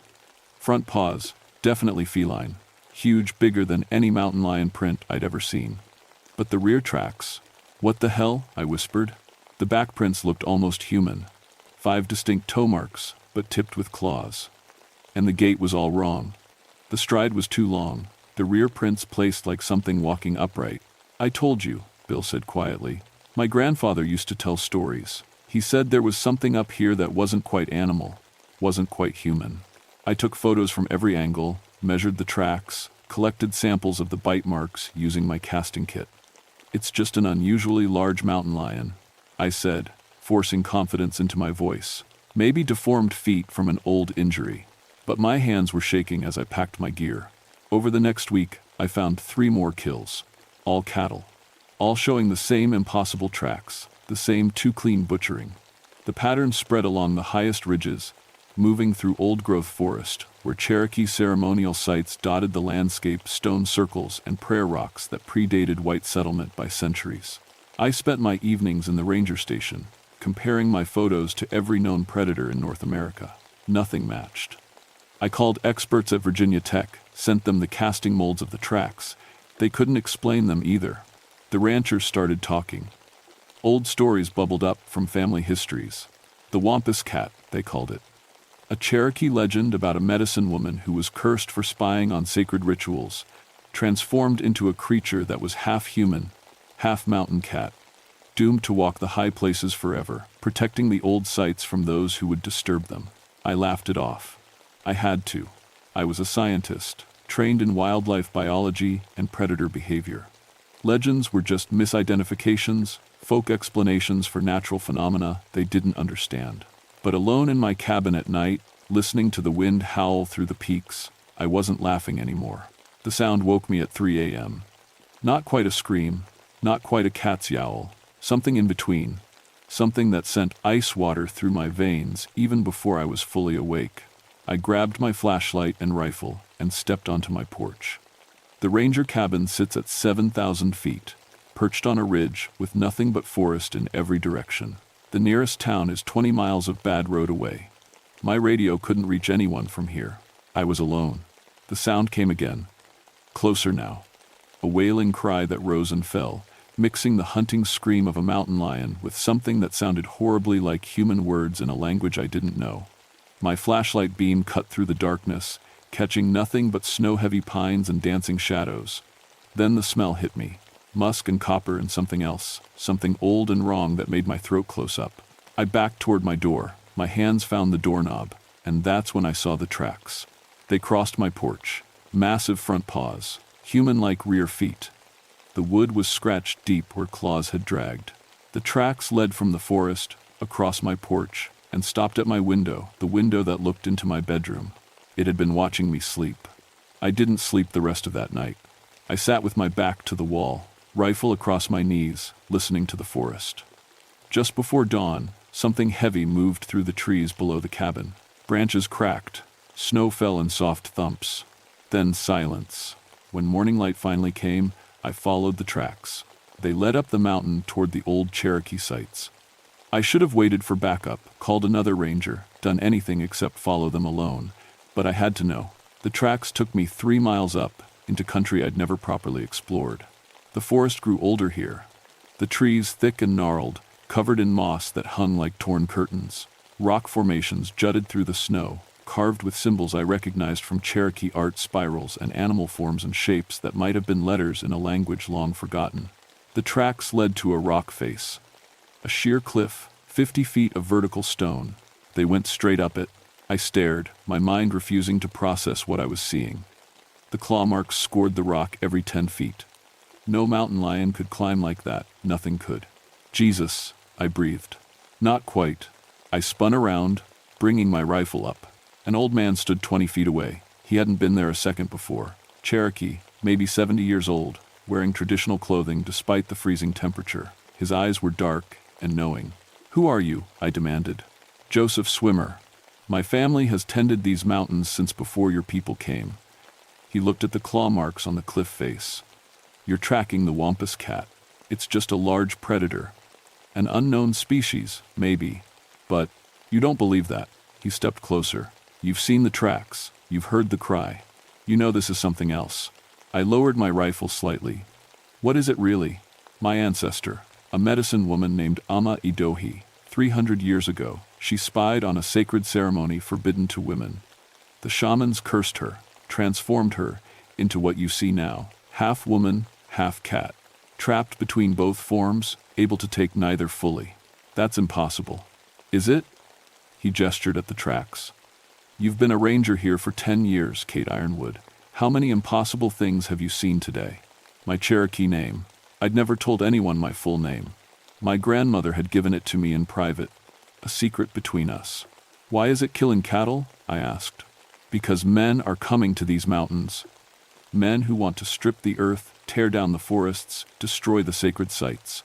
Front paws, definitely feline, huge, bigger than any mountain lion print I'd ever seen. But the rear tracks, "What the hell?" I whispered. The back prints looked almost human. 5 distinct toe marks, but tipped with claws. And the gait was all wrong. The stride was too long, the rear prints placed like something walking upright. "I told you," Bill said quietly. "My grandfather used to tell stories. He said there was something up here that wasn't quite animal, wasn't quite human." I took photos from every angle, measured the tracks, collected samples of the bite marks using my casting kit. "It's just an unusually large mountain lion," I said, forcing confidence into my voice. "Maybe deformed feet from an old injury." But my hands were shaking as I packed my gear. Over the next week, I found 3 more kills, all cattle, all showing the same impossible tracks, the same too clean butchering. The pattern spread along the highest ridges, moving through old-growth forest, where Cherokee ceremonial sites dotted the landscape, stone circles and prayer rocks that predated white settlement by centuries. I spent my evenings in the ranger station, comparing my photos to every known predator in North America. Nothing matched. I called experts at Virginia Tech, sent them the casting molds of the tracks. They couldn't explain them either. The ranchers started talking. Old stories bubbled up from family histories. The Wampus Cat, they called it. A Cherokee legend about a medicine woman who was cursed for spying on sacred rituals, transformed into a creature that was half human, half mountain cat, doomed to walk the high places forever, protecting the old sites from those who would disturb them. I laughed it off. I had to. I was a scientist, trained in wildlife biology and predator behavior. Legends were just misidentifications, folk explanations for natural phenomena they didn't understand. But alone in my cabin at night, listening to the wind howl through the peaks, I wasn't laughing anymore. The sound woke me at 3 a.m. Not quite a scream, not quite a cat's yowl, something in between, something that sent ice water through my veins even before I was fully awake. I grabbed my flashlight and rifle and stepped onto my porch. The ranger cabin sits at 7,000 feet, perched on a ridge with nothing but forest in every direction. The nearest town is 20 miles of bad road away. My radio couldn't reach anyone from here. I was alone. The sound came again. Closer now. A wailing cry that rose and fell, mixing the hunting scream of a mountain lion with something that sounded horribly like human words in a language I didn't know. My flashlight beam cut through the darkness, catching nothing but snow-heavy pines and dancing shadows. Then the smell hit me. Musk and copper and something else, something old and wrong that made my throat close up. I backed toward my door. My hands found the doorknob, and that's when I saw the tracks. They crossed my porch. Massive front paws, human-like rear feet. The wood was scratched deep where claws had dragged. The tracks led from the forest, across my porch, and stopped at my window, the window that looked into my bedroom. It had been watching me sleep. I didn't sleep the rest of that night. I sat with my back to the wall, rifle across my knees, listening to the forest. Just before dawn, something heavy moved through the trees below the cabin. Branches cracked. Snow fell in soft thumps. Then silence. When morning light finally came, I followed the tracks. They led up the mountain toward the old Cherokee sites. I should have waited for backup, called another ranger, done anything except follow them alone. But I had to know. The tracks took me 3 miles up, into country I'd never properly explored. The forest grew older here. The trees thick and gnarled, covered in moss that hung like torn curtains. Rock formations jutted through the snow, carved with symbols I recognized from Cherokee art spirals and animal forms and shapes that might have been letters in a language long forgotten. The tracks led to a rock face. A sheer cliff, 50 feet of vertical stone. They went straight up it. I stared, my mind refusing to process what I was seeing. The claw marks scored the rock every 10 feet. No mountain lion could climb like that, nothing could. Jesus, I breathed. Not quite. I spun around, bringing my rifle up. An old man stood 20 feet away. He hadn't been there a second before. Cherokee, maybe 70 years old, wearing traditional clothing despite the freezing temperature. His eyes were dark and knowing. "Who are you?" I demanded. "Joseph Swimmer. My family has tended these mountains since before your people came." He looked at the claw marks on the cliff face. "You're tracking the Wampus Cat. It's just a large predator. An unknown species, maybe. But you don't believe that." He stepped closer. "You've seen the tracks. You've heard the cry. You know this is something else." I lowered my rifle slightly. "What is it really?" "My ancestor, a medicine woman named Ama Idohi. 300 years ago, she spied on a sacred ceremony forbidden to women. The shamans cursed her, transformed her into what you see now, half woman, half cat, trapped between both forms, able to take neither fully. That's impossible." "Is it?" He gestured at the tracks. "You've been a ranger here for 10 years, Kate Ironwood. How many impossible things have you seen today?" My Cherokee name. I'd never told anyone my full name. My grandmother had given it to me in private, a secret between us. "Why is it killing cattle?" I asked. "Because men are coming to these mountains. Men who want to strip the earth, tear down the forests, destroy the sacred sites."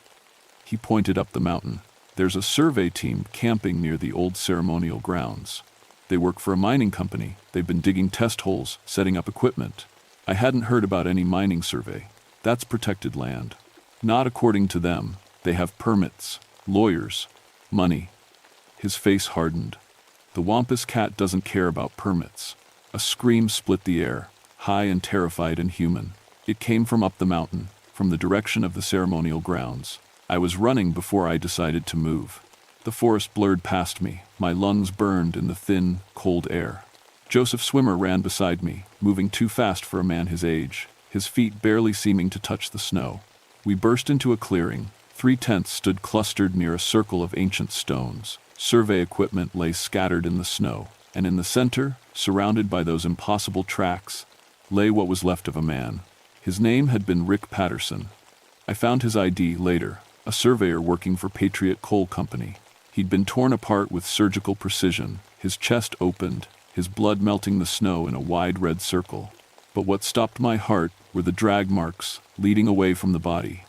He pointed up the mountain. "There's a survey team camping near the old ceremonial grounds. They work for a mining company. They've been digging test holes, setting up equipment. I hadn't heard about any mining survey. That's protected land. Not according to them. They have permits, lawyers, money. His face hardened. The Wampus cat doesn't care about permits. A scream split the air, high and terrified and human. It came from up the mountain, from the direction of the ceremonial grounds. I was running before I decided to move. The forest blurred past me, my lungs burned in the thin, cold air. Joseph Swimmer ran beside me, moving too fast for a man his age, his feet barely seeming to touch the snow. We burst into a clearing. 3 tents stood clustered near a circle of ancient stones. Survey equipment lay scattered in the snow, and in the center, surrounded by those impossible tracks, lay what was left of a man. His name had been Rick Patterson. I found his ID later, a surveyor working for Patriot Coal Company. He'd been torn apart with surgical precision, his chest opened, his blood melting the snow in a wide red circle. But what stopped my heart were the drag marks leading away from the body.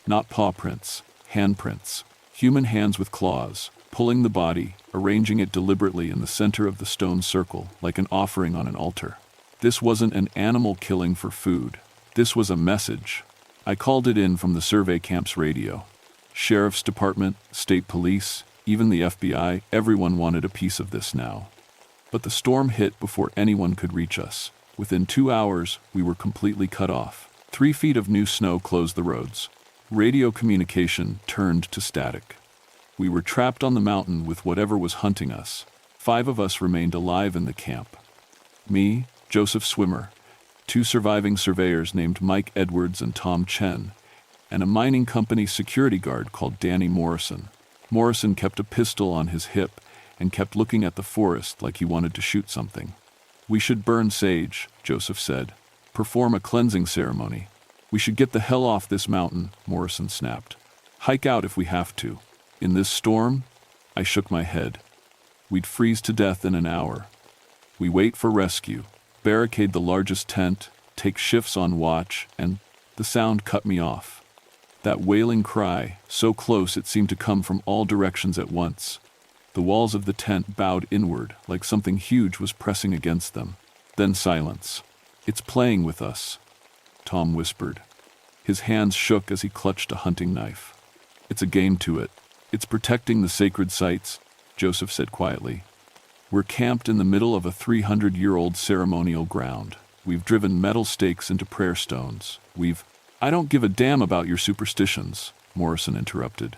Not paw prints, handprints, human hands with claws, pulling the body, arranging it deliberately in the center of the stone circle, like an offering on an altar. This wasn't an animal killing for food. This was a message. I called it in from the survey camp's radio. Sheriff's Department, state police, even the FBI, everyone wanted a piece of this now. But the storm hit before anyone could reach us. Within 2 hours, we were completely cut off. 3 feet of new snow closed the roads. Radio communication turned to static. We were trapped on the mountain with whatever was hunting us. 5 of us remained alive in the camp. Me, Joseph Swimmer, 2 surviving surveyors named Mike Edwards and Tom Chen, and a mining company security guard called Danny Morrison. Morrison kept a pistol on his hip and kept looking at the forest like he wanted to shoot something. "We should burn sage," Joseph said. "Perform a cleansing ceremony. We should get the hell off this mountain," Morrison snapped. "Hike out if we have to. In this storm?" I shook my head. "We'd freeze to death in an hour. We wait for rescue, barricade the largest tent, take shifts on watch, and..." The sound cut me off. That wailing cry, so close it seemed to come from all directions at once. The walls of the tent bowed inward, like something huge was pressing against them. Then silence. "It's playing with us," Tom whispered. His hands shook as he clutched a hunting knife. "It's a game to it. It's protecting the sacred sites," Joseph said quietly. "We're camped in the middle of a 300-year-old ceremonial ground. We've driven metal stakes into prayer stones. "I don't give a damn about your superstitions," Morrison interrupted.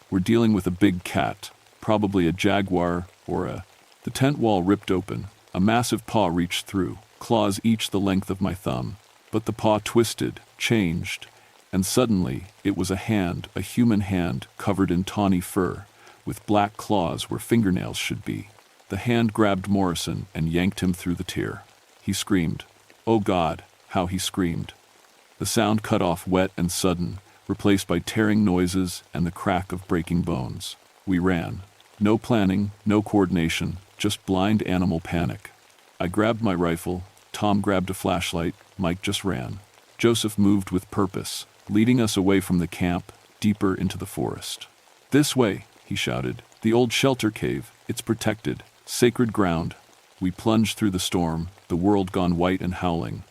"We're dealing with a big cat, probably a jaguar or a..." The tent wall ripped open. A massive paw reached through, claws each the length of my thumb. But the paw twisted, changed, and suddenly it was a hand, a human hand, covered in tawny fur, with black claws where fingernails should be. The hand grabbed Morrison and yanked him through the tear. He screamed. Oh God, how he screamed. The sound cut off, wet and sudden, replaced by tearing noises and the crack of breaking bones. We ran. No planning, no coordination, just blind animal panic. I grabbed my rifle, Tom grabbed a flashlight, Mike just ran. Joseph moved with purpose, leading us away from the camp, deeper into the forest. "This way," he shouted. "The old shelter cave, it's protected, sacred ground." We plunged through the storm, the world gone white and howling.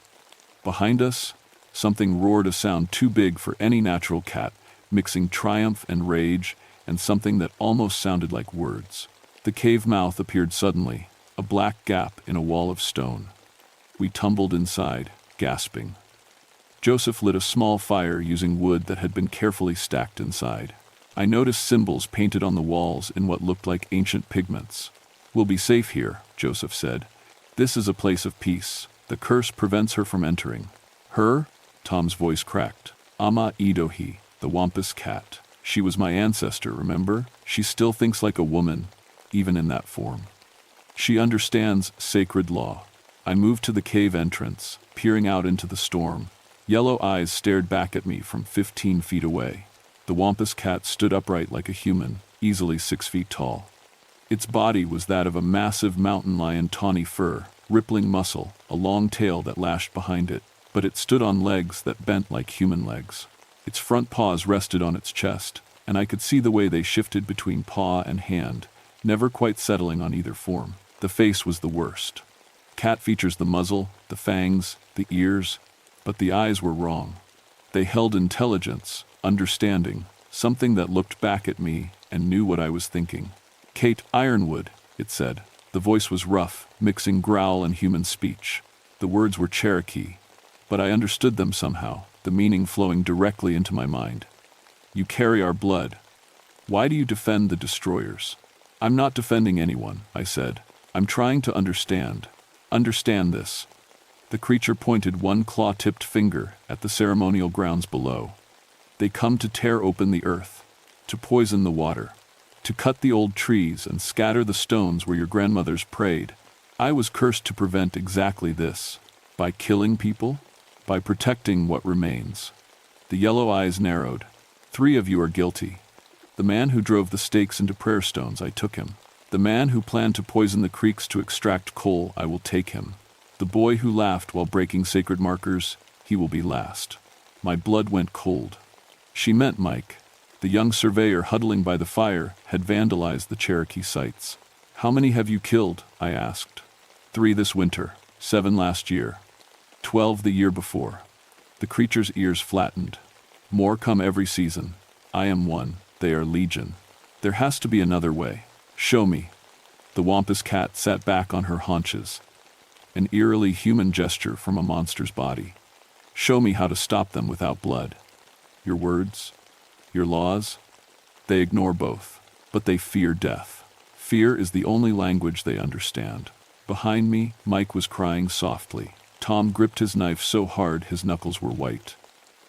Behind us, something roared, a sound too big for any natural cat, mixing triumph and rage, and something that almost sounded like words. The cave mouth appeared suddenly, a black gap in a wall of stone. We tumbled inside, gasping. Joseph lit a small fire using wood that had been carefully stacked inside. I noticed symbols painted on the walls in what looked like ancient pigments. "We'll be safe here," Joseph said. "This is a place of peace. The curse prevents her from entering." "Her?" Tom's voice cracked. "Ama Idohi, the Wampus cat. She was my ancestor, remember? She still thinks like a woman, even in that form. She understands sacred law." I moved to the cave entrance, peering out into the storm. Yellow eyes stared back at me from 15 feet away. The Wampus cat stood upright like a human, easily 6 feet tall. Its body was that of a massive mountain lion, tawny fur, rippling muscle, a long tail that lashed behind it, but it stood on legs that bent like human legs. Its front paws rested on its chest, and I could see the way they shifted between paw and hand, never quite settling on either form. The face was the worst. Cat features: the muzzle, the fangs, the ears, but the eyes were wrong. They held intelligence, understanding, something that looked back at me and knew what I was thinking. "Kate Ironwood," it said. The voice was rough, mixing growl and human speech. The words were Cherokee, but I understood them somehow, the meaning flowing directly into my mind. "You carry our blood. Why do you defend the destroyers?" "I'm not defending anyone," I said. "I'm trying to understand. Understand this." The creature pointed one claw-tipped finger at the ceremonial grounds below. "They come to tear open the earth, to poison the water, to cut the old trees and scatter the stones where your grandmothers prayed. I was cursed to prevent exactly this. By killing people? By protecting what remains." The yellow eyes narrowed. "3 of you are guilty. The man who drove the stakes into prayer stones, I took him. The man who planned to poison the creeks to extract coal, I will take him. The boy who laughed while breaking sacred markers, he will be last." My blood went cold. She meant Mike. The young surveyor huddling by the fire had vandalized the Cherokee sites. "How many have you killed?" I asked. 3 this winter, 7 last year, 12 the year before. The creature's ears flattened. "More come every season. I am one, they are legion. There has to be another way. Show me." The wampus cat sat back on her haunches, an eerily human gesture from a monster's body. "Show me how to stop them without blood. Your words? Your laws? They ignore both, but they fear death. Fear is the only language they understand." Behind me, Mike was crying softly. Tom gripped his knife so hard his knuckles were white.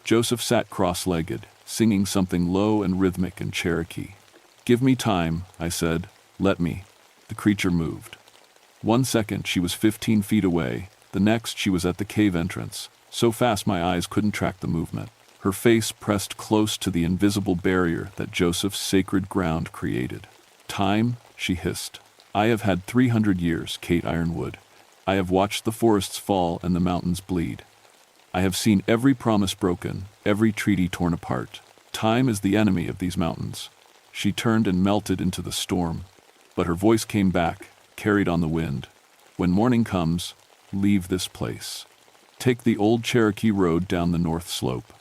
Joseph sat cross-legged, singing something low and rhythmic in Cherokee. "Give me time," I said. "Let me." The creature moved. 1 second she was 15 feet away, the next she was at the cave entrance, so fast my eyes couldn't track the movement. Her face pressed close to the invisible barrier that Joseph's sacred ground created. "Time," she hissed. "I have had 300 years, Kate Ironwood. I have watched the forests fall and the mountains bleed. I have seen every promise broken, every treaty torn apart. Time is the enemy of these mountains." She turned and melted into the storm, but her voice came back, carried on the wind. "When morning comes, leave this place. Take the old Cherokee road down the north slope.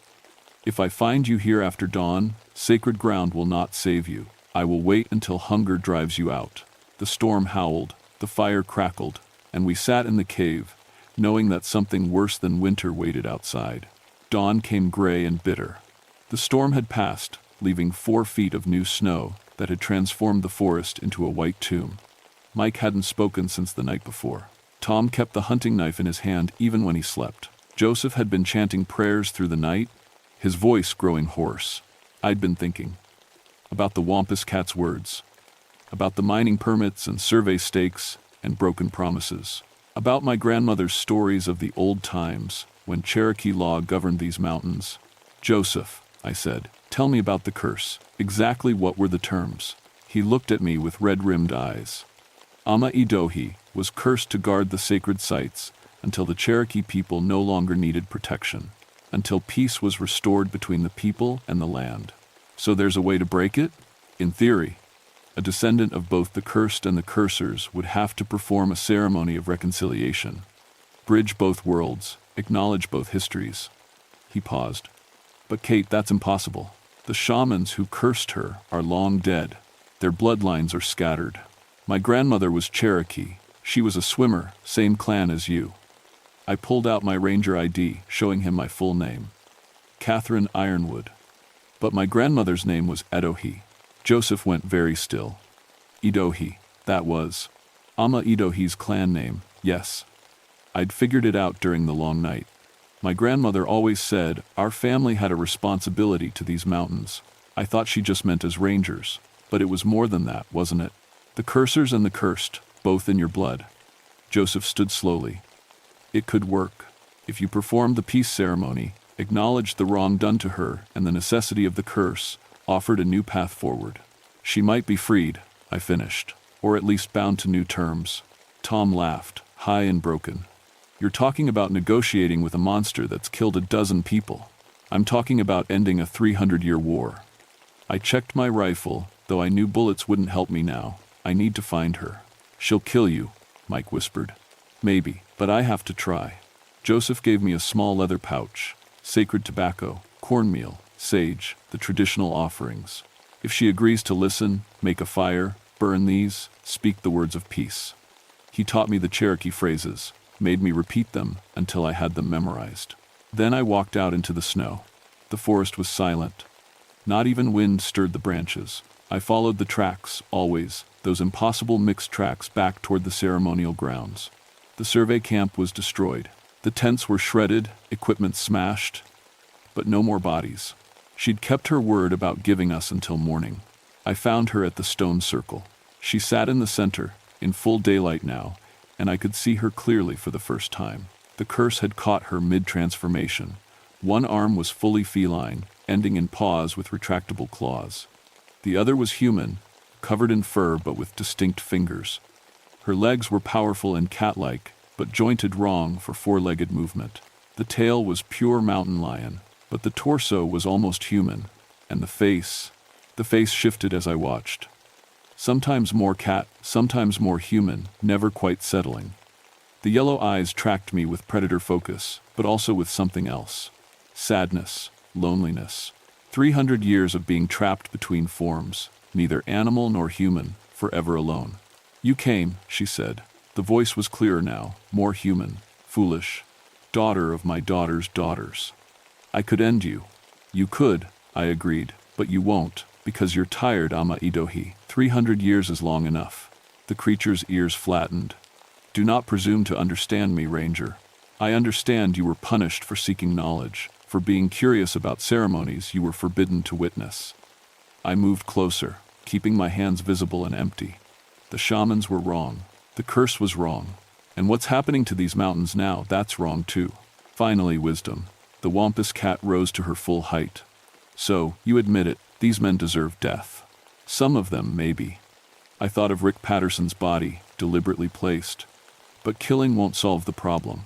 If I find you here after dawn, sacred ground will not save you. I will wait until hunger drives you out." The storm howled, the fire crackled, and we sat in the cave, knowing that something worse than winter waited outside. Dawn came gray and bitter. The storm had passed, leaving 4 feet of new snow that had transformed the forest into a white tomb. Mike hadn't spoken since the night before. Tom kept the hunting knife in his hand even when he slept. Joseph had been chanting prayers through the night, his voice growing hoarse. I'd been thinking about the wampus cat's words, about the mining permits and survey stakes and broken promises, about my grandmother's stories of the old times when Cherokee law governed these mountains. "Joseph," I said, "tell me about the curse. Exactly what were the terms?" He looked at me with red-rimmed eyes. "Ama Idohi was cursed to guard the sacred sites until the Cherokee people no longer needed protection, until peace was restored between the people and the land. So there's a way to break it? In theory, a descendant of both the cursed and the cursers would have to perform a ceremony of reconciliation, bridge both worlds, acknowledge both histories." He paused. "But Kate, that's impossible. The shamans who cursed her are long dead. Their bloodlines are scattered. My grandmother was Cherokee. She was a swimmer, same clan as you." I pulled out my ranger ID, showing him my full name. Catherine Ironwood. But my grandmother's name was Idohi. Joseph went very still. "Idohi, that was Ama Idohi's clan name, yes. I'd figured it out during the long night. My grandmother always said our family had a responsibility to these mountains. I thought she just meant as rangers, but it was more than that, wasn't it? The cursers and the cursed, both in your blood." Joseph stood slowly. "It could work. If you performed the peace ceremony, acknowledged the wrong done to her and the necessity of the curse, offered a new path forward. She might be freed," I finished, "or at least bound to new terms." Tom laughed, high and broken. "You're talking about negotiating with a monster that's killed a dozen people. I'm talking about ending a 300-year war." I checked my rifle, though I knew bullets wouldn't help me now. "I need to find her." "She'll kill you," Mike whispered. "Maybe, but I have to try." Joseph gave me a small leather pouch, sacred tobacco, cornmeal, sage, the traditional offerings. If she agrees to listen, make a fire, burn these, speak the words of peace. He taught me the Cherokee phrases, made me repeat them until I had them memorized. Then I walked out into the snow. The forest was silent. Not even wind stirred the branches. I followed the tracks, always, those impossible mixed tracks back toward the ceremonial grounds. The survey camp was destroyed. The tents were shredded, equipment smashed, but no more bodies. She'd kept her word about giving us until morning. I found her at the stone circle. She sat in the center, in full daylight now, and I could see her clearly for the first time. The curse had caught her mid-transformation. One arm was fully feline, ending in paws with retractable claws. The other was human, covered in fur but with distinct fingers. Her legs were powerful and cat-like, but jointed wrong for four-legged movement. The tail was pure mountain lion, but the torso was almost human, and the face shifted as I watched. Sometimes more cat, sometimes more human, never quite settling. The yellow eyes tracked me with predator focus, but also with something else. Sadness, loneliness. 300 years of being trapped between forms, neither animal nor human, forever alone. You came, she said. The voice was clearer now, more human, foolish. Daughter of my daughter's daughters. I could end you. You could, I agreed, but you won't, because you're tired, Ama Idohi. 300 years is long enough. The creature's ears flattened. Do not presume to understand me, Ranger. I understand you were punished for seeking knowledge, for being curious about ceremonies you were forbidden to witness. I moved closer, keeping my hands visible and empty. The shamans were wrong. The curse was wrong. And what's happening to these mountains now, that's wrong too. Finally, wisdom. The wampus cat rose to her full height. So, you admit it, these men deserve death. Some of them, maybe. I thought of Rick Patterson's body, deliberately placed. But killing won't solve the problem.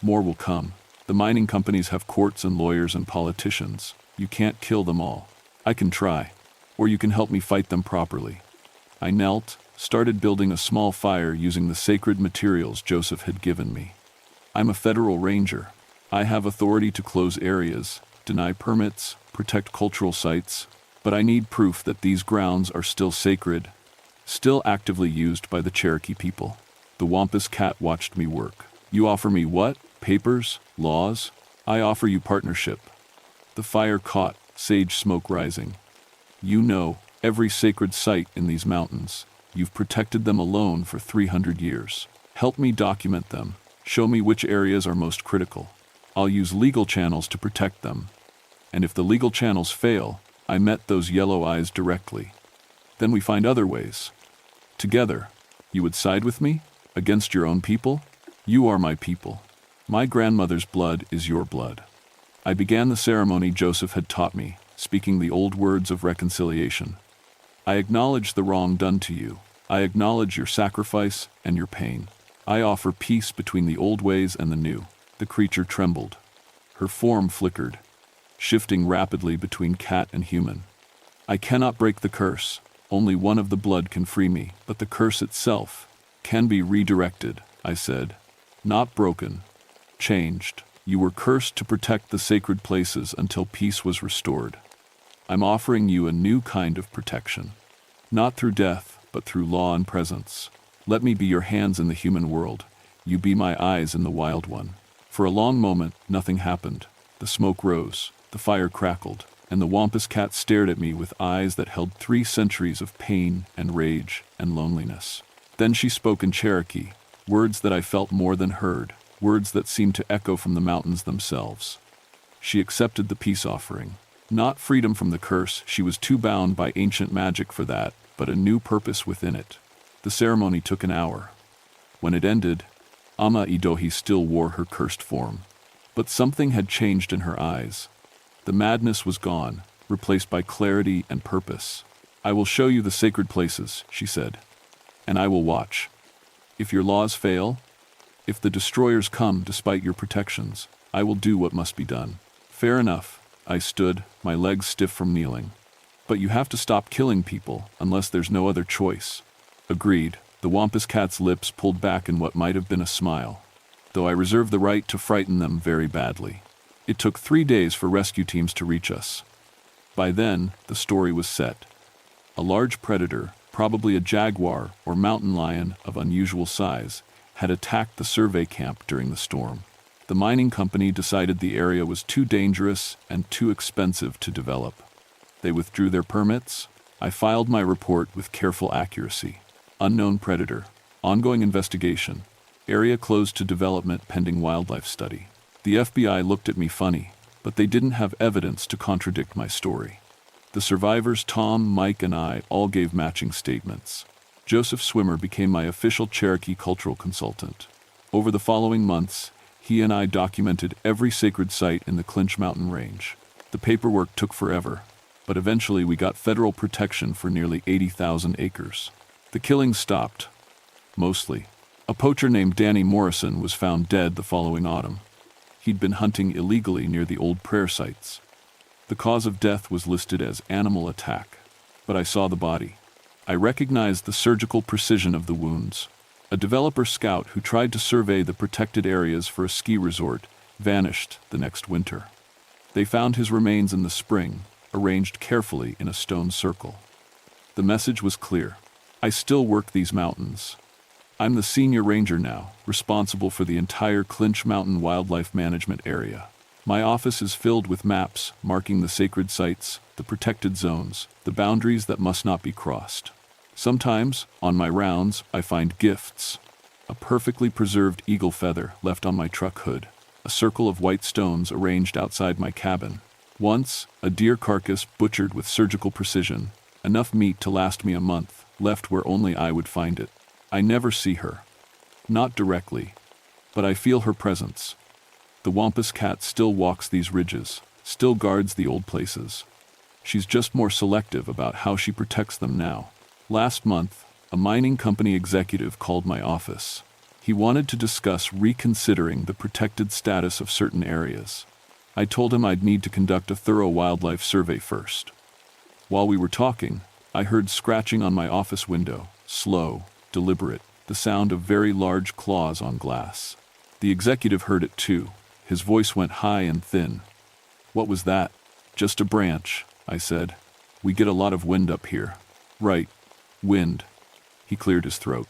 More will come. The mining companies have courts and lawyers and politicians. You can't kill them all. I can try. Or you can help me fight them properly. I knelt, started building a small fire using the sacred materials Joseph had given me. I'm a federal ranger. I have authority to close areas, deny permits, protect cultural sites, but I need proof that these grounds are still sacred, still actively used by the Cherokee people. The wampus cat watched me work. You offer me what? Papers? Laws? I offer you partnership. The fire caught, sage smoke rising. You know every sacred site in these mountains. You've protected them alone for 300 years. Help me document them. Show me which areas are most critical. I'll use legal channels to protect them. And if the legal channels fail, I met those yellow eyes directly. Then we find other ways. Together, you would side with me? Against your own people? You are my people. My grandmother's blood is your blood. I began the ceremony Joseph had taught me, speaking the old words of reconciliation. I acknowledge the wrong done to you. I acknowledge your sacrifice and your pain. I offer peace between the old ways and the new. The creature trembled. Her form flickered, shifting rapidly between cat and human. I cannot break the curse. Only one of the blood can free me, but the curse itself can be redirected, I said. Not broken. Changed. You were cursed to protect the sacred places until peace was restored. I'm offering you a new kind of protection. Not through death, but through law and presence. Let me be your hands in the human world. You be my eyes in the wild one. For a long moment, nothing happened. The smoke rose, the fire crackled, and the wampus cat stared at me with eyes that held 3 centuries of pain and rage and loneliness. Then she spoke in Cherokee, words that I felt more than heard, words that seemed to echo from the mountains themselves. She accepted the peace offering. Not freedom from the curse, she was too bound by ancient magic for that, but a new purpose within it. The ceremony took an hour. When it ended, Ama Idohi still wore her cursed form. But something had changed in her eyes. The madness was gone, replaced by clarity and purpose. I will show you the sacred places, she said, and I will watch. If your laws fail, if the destroyers come despite your protections, I will do what must be done. Fair enough. I stood, my legs stiff from kneeling. But you have to stop killing people, unless there's no other choice. Agreed. The wampus cat's lips pulled back in what might have been a smile, though I reserve the right to frighten them very badly. It took 3 days for rescue teams to reach us. By then, the story was set. A large predator, probably a jaguar or mountain lion of unusual size, had attacked the survey camp during the storm. The mining company decided the area was too dangerous and too expensive to develop. They withdrew their permits. I filed my report with careful accuracy. Unknown predator. Ongoing investigation. Area closed to development pending wildlife study. The FBI looked at me funny, but they didn't have evidence to contradict my story. The survivors Tom, Mike, and I all gave matching statements. Joseph Swimmer became my official Cherokee cultural consultant. Over the following months, he and I documented every sacred site in the Clinch Mountain Range. The paperwork took forever, but eventually we got federal protection for nearly 80,000 acres. The killings stopped. Mostly. A poacher named Danny Morrison was found dead the following autumn. He'd been hunting illegally near the old prayer sites. The cause of death was listed as animal attack, but I saw the body. I recognized the surgical precision of the wounds. A developer scout who tried to survey the protected areas for a ski resort vanished the next winter. They found his remains in the spring, arranged carefully in a stone circle. The message was clear. I still work these mountains. I'm the senior ranger now, responsible for the entire Clinch Mountain Wildlife Management Area. My office is filled with maps marking the sacred sites, the protected zones, the boundaries that must not be crossed. Sometimes, on my rounds, I find gifts. A perfectly preserved eagle feather left on my truck hood, a circle of white stones arranged outside my cabin. Once, a deer carcass butchered with surgical precision, enough meat to last me a month, left where only I would find it. I never see her. Not directly, but I feel her presence. The Wampus cat still walks these ridges, still guards the old places. She's just more selective about how she protects them now. Last month, a mining company executive called my office. He wanted to discuss reconsidering the protected status of certain areas. I told him I'd need to conduct a thorough wildlife survey first. While we were talking, I heard scratching on my office window, slow, deliberate, the sound of very large claws on glass. The executive heard it too. His voice went high and thin. "What was that?" "Just a branch," I said. "We get a lot of wind up here." "Right. Wind." He cleared his throat.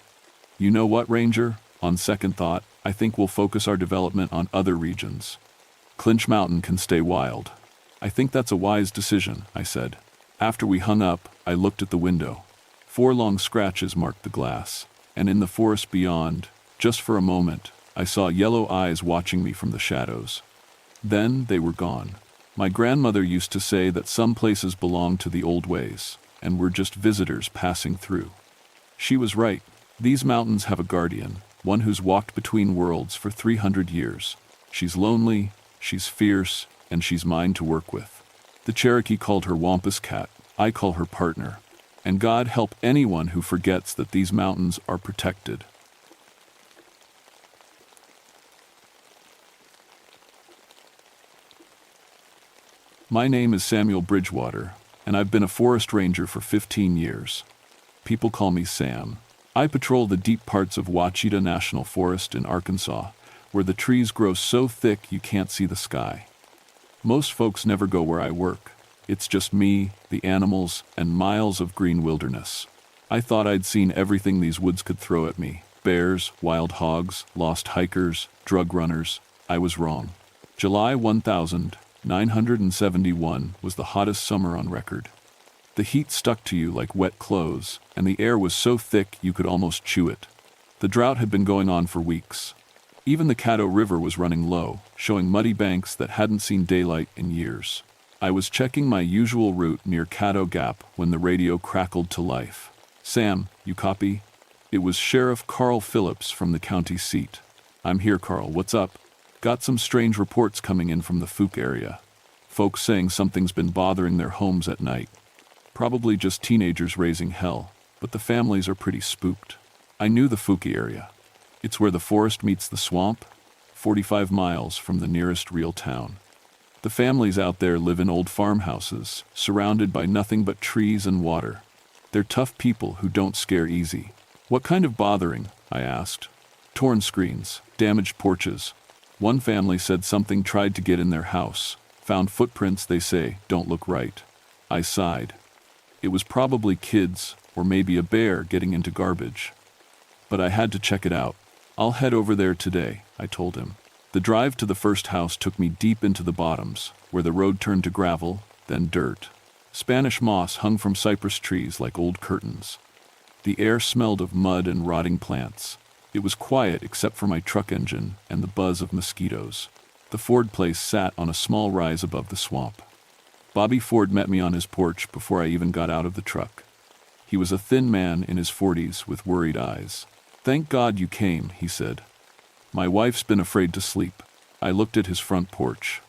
"You know what, Ranger? On second thought, I think we'll focus our development on other regions. Clinch Mountain can stay wild." "I think that's a wise decision," I said. After we hung up, I looked at the window. 4 long scratches marked the glass, and in the forest beyond, just for a moment, I saw yellow eyes watching me from the shadows. Then they were gone. My grandmother used to say that some places belong to the old ways, and were just visitors passing through. She was right. These mountains have a guardian, one who's walked between worlds for 300 years. She's lonely, she's fierce, and she's mine to work with. The Cherokee called her Wampus cat. I call her partner. And God help anyone who forgets that these mountains are protected. My name is Samuel Bridgewater, and I've been a forest ranger for 15 years. People call me Sam. I patrol the deep parts of Ouachita National Forest in Arkansas, where the trees grow so thick you can't see the sky. Most folks never go where I work. It's just me, the animals, and miles of green wilderness. I thought I'd seen everything these woods could throw at me. Bears, wild hogs, lost hikers, drug runners. I was wrong. July 1971 was the hottest summer on record. The heat stuck to you like wet clothes, and the air was so thick you could almost chew it. The drought had been going on for weeks. Even the Caddo River was running low, showing muddy banks that hadn't seen daylight in years. I was checking my usual route near Caddo Gap when the radio crackled to life. "Sam, you copy?" It was Sheriff Carl Phillips from the county seat. "I'm here, Carl. What's up?" "Got some strange reports coming in from the Fook area. Folks saying something's been bothering their homes at night. Probably just teenagers raising hell, but the families are pretty spooked." I knew the Fook area. It's where the forest meets the swamp, 45 miles from the nearest real town. The families out there live in old farmhouses, surrounded by nothing but trees and water. They're tough people who don't scare easy. "What kind of bothering?" I asked. "Torn screens, damaged porches. One family said something tried to get in their house, found footprints they say don't look right. I sighed. It was probably kids, or maybe a bear getting into garbage. But I had to check it out. I'll head over there today, I told him. The drive to the first house took me deep into the bottoms, where the road turned to gravel, then dirt. Spanish moss hung from cypress trees like old curtains. The air smelled of mud and rotting plants. It was quiet except for my truck engine and the buzz of mosquitoes. The Ford place sat on a small rise above the swamp. Bobby Ford met me on his porch before I even got out of the truck. He was a thin man in his 40s with worried eyes. "Thank God you came," he said. "My wife's been afraid to sleep." I looked at his front porch.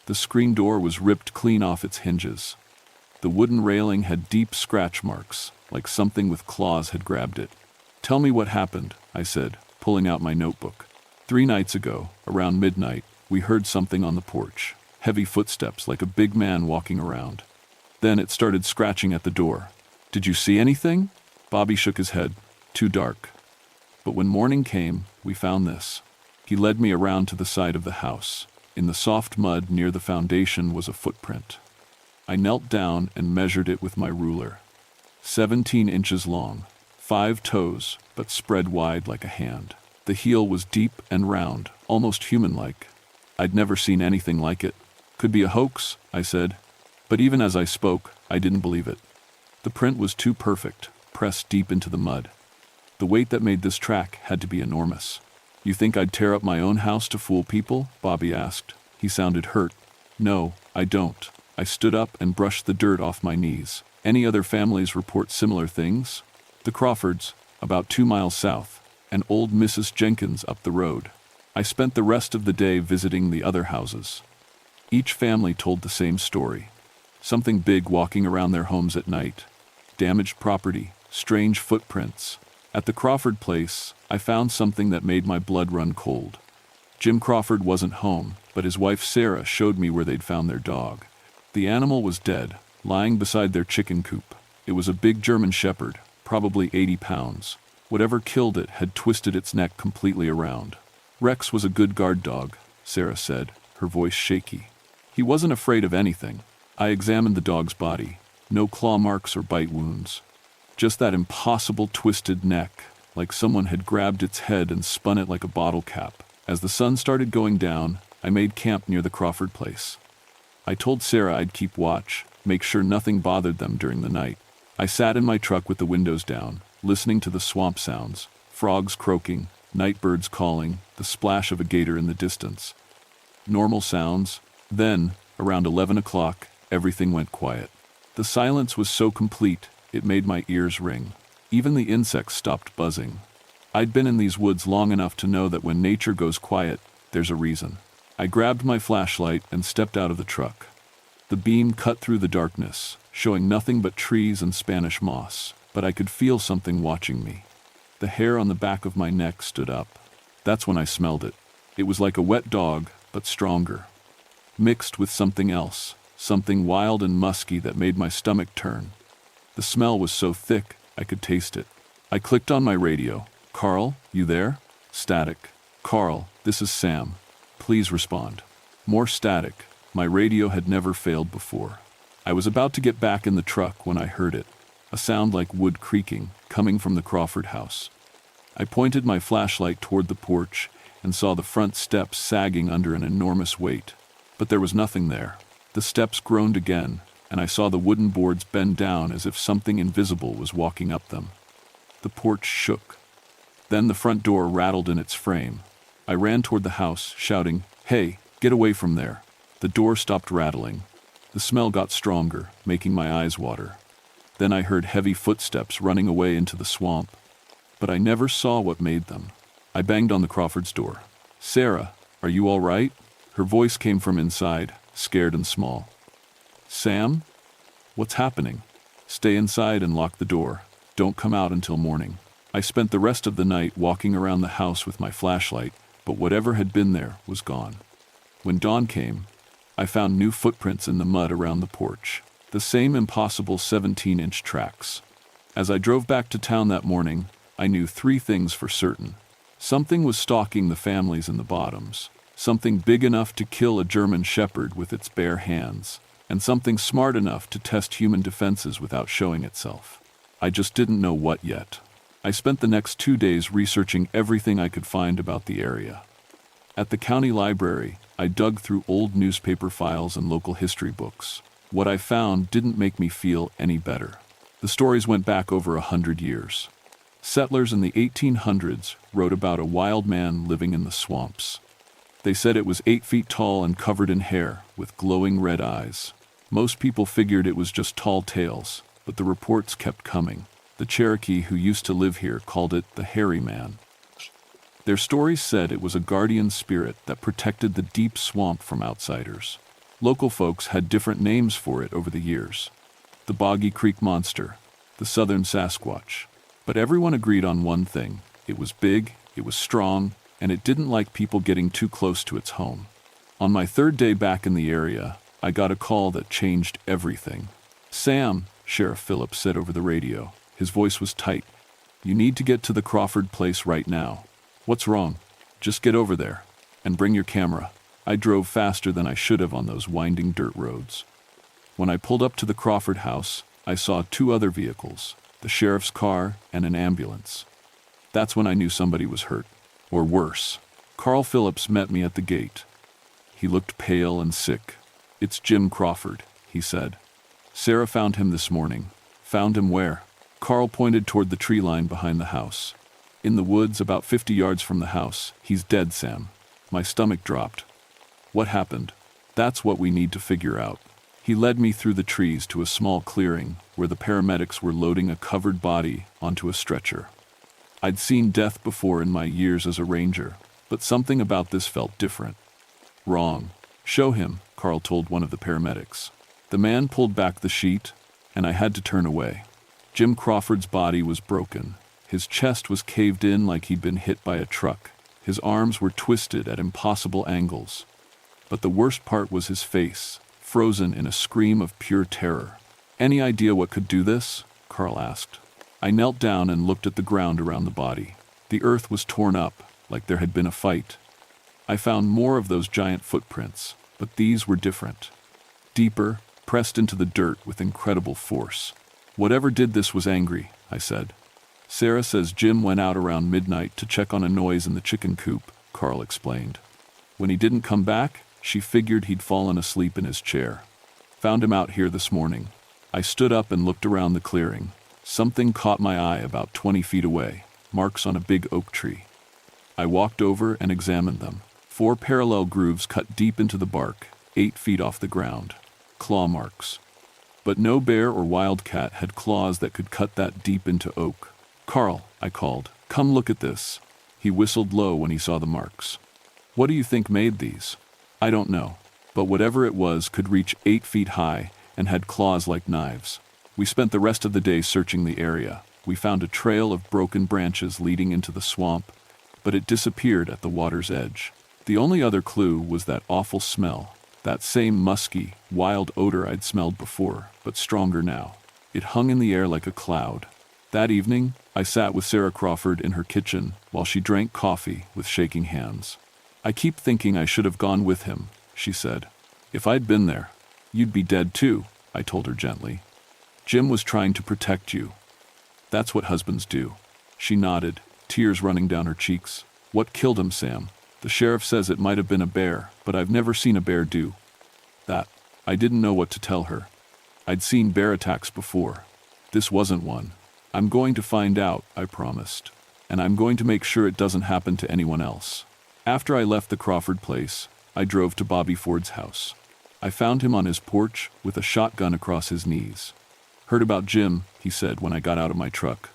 The screen door was ripped clean off its hinges. The wooden railing had deep scratch marks, like something with claws had grabbed it. "Tell me what happened," I said, pulling out my notebook. 3 nights ago, around midnight, we heard something on the porch. Heavy footsteps, like a big man walking around. Then it started scratching at the door. "Did you see anything?" Bobby shook his head. "Too dark." But when morning came, we found this. He led me around to the side of the house. In the soft mud near the foundation was a footprint. I knelt down and measured it with my ruler. 17 inches long, 5 toes, but spread wide like a hand. The heel was deep and round, almost human-like. I'd never seen anything like it. "Could be a hoax," I said. But even as I spoke, I didn't believe it. The print was too perfect, pressed deep into the mud. The weight that made this track had to be enormous. "You think I'd tear up my own house to fool people?" Bobby asked. He sounded hurt. "No, I don't." I stood up and brushed the dirt off my knees. "Any other families report similar things?" "The Crawfords, about 2 miles south, and old Mrs. Jenkins up the road." I spent the rest of the day visiting the other houses. Each family told the same story. Something big walking around their homes at night. Damaged property, strange footprints. At the Crawford place, I found something that made my blood run cold. Jim Crawford wasn't home, but his wife Sarah showed me where they'd found their dog. The animal was dead, lying beside their chicken coop. It was a big German shepherd, probably 80 pounds. Whatever killed it had twisted its neck completely around. "Rex was a good guard dog," Sarah said, her voice shaky. "He wasn't afraid of anything." I examined the dog's body. No claw marks or bite wounds. Just that impossible twisted neck, like someone had grabbed its head and spun it like a bottle cap. As the sun started going down, I made camp near the Crawford place. I told Sarah I'd keep watch, make sure nothing bothered them during the night. I sat in my truck with the windows down, listening to the swamp sounds, frogs croaking, night birds calling, the splash of a gator in the distance. Normal sounds. Then, around 11 o'clock, everything went quiet. The silence was so complete, it made my ears ring. Even the insects stopped buzzing. I'd been in these woods long enough to know that when nature goes quiet, there's a reason. I grabbed my flashlight and stepped out of the truck. The beam cut through the darkness, showing nothing but trees and Spanish moss, but I could feel something watching me. The hair on the back of my neck stood up. That's when I smelled it. It was like a wet dog, but stronger. Mixed with something else, something wild and musky that made my stomach turn. The smell was so thick, I could taste it. I clicked on my radio. "Carl, you there?" Static. "Carl, this is Sam. Please respond." More static. My radio had never failed before. I was about to get back in the truck when I heard it. A sound like wood creaking, coming from the Crawford house. I pointed my flashlight toward the porch and saw the front steps sagging under an enormous weight. But there was nothing there. The steps groaned again, and I saw the wooden boards bend down as if something invisible was walking up them. The porch shook. Then the front door rattled in its frame. I ran toward the house, shouting, "Hey, get away from there." The door stopped rattling. The smell got stronger, making my eyes water. Then I heard heavy footsteps running away into the swamp. But I never saw what made them. I banged on the Crawford's door. "Sarah, are you all right?" Her voice came from inside, scared and small. "Sam? What's happening?" "Stay inside and lock the door. Don't come out until morning." I spent the rest of the night walking around the house with my flashlight, but whatever had been there was gone. When dawn came, I found new footprints in the mud around the porch, the same impossible 17-inch tracks. As I drove back to town that morning, I knew 3 things for certain. Something was stalking the families in the bottoms, something big enough to kill a German shepherd with its bare hands, and something smart enough to test human defenses without showing itself. I just didn't know what yet. I spent the next 2 days researching everything I could find about the area. At the county library, I dug through old newspaper files and local history books. What I found didn't make me feel any better. The stories went back over 100 years. Settlers in the 1800s wrote about a wild man living in the swamps. They said it was 8 feet tall and covered in hair, with glowing red eyes. Most people figured it was just tall tales, but the reports kept coming. The Cherokee who used to live here called it the Hairy Man. Their stories said it was a guardian spirit that protected the deep swamp from outsiders. Local folks had different names for it over the years. The Boggy Creek Monster, the Southern Sasquatch. But everyone agreed on one thing: it was big, it was strong, and it didn't like people getting too close to its home. On my 3rd day back in the area, I got a call that changed everything. "Sam," Sheriff Phillips said over the radio. His voice was tight. "You need to get to the Crawford place right now." "What's wrong?" "Just get over there. And bring your camera." I drove faster than I should have on those winding dirt roads. When I pulled up to the Crawford house, I saw 2 other vehicles, the sheriff's car and an ambulance. That's when I knew somebody was hurt. Or worse. Carl Phillips met me at the gate. He looked pale and sick. "It's Jim Crawford," he said. "Sarah found him this morning." "Found him where?" Carl pointed toward the tree line behind the house. "In the woods about 50 yards from the house. He's dead, Sam." My stomach dropped. What happened? That's what we need to figure out. He led me through the trees to a small clearing where the paramedics were loading a covered body onto a stretcher. I'd seen death before in my years as a ranger, but something about this felt different. "Wrong. Show him," Carl told one of the paramedics. The man pulled back the sheet, and I had to turn away. Jim Crawford's body was broken. His chest was caved in like he'd been hit by a truck. His arms were twisted at impossible angles. But the worst part was his face, frozen in a scream of pure terror. "Any idea what could do this?" Carl asked. I knelt down and looked at the ground around the body. The earth was torn up, like there had been a fight. I found more of those giant footprints, but these were different. Deeper, pressed into the dirt with incredible force. "Whatever did this was angry," I said. "Sarah says Jim went out around midnight to check on a noise in the chicken coop," Carl explained. "When he didn't come back, she figured he'd fallen asleep in his chair. Found him out here this morning." I stood up and looked around the clearing. Something caught my eye about 20 feet away, marks on a big oak tree. I walked over and examined them. 4 parallel grooves cut deep into the bark, 8 feet off the ground. Claw marks. But no bear or wildcat had claws that could cut that deep into oak. "Carl," I called, "come look at this." He whistled low when he saw the marks. "What do you think made these?" "I don't know, but whatever it was could reach 8 feet high and had claws like knives." We spent the rest of the day searching the area. We found a trail of broken branches leading into the swamp, but it disappeared at the water's edge. The only other clue was that awful smell, that same musky, wild odor I'd smelled before, but stronger now. It hung in the air like a cloud. That evening, I sat with Sarah Crawford in her kitchen while she drank coffee with shaking hands. "I keep thinking I should have gone with him," she said. "If I'd been there, you'd be dead too," I told her gently. "Jim was trying to protect you. That's what husbands do." She nodded, tears running down her cheeks. "What killed him, Sam?" "The sheriff says it might have been a bear, but I've never seen a bear do that." I didn't know what to tell her. I'd seen bear attacks before. This wasn't one. "I'm going to find out," I promised. "And I'm going to make sure it doesn't happen to anyone else." After I left the Crawford place, I drove to Bobby Ford's house. I found him on his porch with a shotgun across his knees. "Heard about Jim," he said when I got out of my truck.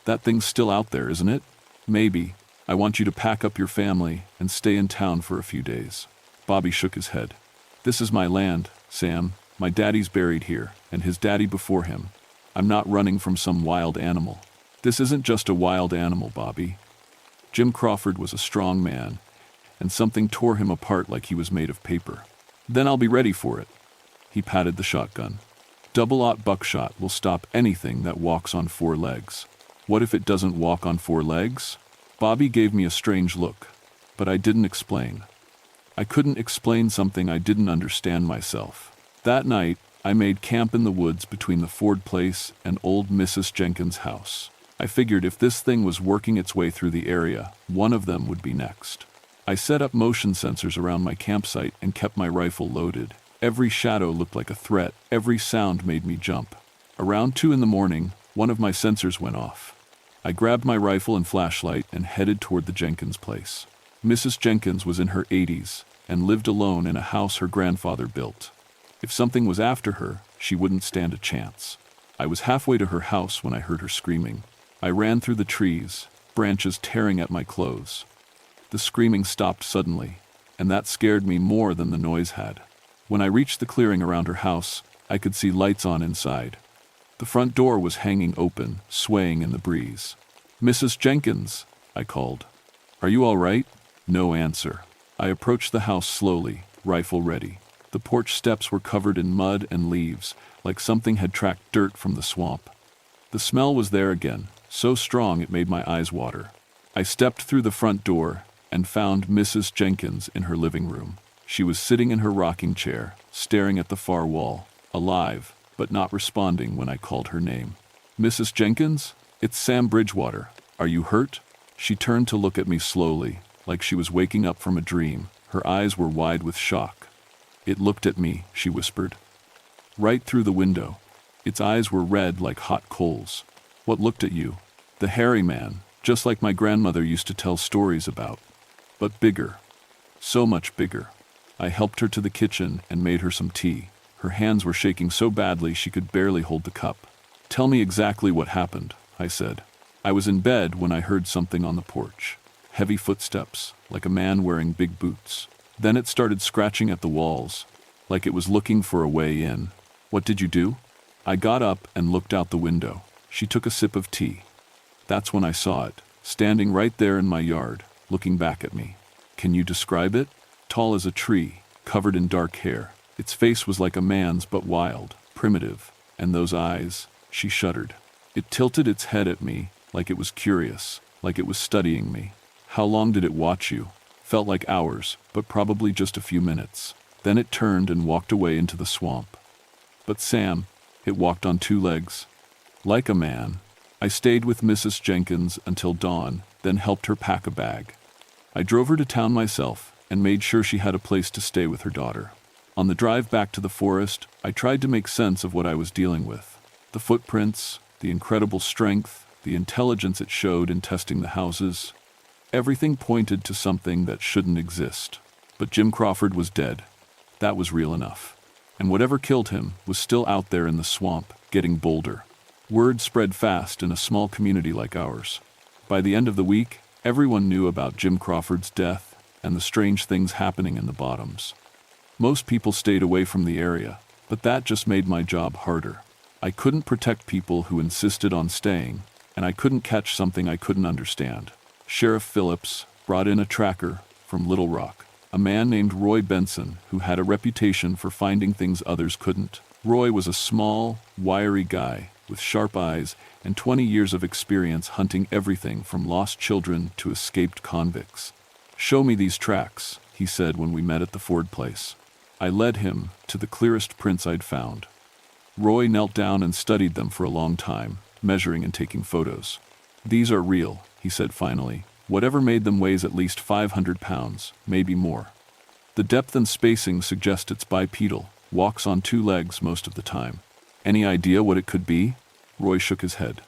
"That thing's still out there, isn't it?" "Maybe. I want you to pack up your family and stay in town for a few days." Bobby shook his head. "This is my land, Sam. My daddy's buried here, and his daddy before him. I'm not running from some wild animal." "This isn't just a wild animal, Bobby." Jim Crawford was a strong man, and something tore him apart like he was made of paper. "Then I'll be ready for it." He patted the shotgun. "Double-aught buckshot will stop anything that walks on 4 legs." "What if it doesn't walk on 4 legs?" Bobby gave me a strange look, but I didn't explain. I couldn't explain something I didn't understand myself. That night, I made camp in the woods between the Ford place and old Mrs. Jenkins' house. I figured if this thing was working its way through the area, one of them would be next. I set up motion sensors around my campsite and kept my rifle loaded. Every shadow looked like a threat. Every sound made me jump. Around 2 in the morning, one of my sensors went off. I grabbed my rifle and flashlight and headed toward the Jenkins place. Mrs. Jenkins was in her 80s and lived alone in a house her grandfather built. If something was after her, she wouldn't stand a chance. I was halfway to her house when I heard her screaming. I ran through the trees, branches tearing at my clothes. The screaming stopped suddenly, and that scared me more than the noise had. When I reached the clearing around her house, I could see lights on inside. The front door was hanging open, swaying in the breeze. "Mrs. Jenkins," I called. "Are you all right?" No answer. I approached the house slowly, rifle ready. The porch steps were covered in mud and leaves, like something had tracked dirt from the swamp. The smell was there again, so strong it made my eyes water. I stepped through the front door and found Mrs. Jenkins in her living room. She was sitting in her rocking chair, staring at the far wall, alive, but not responding when I called her name. "Mrs. Jenkins? It's Sam Bridgewater. Are you hurt?" She turned to look at me slowly, like she was waking up from a dream. Her eyes were wide with shock. "It looked at me," she whispered. "Right through the window. Its eyes were red like hot coals." "What looked at you?" "The hairy man, just like my grandmother used to tell stories about. But bigger. So much bigger." I helped her to the kitchen and made her some tea. Her hands were shaking so badly she could barely hold the cup. "Tell me exactly what happened," I said. "I was in bed when I heard something on the porch. Heavy footsteps, like a man wearing big boots. Then it started scratching at the walls, like it was looking for a way in." "What did you do?" "I got up and looked out the window." She took a sip of tea. "That's when I saw it, standing right there in my yard, looking back at me." "Can you describe it?" "Tall as a tree, covered in dark hair. Its face was like a man's but wild, primitive, and those eyes," she shuddered. "It tilted its head at me, like it was curious, like it was studying me." "How long did it watch you?" "Felt like hours, but probably just a few minutes. Then it turned and walked away into the swamp." "But Sam, it walked on 2 legs. Like a man." I stayed with Mrs. Jenkins until dawn, then helped her pack a bag. I drove her to town myself and made sure she had a place to stay with her daughter. On the drive back to the forest, I tried to make sense of what I was dealing with. The footprints, the incredible strength, the intelligence it showed in testing the houses. Everything pointed to something that shouldn't exist. But Jim Crawford was dead. That was real enough. And whatever killed him was still out there in the swamp, getting bolder. Word spread fast in a small community like ours. By the end of the week, everyone knew about Jim Crawford's death and the strange things happening in the bottoms. Most people stayed away from the area, but that just made my job harder. I couldn't protect people who insisted on staying, and I couldn't catch something I couldn't understand. Sheriff Phillips brought in a tracker from Little Rock, a man named Roy Benson who had a reputation for finding things others couldn't. Roy was a small, wiry guy with sharp eyes and 20 years of experience hunting everything from lost children to escaped convicts. "Show me these tracks," he said when we met at the Ford place. I led him to the clearest prints I'd found. Roy knelt down and studied them for a long time, measuring and taking photos. "These are real," he said finally. "Whatever made them weighs at least 500 pounds, maybe more. The depth and spacing suggest it's bipedal, walks on 2 legs most of the time." "Any idea what it could be?" Roy shook his head.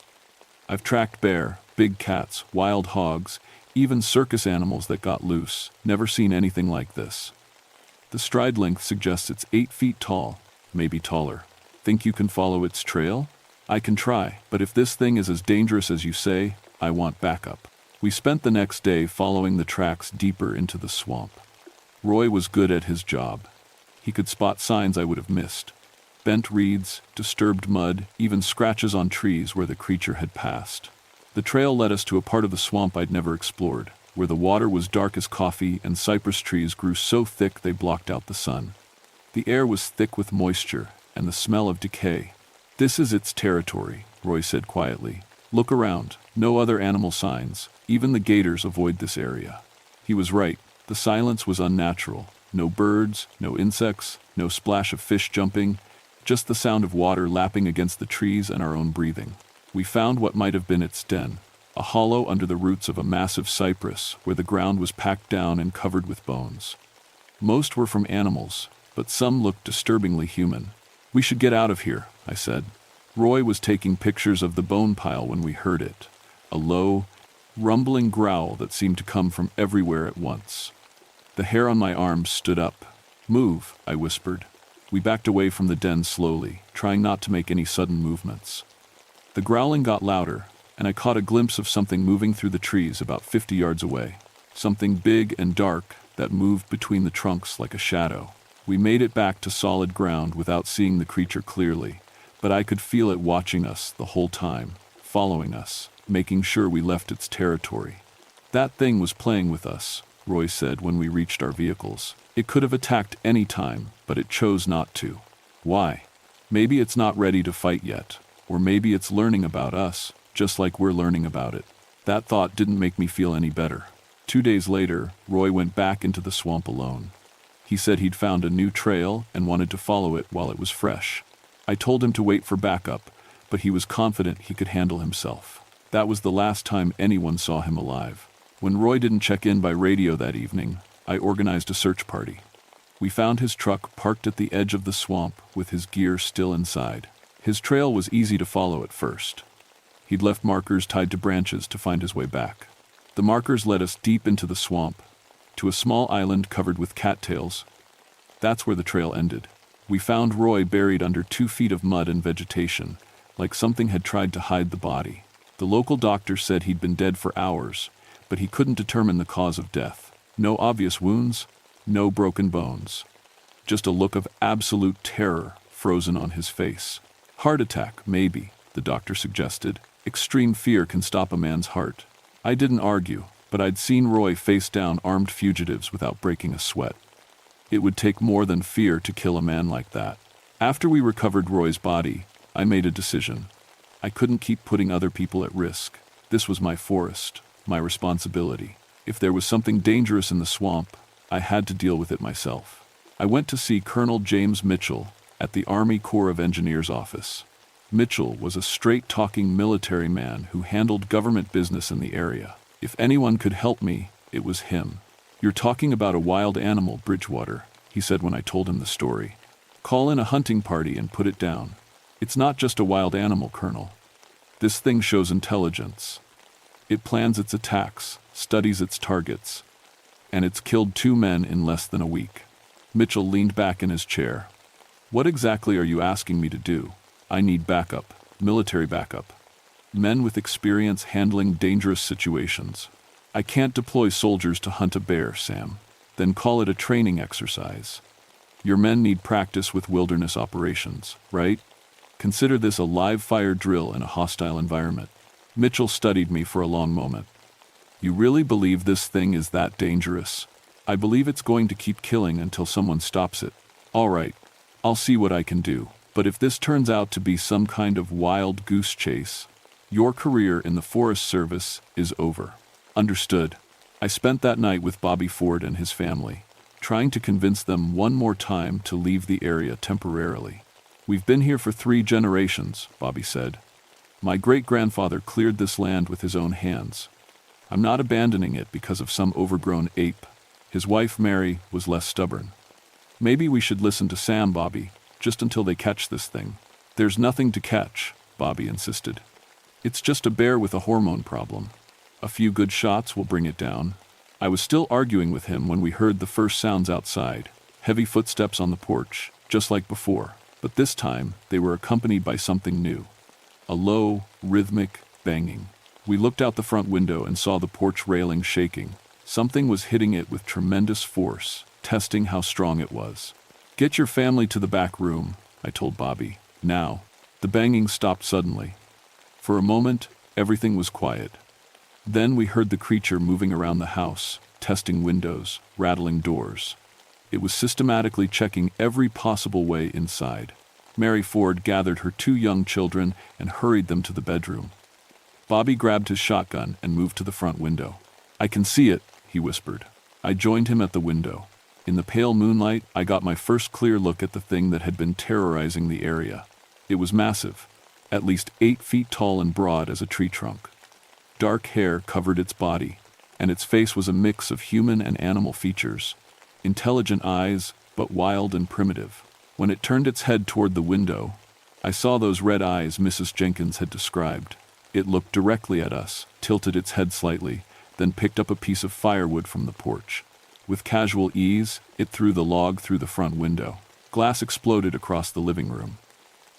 "I've tracked bear, big cats, wild hogs, even circus animals that got loose. Never seen anything like this. The stride length suggests it's 8 feet tall, maybe taller. Think you can follow its trail?" "I can try, but if this thing is as dangerous as you say, I want backup." We spent the next day following the tracks deeper into the swamp. Roy was good at his job. He could spot signs I would have missed. Bent reeds, disturbed mud, even scratches on trees where the creature had passed. The trail led us to a part of the swamp I'd never explored, where the water was dark as coffee and cypress trees grew so thick they blocked out the sun. The air was thick with moisture and the smell of decay. "This is its territory," Roy said quietly. "Look around, no other animal signs. Even the gators avoid this area." He was right. The silence was unnatural. No birds, no insects, No splash of fish jumping, just the sound of water lapping against the trees and our own breathing. We found what might have been its den, a hollow under the roots of a massive cypress where the ground was packed down and covered with bones. Most were from animals, but some looked disturbingly human. "We should get out of here," I said. Roy was taking pictures of the bone pile when we heard it, a low, rumbling growl that seemed to come from everywhere at once. The hair on my arms stood up. "Move," I whispered. We backed away from the den slowly, trying not to make any sudden movements. The growling got louder, and I caught a glimpse of something moving through the trees about 50 yards away. Something big and dark that moved between the trunks like a shadow. We made it back to solid ground without seeing the creature clearly, but I could feel it watching us the whole time, following us, making sure we left its territory. "That thing was playing with us," Roy said when we reached our vehicles. "It could have attacked any time, but it chose not to. Why? Maybe it's not ready to fight yet, or maybe it's learning about us, just like we're learning about it." That thought didn't make me feel any better. 2 days later, Roy went back into the swamp alone. He said he'd found a new trail and wanted to follow it while it was fresh. I told him to wait for backup, but he was confident he could handle himself. That was the last time anyone saw him alive. When Roy didn't check in by radio that evening, I organized a search party. We found his truck parked at the edge of the swamp with his gear still inside. His trail was easy to follow at first. He'd left markers tied to branches to find his way back. The markers led us deep into the swamp, to a small island covered with cattails. That's where the trail ended. We found Roy buried under 2 feet of mud and vegetation, like something had tried to hide the body. The local doctor said he'd been dead for hours, but he couldn't determine the cause of death. No obvious wounds, no broken bones. Just a look of absolute terror frozen on his face. "Heart attack, maybe," the doctor suggested. "Extreme fear can stop a man's heart." I didn't argue, but I'd seen Roy face down armed fugitives without breaking a sweat. It would take more than fear to kill a man like that. After we recovered Roy's body, I made a decision. I couldn't keep putting other people at risk. This was my forest, my responsibility. If there was something dangerous in the swamp, I had to deal with it myself. I went to see Colonel James Mitchell at the Army Corps of Engineers office. Mitchell was a straight-talking military man who handled government business in the area. If anyone could help me, it was him. "You're talking about a wild animal, Bridgewater," he said when I told him the story. "Call in a hunting party and put it down. It's not just a wild animal, Colonel. This thing shows intelligence. It plans its attacks, studies its targets, and it's killed 2 men in less than a week." Mitchell leaned back in his chair. "What exactly are you asking me to do?" "I need backup, military backup. Men with experience handling dangerous situations. I can't deploy soldiers to hunt a bear, Sam. Then call it a training exercise. Your men need practice with wilderness operations, right? Consider this a live-fire drill in a hostile environment." Mitchell studied me for a long moment. "You really believe this thing is that dangerous?" "I believe it's going to keep killing until someone stops it." "All right, I'll see what I can do. But if this turns out to be some kind of wild goose chase, your career in the Forest Service is over." "Understood." I spent that night with Bobby Ford and his family, trying to convince them one more time to leave the area temporarily. "We've been here for 3 generations," Bobby said. "My great-grandfather cleared this land with his own hands. I'm not abandoning it because of some overgrown ape." His wife, Mary, was less stubborn. "Maybe we should listen to Sam, Bobby, just until they catch this thing." "There's nothing to catch," Bobby insisted. "It's just a bear with a hormone problem. A few good shots will bring it down." I was still arguing with him when we heard the first sounds outside, heavy footsteps on the porch, just like before, but this time they were accompanied by something new. A low, rhythmic banging. We looked out the front window and saw the porch railing shaking. Something was hitting it with tremendous force, testing how strong it was. "Get your family to the back room," I told Bobby. "Now." The banging stopped suddenly. For a moment, everything was quiet. Then we heard the creature moving around the house, testing windows, rattling doors. It was systematically checking every possible way inside. Mary Ford gathered her 2 young children and hurried them to the bedroom. Bobby grabbed his shotgun and moved to the front window. "I can see it," he whispered. I joined him at the window. In the pale moonlight, I got my first clear look at the thing that had been terrorizing the area. It was massive, at least 8 feet tall and broad as a tree trunk. Dark hair covered its body, and its face was a mix of human and animal features. Intelligent eyes, but wild and primitive. When it turned its head toward the window, I saw those red eyes Mrs. Jenkins had described. It looked directly at us, tilted its head slightly, then picked up a piece of firewood from the porch. With casual ease, it threw the log through the front window. Glass exploded across the living room.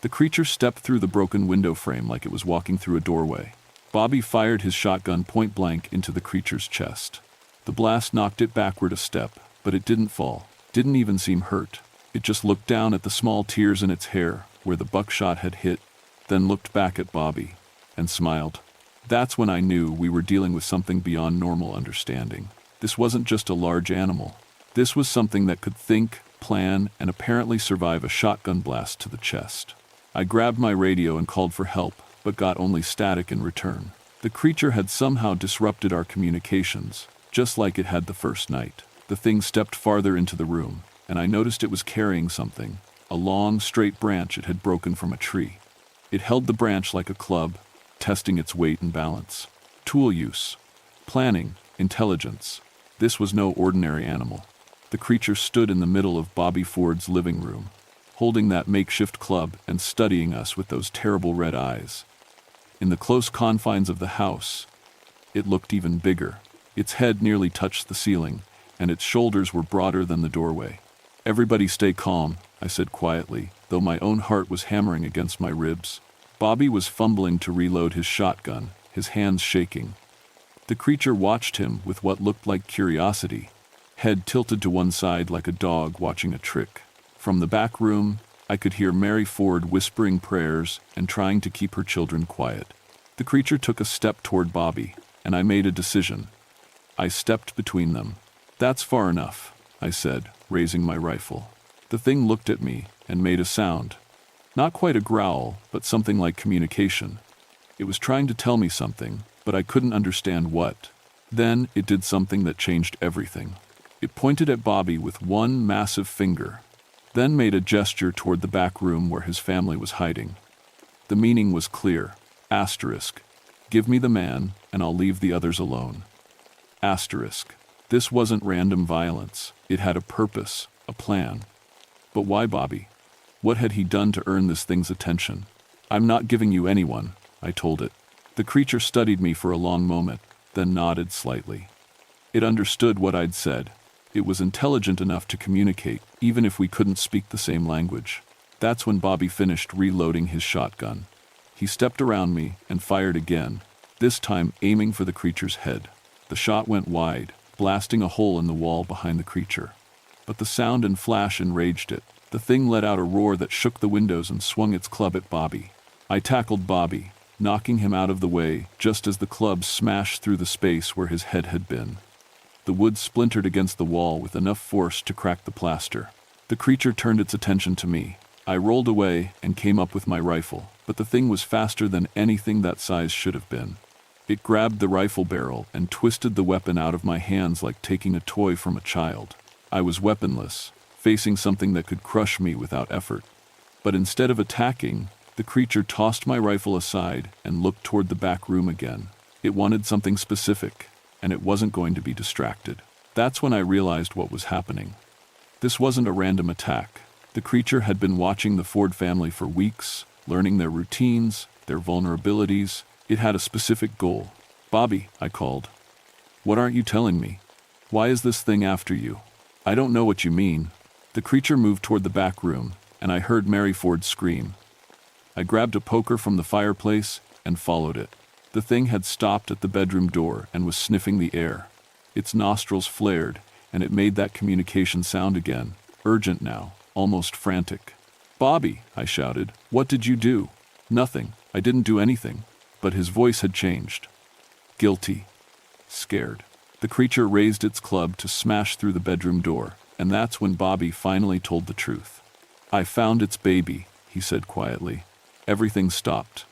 The creature stepped through the broken window frame like it was walking through a doorway. Bobby fired his shotgun point blank into the creature's chest. The blast knocked it backward a step, but it didn't fall, didn't even seem hurt. It just looked down at the small tears in its hair where the buckshot had hit, then looked back at Bobby and smiled. That's when I knew we were dealing with something beyond normal understanding. This wasn't just a large animal. This was something that could think, plan, and apparently survive a shotgun blast to the chest. I grabbed my radio and called for help, but got only static in return. The creature had somehow disrupted our communications, just like it had the first night. The thing stepped farther into the room, and I noticed it was carrying something, a long, straight branch it had broken from a tree. It held the branch like a club, testing its weight and balance. Tool use, planning, intelligence. This was no ordinary animal. The creature stood in the middle of Bobby Ford's living room, holding that makeshift club and studying us with those terrible red eyes. In the close confines of the house, it looked even bigger. Its head nearly touched the ceiling, and its shoulders were broader than the doorway. "Everybody stay calm," I said quietly, though my own heart was hammering against my ribs. Bobby was fumbling to reload his shotgun, his hands shaking. The creature watched him with what looked like curiosity, head tilted to one side like a dog watching a trick. From the back room, I could hear Mary Ford whispering prayers and trying to keep her children quiet. The creature took a step toward Bobby, and I made a decision. I stepped between them. "That's far enough," I said, raising my rifle. The thing looked at me and made a sound. Not quite a growl, but something like communication. It was trying to tell me something, but I couldn't understand what. Then it did something that changed everything. It pointed at Bobby with one massive finger, then made a gesture toward the back room where his family was hiding. The meaning was clear. Asterisk. Give me the man, and I'll leave the others alone. Asterisk. This wasn't random violence. It had a purpose, a plan. But why Bobby? What had he done to earn this thing's attention? "I'm not giving you anyone," I told it. The creature studied me for a long moment, then nodded slightly. It understood what I'd said. It was intelligent enough to communicate, even if we couldn't speak the same language. That's when Bobby finished reloading his shotgun. He stepped around me and fired again, this time aiming for the creature's head. The shot went wide, blasting a hole in the wall behind the creature. But the sound and flash enraged it. The thing let out a roar that shook the windows and swung its club at Bobby. I tackled Bobby, knocking him out of the way just as the club smashed through the space where his head had been. The wood splintered against the wall with enough force to crack the plaster. The creature turned its attention to me. I rolled away and came up with my rifle, but the thing was faster than anything that size should have been. It grabbed the rifle barrel and twisted the weapon out of my hands like taking a toy from a child. I was weaponless, facing something that could crush me without effort. But instead of attacking, the creature tossed my rifle aside and looked toward the back room again. It wanted something specific, and it wasn't going to be distracted. That's when I realized what was happening. This wasn't a random attack. The creature had been watching the Ford family for weeks, learning their routines, their vulnerabilities. It had a specific goal. "Bobby," I called. "What aren't you telling me? Why is this thing after you?" "I don't know what you mean." The creature moved toward the back room, and I heard Mary Ford scream. I grabbed a poker from the fireplace and followed it. The thing had stopped at the bedroom door and was sniffing the air. Its nostrils flared, and it made that communication sound again, urgent now, almost frantic. "Bobby," I shouted, "what did you do?" "Nothing. I didn't do anything." But his voice had changed. Guilty. Scared. The creature raised its club to smash through the bedroom door, and that's when Bobby finally told the truth. "I found its baby," he said quietly. Everything stopped.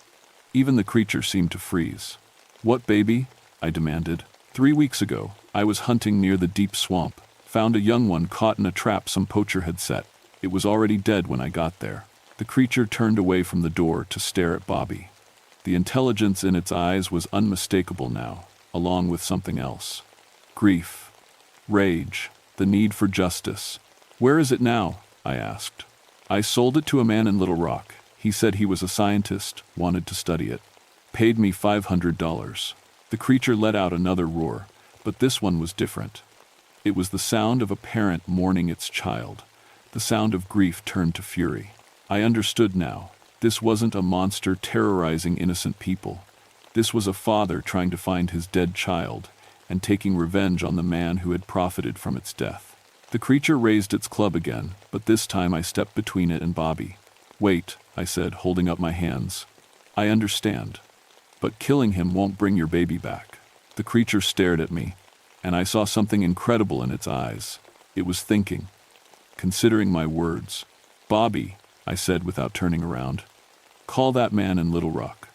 Even the creature seemed to freeze. "What baby?" I demanded. 3 weeks ago, I was hunting near the deep swamp, Found a young one caught in a trap some poacher had set. It was already dead when I got there. The creature turned away from the door to stare at Bobby. The intelligence in its eyes was unmistakable now, along with something else. Grief. Rage. The need for justice. "Where is it now?" I asked. "I sold it to a man in Little Rock. He said he was a scientist, wanted to study it. Paid me $500. The creature let out another roar, but this one was different. It was the sound of a parent mourning its child. The sound of grief turned to fury. I understood now. This wasn't a monster terrorizing innocent people. This was a father trying to find his dead child and taking revenge on the man who had profited from its death. The creature raised its club again, but this time I stepped between it and Bobby. "Wait," I said, holding up my hands. "I understand. But killing him won't bring your baby back." The creature stared at me, and I saw something incredible in its eyes. It was thinking, considering my words. "Bobby," I said without turning around, "call that man in Little Rock.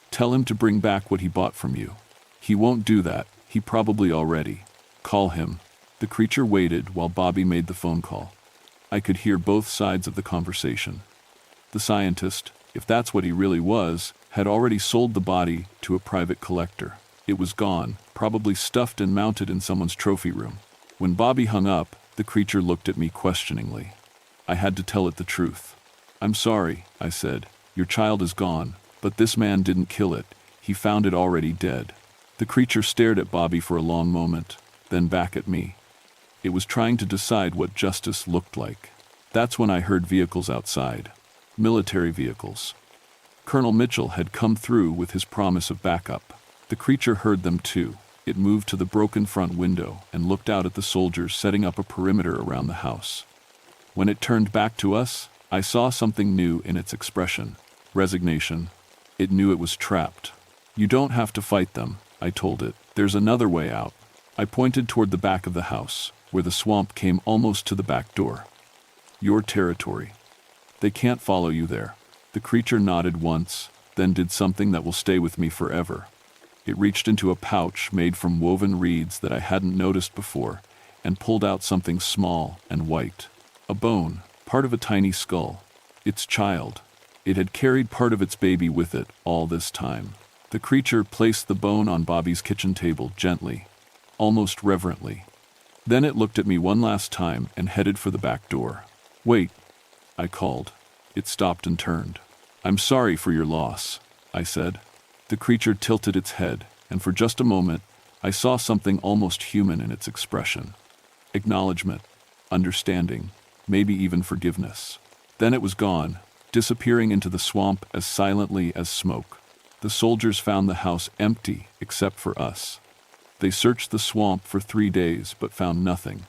Tell him to bring back what he bought from you. He won't do that, he probably already. Call him." The creature waited while Bobby made the phone call. I could hear both sides of the conversation. The scientist, if that's what he really was, had already sold the body to a private collector. It was gone, probably stuffed and mounted in someone's trophy room. When Bobby hung up, the creature looked at me questioningly. I had to tell it the truth. "I'm sorry," I said. "Your child is gone, but this man didn't kill it. He found it already dead." The creature stared at Bobby for a long moment, then back at me. It was trying to decide what justice looked like. That's when I heard vehicles outside. Military vehicles. Colonel Mitchell had come through with his promise of backup. The creature heard them too. It moved to the broken front window and looked out at the soldiers setting up a perimeter around the house. When it turned back to us, I saw something new in its expression. Resignation. It knew it was trapped. "You don't have to fight them," I told it. "There's another way out." I pointed toward the back of the house, where the swamp came almost to the back door. "Your territory. They can't follow you there." The creature nodded once, then did something that will stay with me forever. It reached into a pouch made from woven reeds that I hadn't noticed before, and pulled out something small and white. A bone, part of a tiny skull. Its child. It had carried part of its baby with it all this time. The creature placed the bone on Bobby's kitchen table gently, almost reverently. Then it looked at me one last time and headed for the back door. "Wait," I called. It stopped and turned. "I'm sorry for your loss," I said. The creature tilted its head, and for just a moment, I saw something almost human in its expression. Acknowledgement, understanding, maybe even forgiveness. Then it was gone, disappearing into the swamp as silently as smoke. The soldiers found the house empty except for us. They searched the swamp for 3 days but found nothing.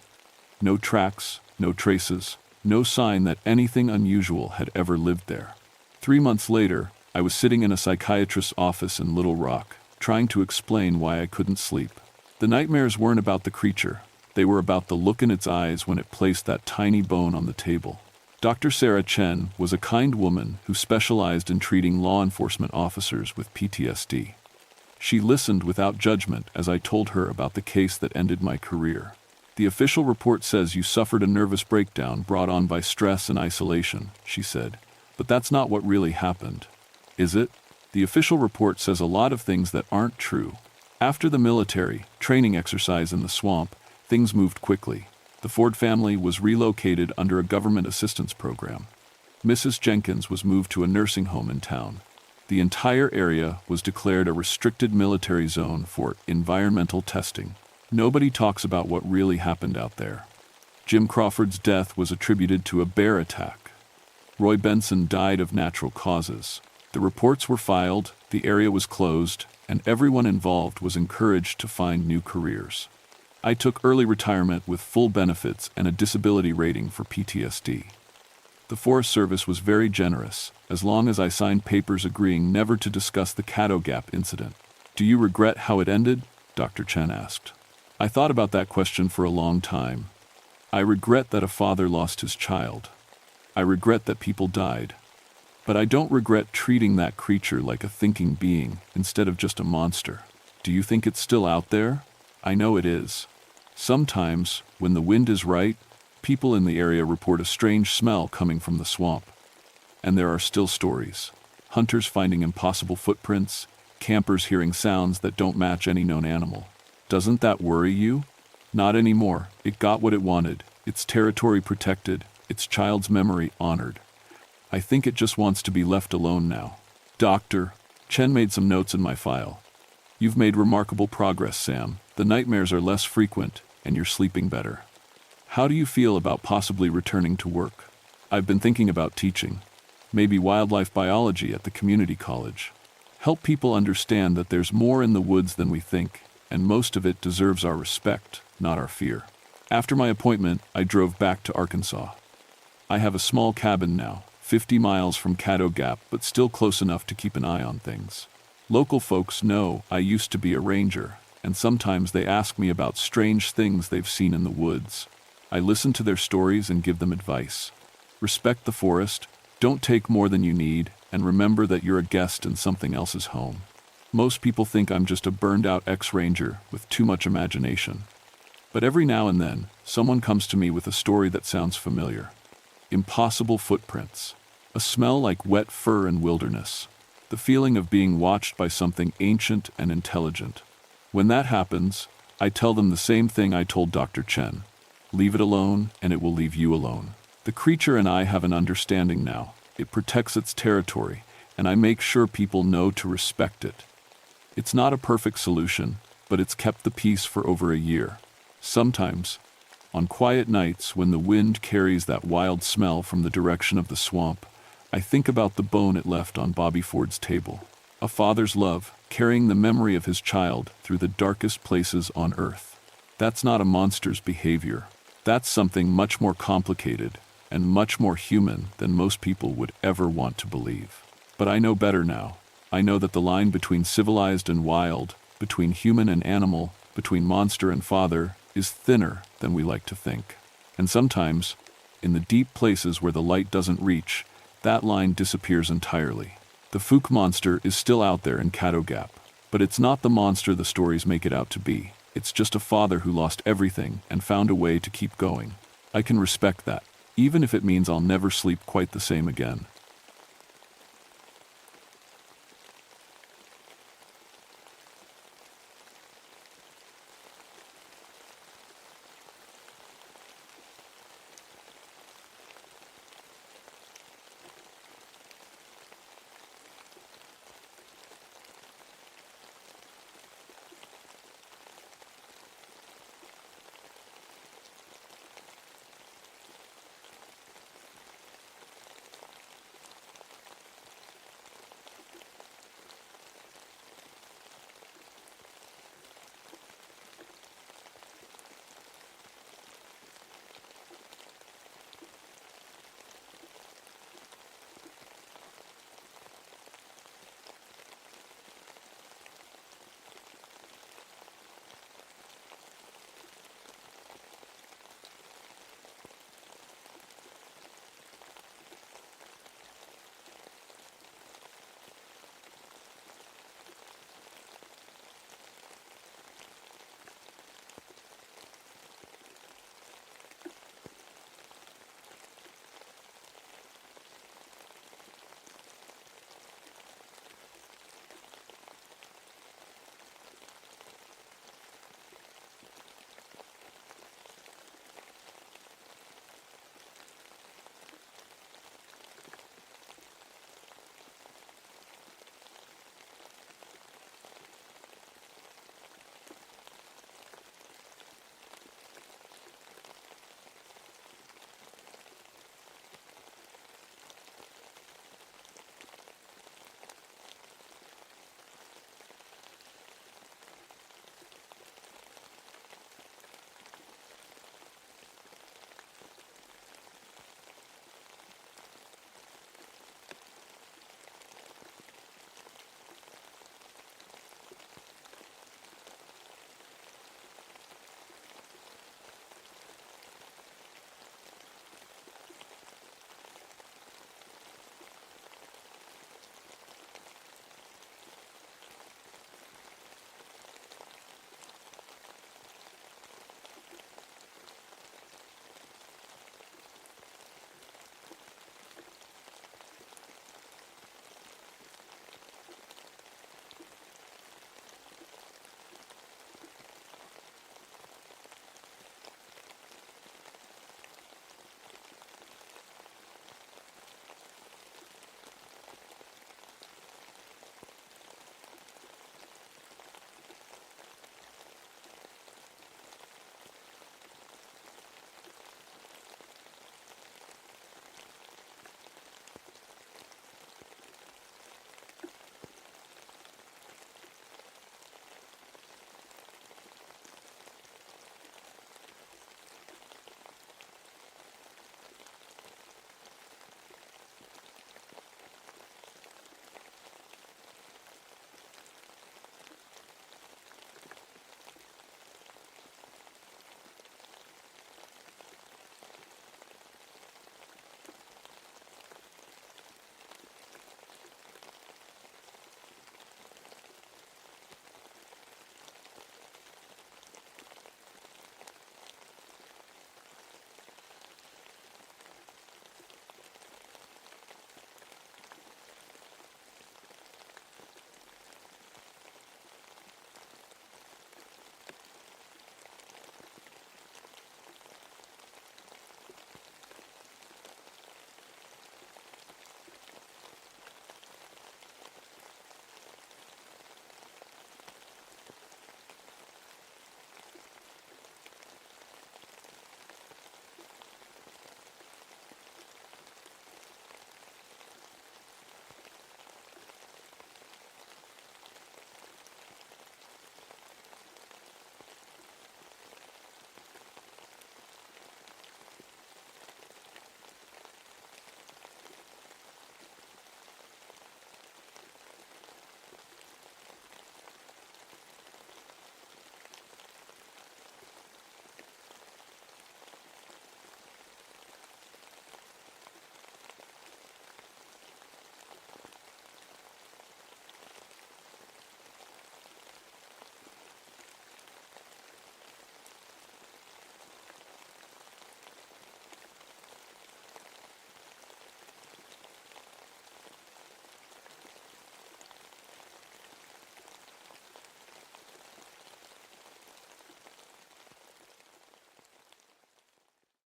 No tracks, no traces, no sign that anything unusual had ever lived there. 3 months later, I was sitting in a psychiatrist's office in Little Rock, trying to explain why I couldn't sleep. The nightmares weren't about the creature. They were about the look in its eyes when it placed that tiny bone on the table. Dr. Sarah Chen was a kind woman who specialized in treating law enforcement officers with PTSD. She listened without judgment as I told her about the case that ended my career. "The official report says you suffered a nervous breakdown brought on by stress and isolation," she said. "But that's not what really happened. Is it? The official report says a lot of things that aren't true. After the military training exercise in the swamp, things moved quickly. The Ford family was relocated under a government assistance program. Mrs. Jenkins was moved to a nursing home in town. The entire area was declared a restricted military zone for environmental testing. Nobody talks about what really happened out there. Jim Crawford's death was attributed to a bear attack. Roy Benson died of natural causes. The reports were filed, the area was closed, and everyone involved was encouraged to find new careers. I took early retirement with full benefits and a disability rating for PTSD. The Forest Service was very generous, as long as I signed papers agreeing never to discuss the Caddo Gap incident. "Do you regret how it ended?" Dr. Chen asked. I thought about that question for a long time. I regret that a father lost his child. I regret that people died. But I don't regret treating that creature like a thinking being instead of just a monster. Do you think it's still out there? I know it is. Sometimes, when the wind is right, people in the area report a strange smell coming from the swamp. And there are still stories. Hunters finding impossible footprints, campers hearing sounds that don't match any known animal. Doesn't that worry you? Not anymore. It got what it wanted. Its territory protected, its child's memory honored. I think it just wants to be left alone now. Doctor, Chen made some notes in my file. You've made remarkable progress, Sam. The nightmares are less frequent, and you're sleeping better. How do you feel about possibly returning to work? I've been thinking about teaching. Maybe wildlife biology at the community college. Help people understand that there's more in the woods than we think, and most of it deserves our respect, not our fear. After my appointment, I drove back to Arkansas. I have a small cabin now, 50 miles from Caddo Gap, but still close enough to keep an eye on things. Local folks know I used to be a ranger, and sometimes they ask me about strange things they've seen in the woods. I listen to their stories and give them advice. Respect the forest, don't take more than you need, and remember that you're a guest in something else's home. Most people think I'm just a burned-out ex-ranger with too much imagination. But every now and then, someone comes to me with a story that sounds familiar. Impossible footprints. A smell like wet fur and wilderness. The feeling of being watched by something ancient and intelligent. When that happens, I tell them the same thing I told Dr. Chen. Leave it alone, and it will leave you alone. The creature and I have an understanding now. It protects its territory, and I make sure people know to respect it. It's not a perfect solution, but it's kept the peace for over a year. Sometimes, on quiet nights when the wind carries that wild smell from the direction of the swamp, I think about the bone it left on Bobby Ford's table. A father's love, carrying the memory of his child through the darkest places on earth. That's not a monster's behavior. That's something much more complicated and much more human than most people would ever want to believe. But I know better now. I know that the line between civilized and wild, between human and animal, between monster and father, is thinner than we like to think. And sometimes, in the deep places where the light doesn't reach, that line disappears entirely. The Fook monster is still out there in Caddo Gap, but it's not the monster the stories make it out to be. It's just a father who lost everything and found a way to keep going. I can respect that, even if it means I'll never sleep quite the same again.